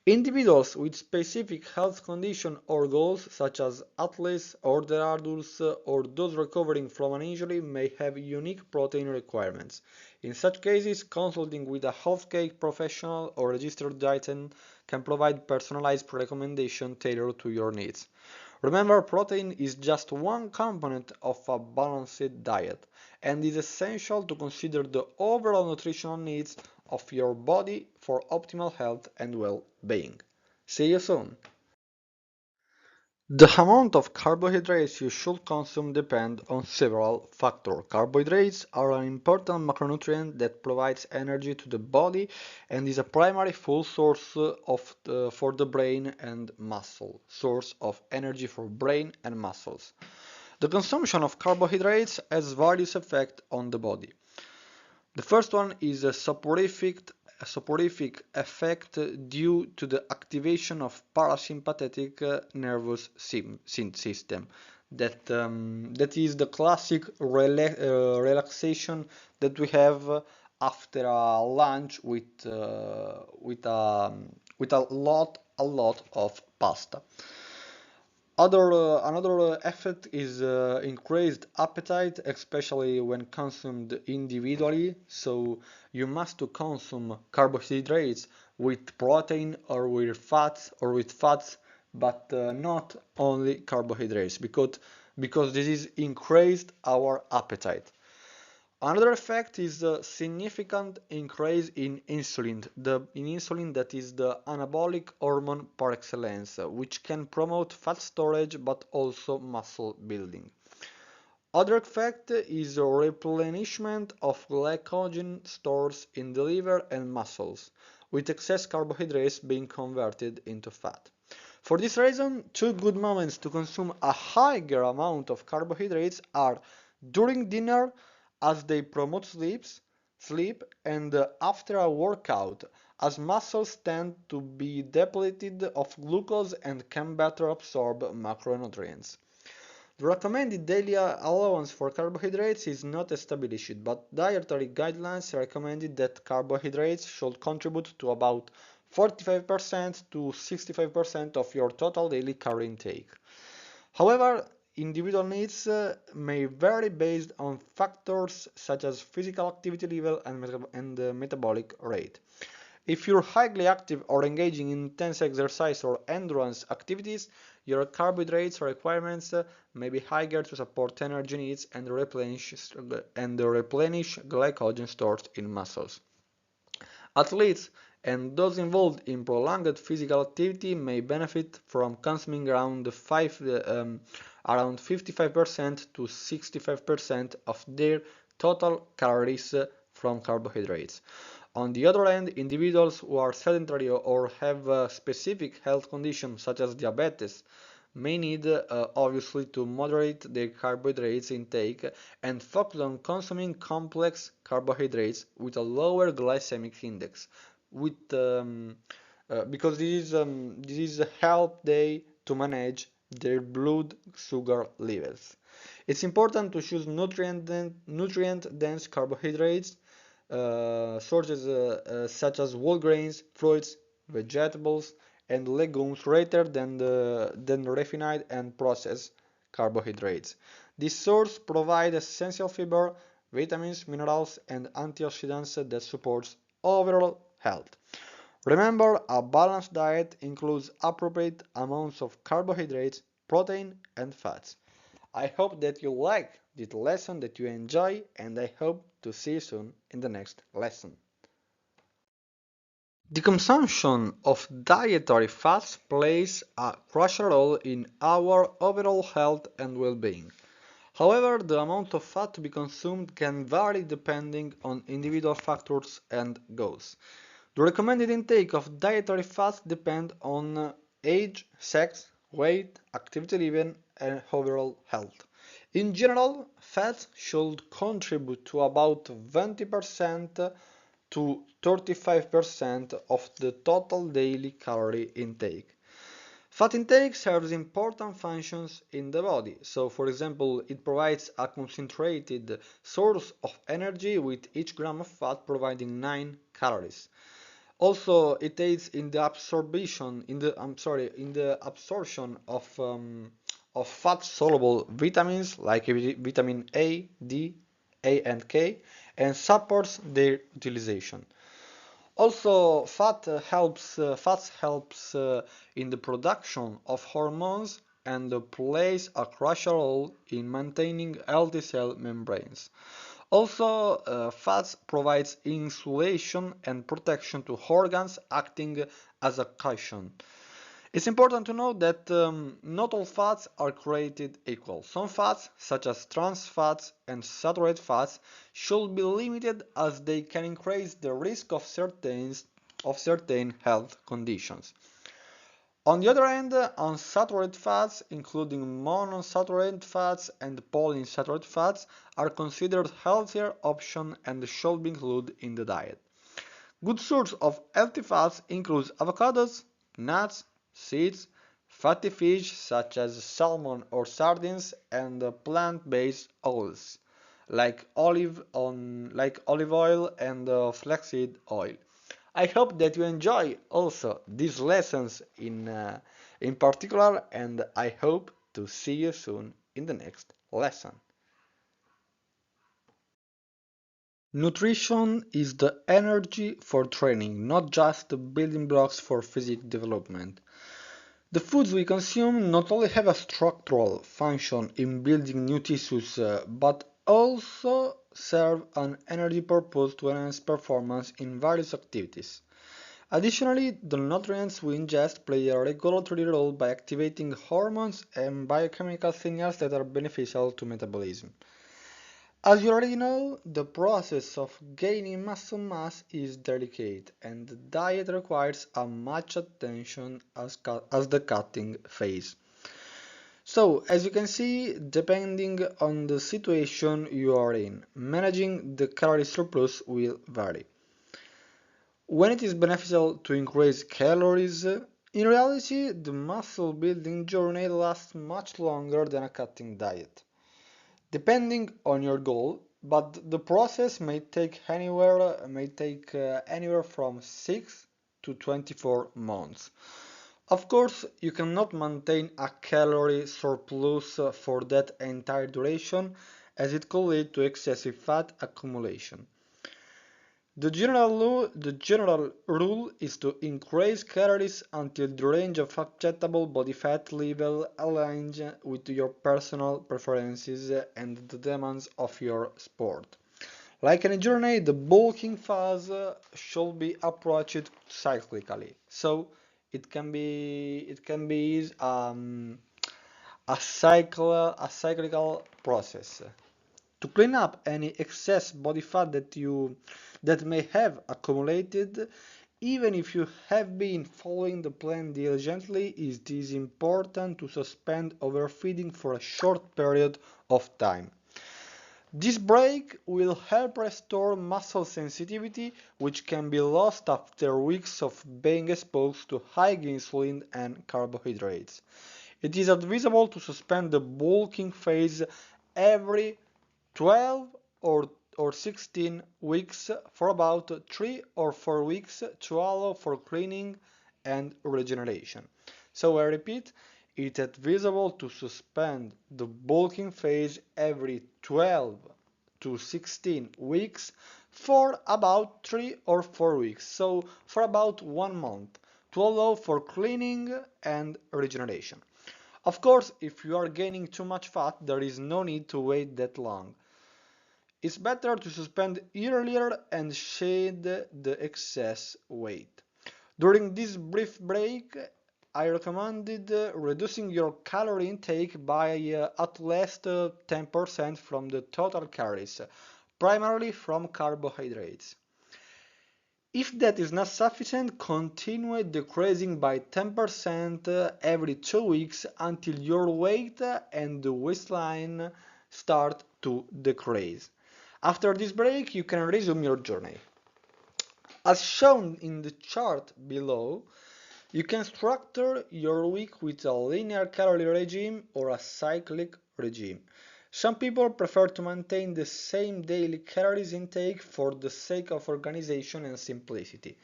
Individuals with specific health conditions or goals, such as athletes, older adults, or those recovering from an injury, may have unique protein requirements. In such cases, consulting with a healthcare professional or registered dietitian can provide personalized recommendations tailored to your needs. Remember, protein is just one component of a balanced diet, and is essential to consider the overall nutritional needs of your body for optimal health and well-being. See you soon! The amount of carbohydrates you should consume depends on several factors. Carbohydrates are an important macronutrient that provides energy to the body and is a primary fuel source for the brain and muscle. Source of energy for brain and muscles. The consumption of carbohydrates has various effects on the body. The first one is a soporific effect due to the activation of parasympathetic nervous system. That is the classic relaxation that we have after a lunch with a lot a lot of pasta. Another effect is increased appetite, especially when consumed individually. So you must to consume carbohydrates with protein or with fats, but not only carbohydrates because this is increased our appetite. Another effect is the significant increase in insulin, that is the anabolic hormone par excellence, which can promote fat storage but also muscle building. Other effect is the replenishment of glycogen stores in the liver and muscles, with excess carbohydrates being converted into fat. For this reason, two good moments to consume a higher amount of carbohydrates are during dinner, as they promote sleep, and after a workout, as muscles tend to be depleted of glucose and can better absorb macronutrients. The recommended daily allowance for carbohydrates is not established, but dietary guidelines recommended that carbohydrates should contribute to about 45% to 65% of your total daily calorie intake. However, individual needs may vary based on factors such as physical activity level and metabolic rate. If you're highly active or engaging in intense exercise or endurance activities, your carbohydrates requirements may be higher to support energy needs and replenish glycogen stores in muscles. Athletes and those involved in prolonged physical activity may benefit from consuming around 55% to 65% of their total calories from carbohydrates. On the other hand, individuals who are sedentary or have specific health conditions such as diabetes may need obviously to moderate their carbohydrates intake and focus on consuming complex carbohydrates with a lower glycemic index because this is help they to manage their blood sugar levels. It's important to choose nutrient-dense carbohydrates sources such as whole grains, fruits, vegetables, and legumes rather than refined and processed carbohydrates. This source provides essential fiber, vitamins, minerals, and antioxidants that supports overall health. Remember, a balanced diet includes appropriate amounts of carbohydrates, protein, and fats. I hope that you like this lesson, that you enjoy, and I hope to see you soon in the next lesson. The consumption of dietary fats plays a crucial role in our overall health and well-being. However, the amount of fat to be consumed can vary depending on individual factors and goals. The recommended intake of dietary fats depends on age, sex, weight, activity level, and overall health. In general, fats should contribute to about 20% to 35% of the total daily calorie intake. Fat intake serves important functions in the body. So, for example, it provides a concentrated source of energy with each gram of fat providing 9 calories. Also, it aids in the absorption of fat-soluble vitamins like vitamin A, D, A, and K, and supports their utilization. Also, fats helps in the production of hormones and plays a crucial role in maintaining healthy cell membranes. Also, fats provides insulation and protection to organs, acting as a cushion. It's important to note that not all fats are created equal. Some fats, such as trans fats and saturated fats, should be limited as they can increase the risk of certain health conditions. On the other hand, unsaturated fats, including monounsaturated fats and polyunsaturated fats, are considered healthier options and should be included in the diet. Good sources of healthy fats include avocados, nuts, seeds, fatty fish such as salmon or sardines, and plant-based oils like olive oil and flaxseed oil. I hope that you enjoy also these lessons in particular, and I hope to see you soon in the next lesson. Nutrition is the energy for training, not just the building blocks for physical development. The foods we consume not only have a structural function in building new tissues, but also serve an energy purpose to enhance performance in various activities. Additionally, the nutrients we ingest play a regulatory role by activating hormones and biochemical signals that are beneficial to metabolism. As you already know, the process of gaining muscle mass is delicate, and the diet requires as much attention as the cutting phase. So, as you can see, depending on the situation you are in, managing the calorie surplus will vary. When it is beneficial to increase calories, in reality, the muscle building journey lasts much longer than a cutting diet, depending on your goal, but the process may take anywhere from 6 to 24 months. Of course, you cannot maintain a calorie surplus for that entire duration, as it could lead to excessive fat accumulation. The general rule is to increase calories until the range of acceptable body fat level aligns with your personal preferences and the demands of your sport. Like any journey, the bulking phase should be approached cyclically. So it can be a cyclical process. To clean up any excess body fat that may have accumulated, even if you have been following the plan diligently, it is important to suspend overfeeding for a short period of time. This break will help restore muscle sensitivity, which can be lost after weeks of being exposed to high insulin and carbohydrates. It is advisable to suspend the bulking phase every 12 or 16 weeks for about 3 or 4 weeks to allow for cleaning and regeneration. So I repeat, it is advisable to suspend the bulking phase every 12 to 16 weeks for about 3 or 4 weeks, so for about 1 month, to allow for cleaning and regeneration. Of course, if you are gaining too much fat, there is no need to wait that long. It's better to suspend earlier and shed the excess weight. During this brief break, I recommended reducing your calorie intake by at least 10% from the total calories, primarily from carbohydrates. If that is not sufficient, continue decreasing by 10% every 2 weeks until your weight and the waistline start to decrease. After this break, you can resume your journey. As shown in the chart below, you can structure your week with a linear calorie regime or a cyclic regime. Some people prefer to maintain the same daily calories intake for the sake of organization and simplicity.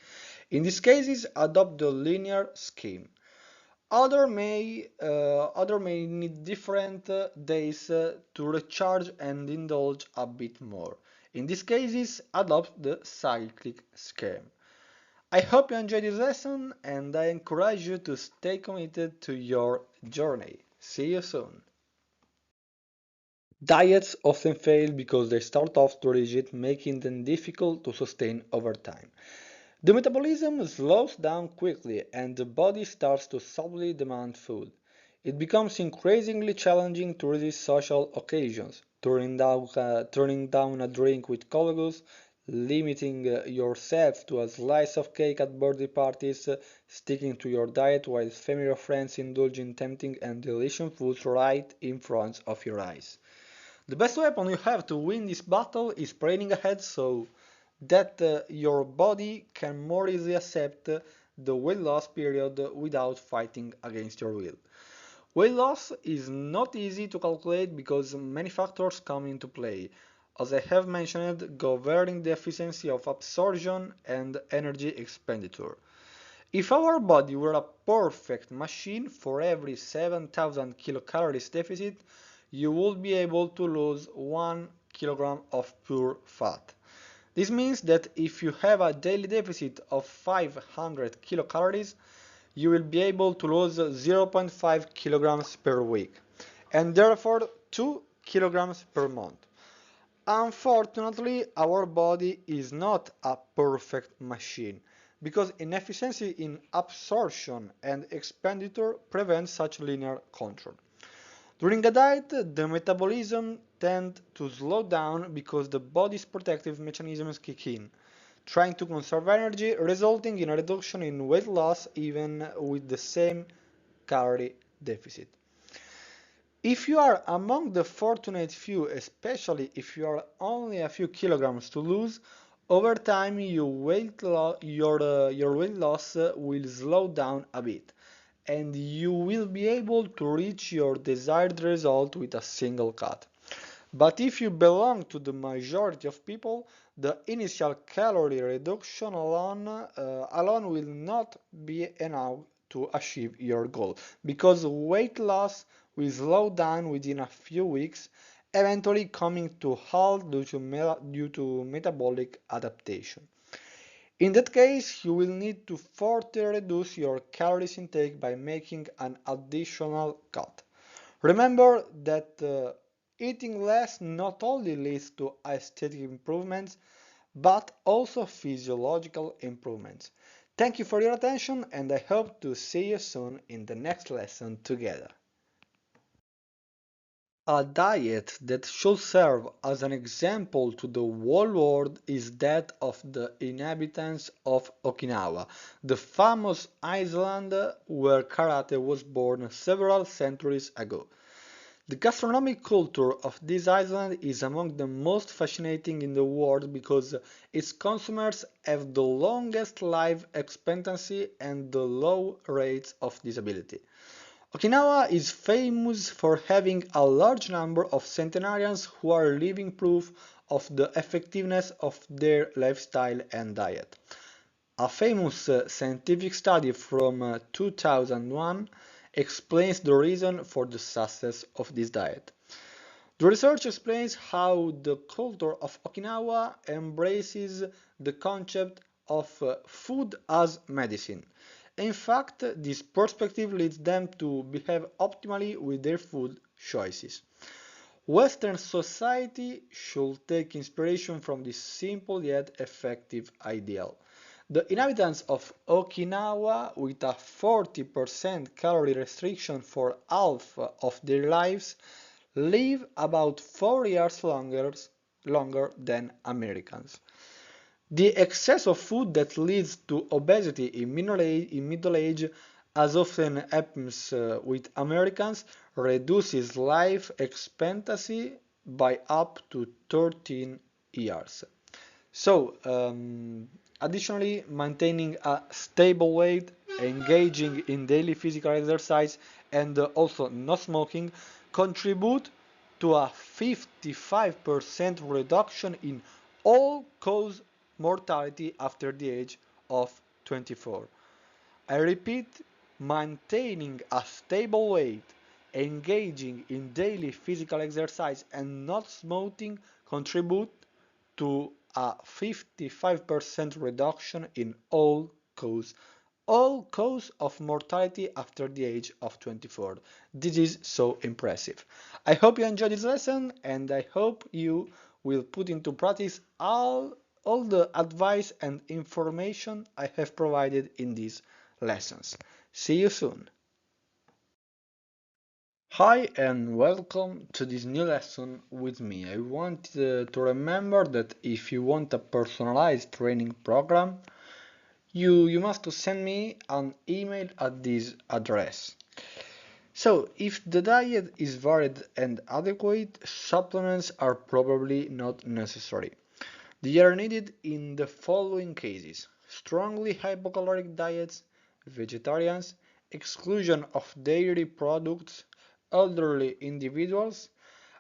In these cases, adopt the linear scheme. Other may need different days to recharge and indulge a bit more. In these cases, adopt the cyclic scheme. I hope you enjoyed this lesson and I encourage you to stay committed to your journey. See you soon. Diets often fail because they start off too rigid, making them difficult to sustain over time. The metabolism slows down quickly and the body starts to slowly demand food. It becomes increasingly challenging to resist social occasions, turning down a drink with colleagues, limiting yourself to a slice of cake at birthday parties, sticking to your diet while family or friends indulge in tempting and delicious foods right in front of your eyes. The best weapon you have to win this battle is planning ahead so that your body can more easily accept the weight loss period without fighting against your will. Weight loss is not easy to calculate because many factors come into play. as I have mentioned, governing the efficiency of absorption and energy expenditure. If our body were a perfect machine, for every 7,000 kilocalories deficit, you would be able to lose 1 kilogram of pure fat. This means that if you have a daily deficit of 500 kilocalories, you will be able to lose 0.5 kilograms per week, and therefore 2 kilograms per month. Unfortunately, our body is not a perfect machine, because inefficiency in absorption and expenditure prevents such linear control. During a diet, the metabolism tends to slow down because the body's protective mechanisms kick in, trying to conserve energy, resulting in a reduction in weight loss even with the same calorie deficit. If you are among the fortunate few, especially if you are only a few kilograms to lose, over time your weight loss will slow down a bit, and you will be able to reach your desired result with a single cut. But if you belong to the majority of people, the initial calorie reduction alone will not be enough to achieve your goal, because weight loss will slow down within a few weeks, eventually coming to halt due to metabolic adaptation. In that case, you will need to further reduce your calories intake by making an additional cut. Remember that eating less not only leads to aesthetic improvements, but also physiological improvements. Thank you for your attention, and I hope to see you soon in the next lesson together. A diet that should serve as an example to the whole world is that of the inhabitants of Okinawa, the famous island where karate was born several centuries ago. The gastronomic culture of this island is among the most fascinating in the world because its consumers have the longest life expectancy and the low rates of disability. Okinawa is famous for having a large number of centenarians who are living proof of the effectiveness of their lifestyle and diet. A famous scientific study from 2001 explains the reason for the success of this diet. The research explains how the culture of Okinawa embraces the concept of food as medicine. In fact, this perspective leads them to behave optimally with their food choices. Western society should take inspiration from this simple yet effective ideal. The inhabitants of Okinawa, with a 40% calorie restriction for half of their lives, live about 4 years longer than Americans. The excess of food that leads to obesity in middle age, as often happens with Americans, reduces life expectancy by up to 13 years. So, additionally, maintaining a stable weight, engaging in daily physical exercise, and also not smoking contribute to a 55% reduction in all-cause mortality after the age of 24. I repeat, maintaining a stable weight, engaging in daily physical exercise, and not smoking contribute to a 55% reduction in all cause of mortality after the age of 24. This is so impressive. I hope you enjoyed this lesson, and I hope you will put into practice all the advice and information I have provided in these lessons. See you soon. Hi and welcome to this new lesson with me. I want to remember that if you want a personalized training program, you must send me an email at this address. So, if the diet is varied and adequate, supplements are probably not necessary. They are needed in the following cases: strongly hypocaloric diets, vegetarians, exclusion of dairy products, elderly individuals,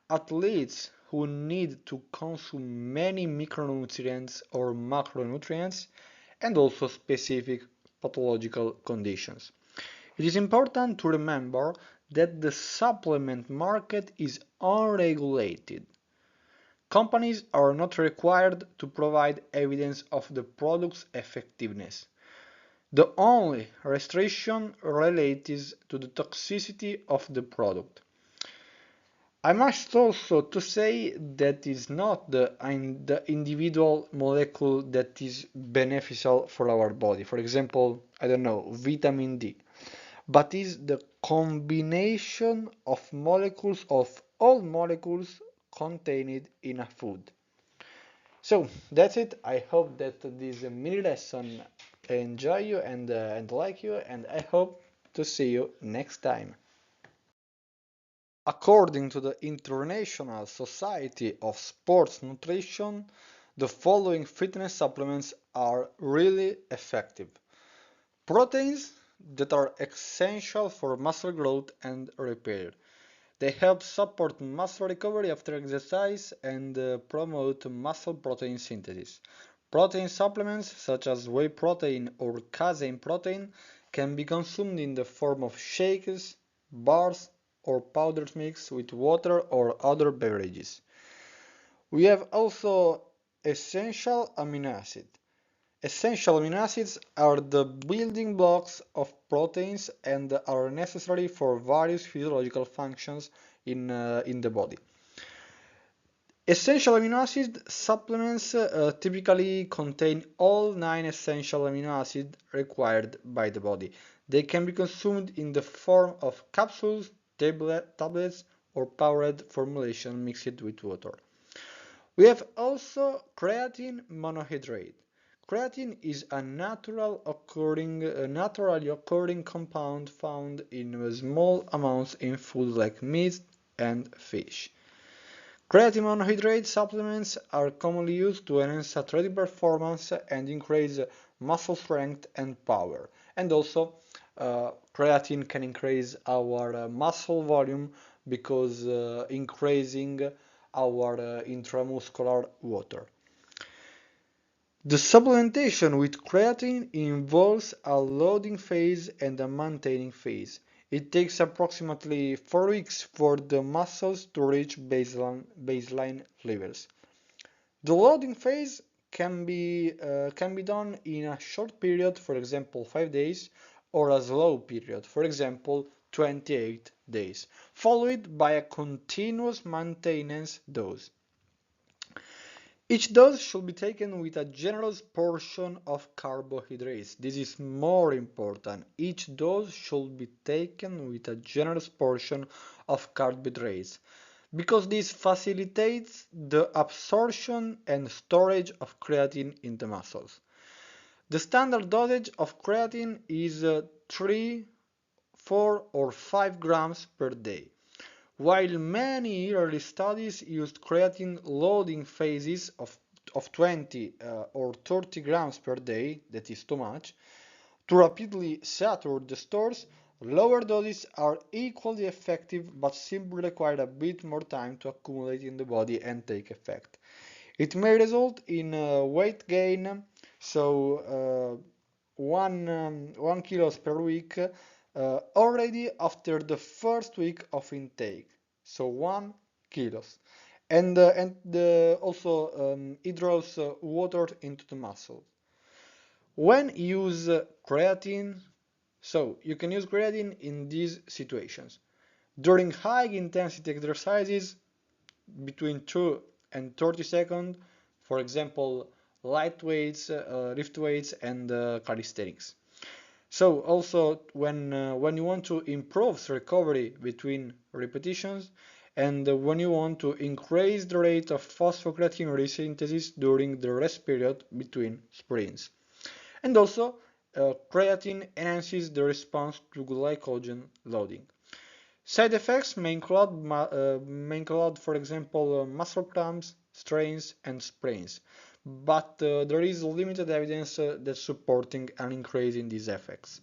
athletes who need to consume many micronutrients or macronutrients, and also specific pathological conditions. It is important to remember that the supplement market is unregulated. Companies are not required to provide evidence of the product's effectiveness. The only restriction relates to the toxicity of the product. I must also to say that is not the individual molecule that is beneficial for our body. For example, I don't know, vitamin D, but is the combination of molecules of all molecules contained in a food. So that's it. I hope that this mini lesson enjoy you and like you, and I hope to see you next time. According to the International Society of Sports Nutrition, the following fitness supplements are really effective. Proteins that are essential for muscle growth and repair. They help support muscle recovery after exercise and promote muscle protein synthesis. Protein supplements such as whey protein or casein protein can be consumed in the form of shakes, bars, or powders mixed with water or other beverages. We have also essential amino acids. Essential amino acids are the building blocks of proteins and are necessary for various physiological functions in the body. Essential amino acid supplements typically contain all 9 essential amino acids required by the body. They can be consumed in the form of capsules, tablets, or powdered formulation mixed with water. We have also creatine monohydrate. Creatine is a naturally occurring compound found in small amounts in food like meat and fish. Creatine monohydrate supplements are commonly used to enhance athletic performance and increase muscle strength and power. And also, creatine can increase our muscle volume because increasing our intramuscular water. The supplementation with creatine involves a loading phase and a maintaining phase. It takes approximately 4 weeks for the muscles to reach baseline levels. The loading phase can be done in a short period, for example 5 days, or a slow period, for example 28 days, followed by a continuous maintenance dose. Each dose should be taken with a generous portion of carbohydrates. This is more important. Each dose should be taken with a generous portion of carbohydrates because this facilitates the absorption and storage of creatine in the muscles. The standard dosage of creatine is 3, 4 or 5 grams per day. While many early studies used creatine loading phases of 20 or 30 grams per day, that is too much, to rapidly saturate the stores, lower doses are equally effective but simply require a bit more time to accumulate in the body and take effect. It may result in weight gain, so 1 kilos per week already after the first week of intake, so 1 kilos, and also it draws water into the muscle. When use creatine, so you can use creatine in these situations: during high intensity exercises between 2 and 30 seconds, for example light weights, lift weights, and calisthenics. So also when you want to improve recovery between repetitions, and when you want to increase the rate of phosphocreatine resynthesis during the rest period between sprints. And also creatine enhances the response to glycogen loading. Side effects may include, for example, muscle cramps, strains, and sprains, but there is limited evidence that's supporting an increase in these effects.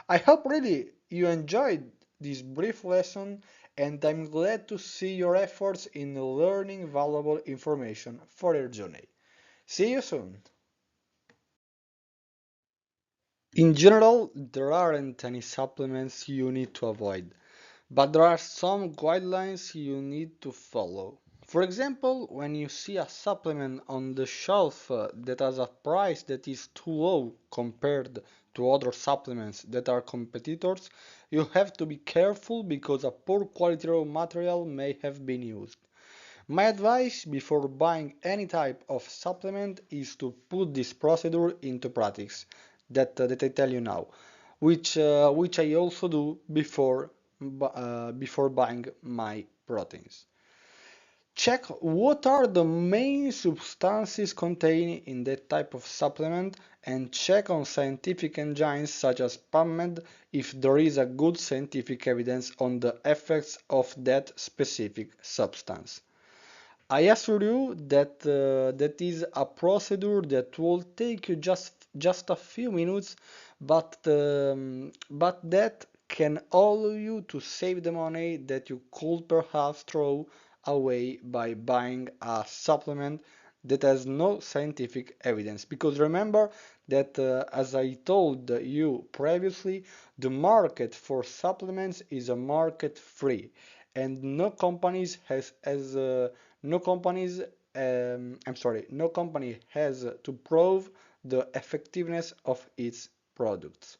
I hope really you enjoyed this brief lesson and I'm glad to see your efforts in learning valuable information for your journey. See you soon! In general, there aren't any supplements you need to avoid, but there are some guidelines you need to follow. For example, when you see a supplement on the shelf that has a price that is too low compared to other supplements that are competitors, you have to be careful because a poor quality raw material may have been used. My advice before buying any type of supplement is to put this procedure into practice that I tell you now, which I also do before buying my proteins. Check what are the main substances contained in that type of supplement and check on scientific engines such as PubMed if there is a good scientific evidence on the effects of that specific substance. I assure you that that is a procedure that will take you just a few minutes, but that can allow you to save the money that you could perhaps throw away by buying a supplement that has no scientific evidence. Because remember that, as I told you previously, the market for supplements is a market free, and no companies no company has to prove the effectiveness of its products.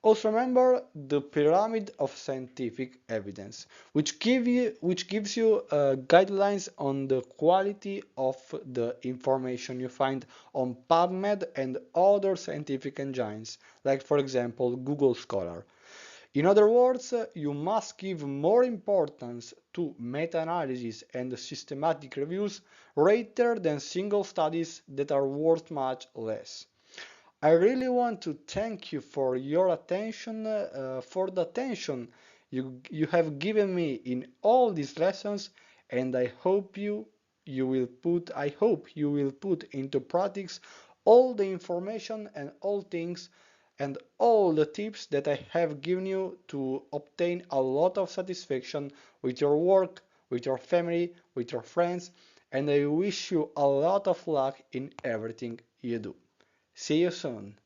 Also remember the pyramid of scientific evidence, which gives you guidelines on the quality of the information you find on PubMed and other scientific engines, like for example Google Scholar. In other words, you must give more importance to meta-analysis and systematic reviews rather than single studies that are worth much less. I really want to thank you for your attention, for the attention you have given me in all these lessons, and I hope you will put into practice all the information and all things and all the tips that I have given you to obtain a lot of satisfaction with your work, with your family, with your friends, and I wish you a lot of luck in everything you do. See you soon.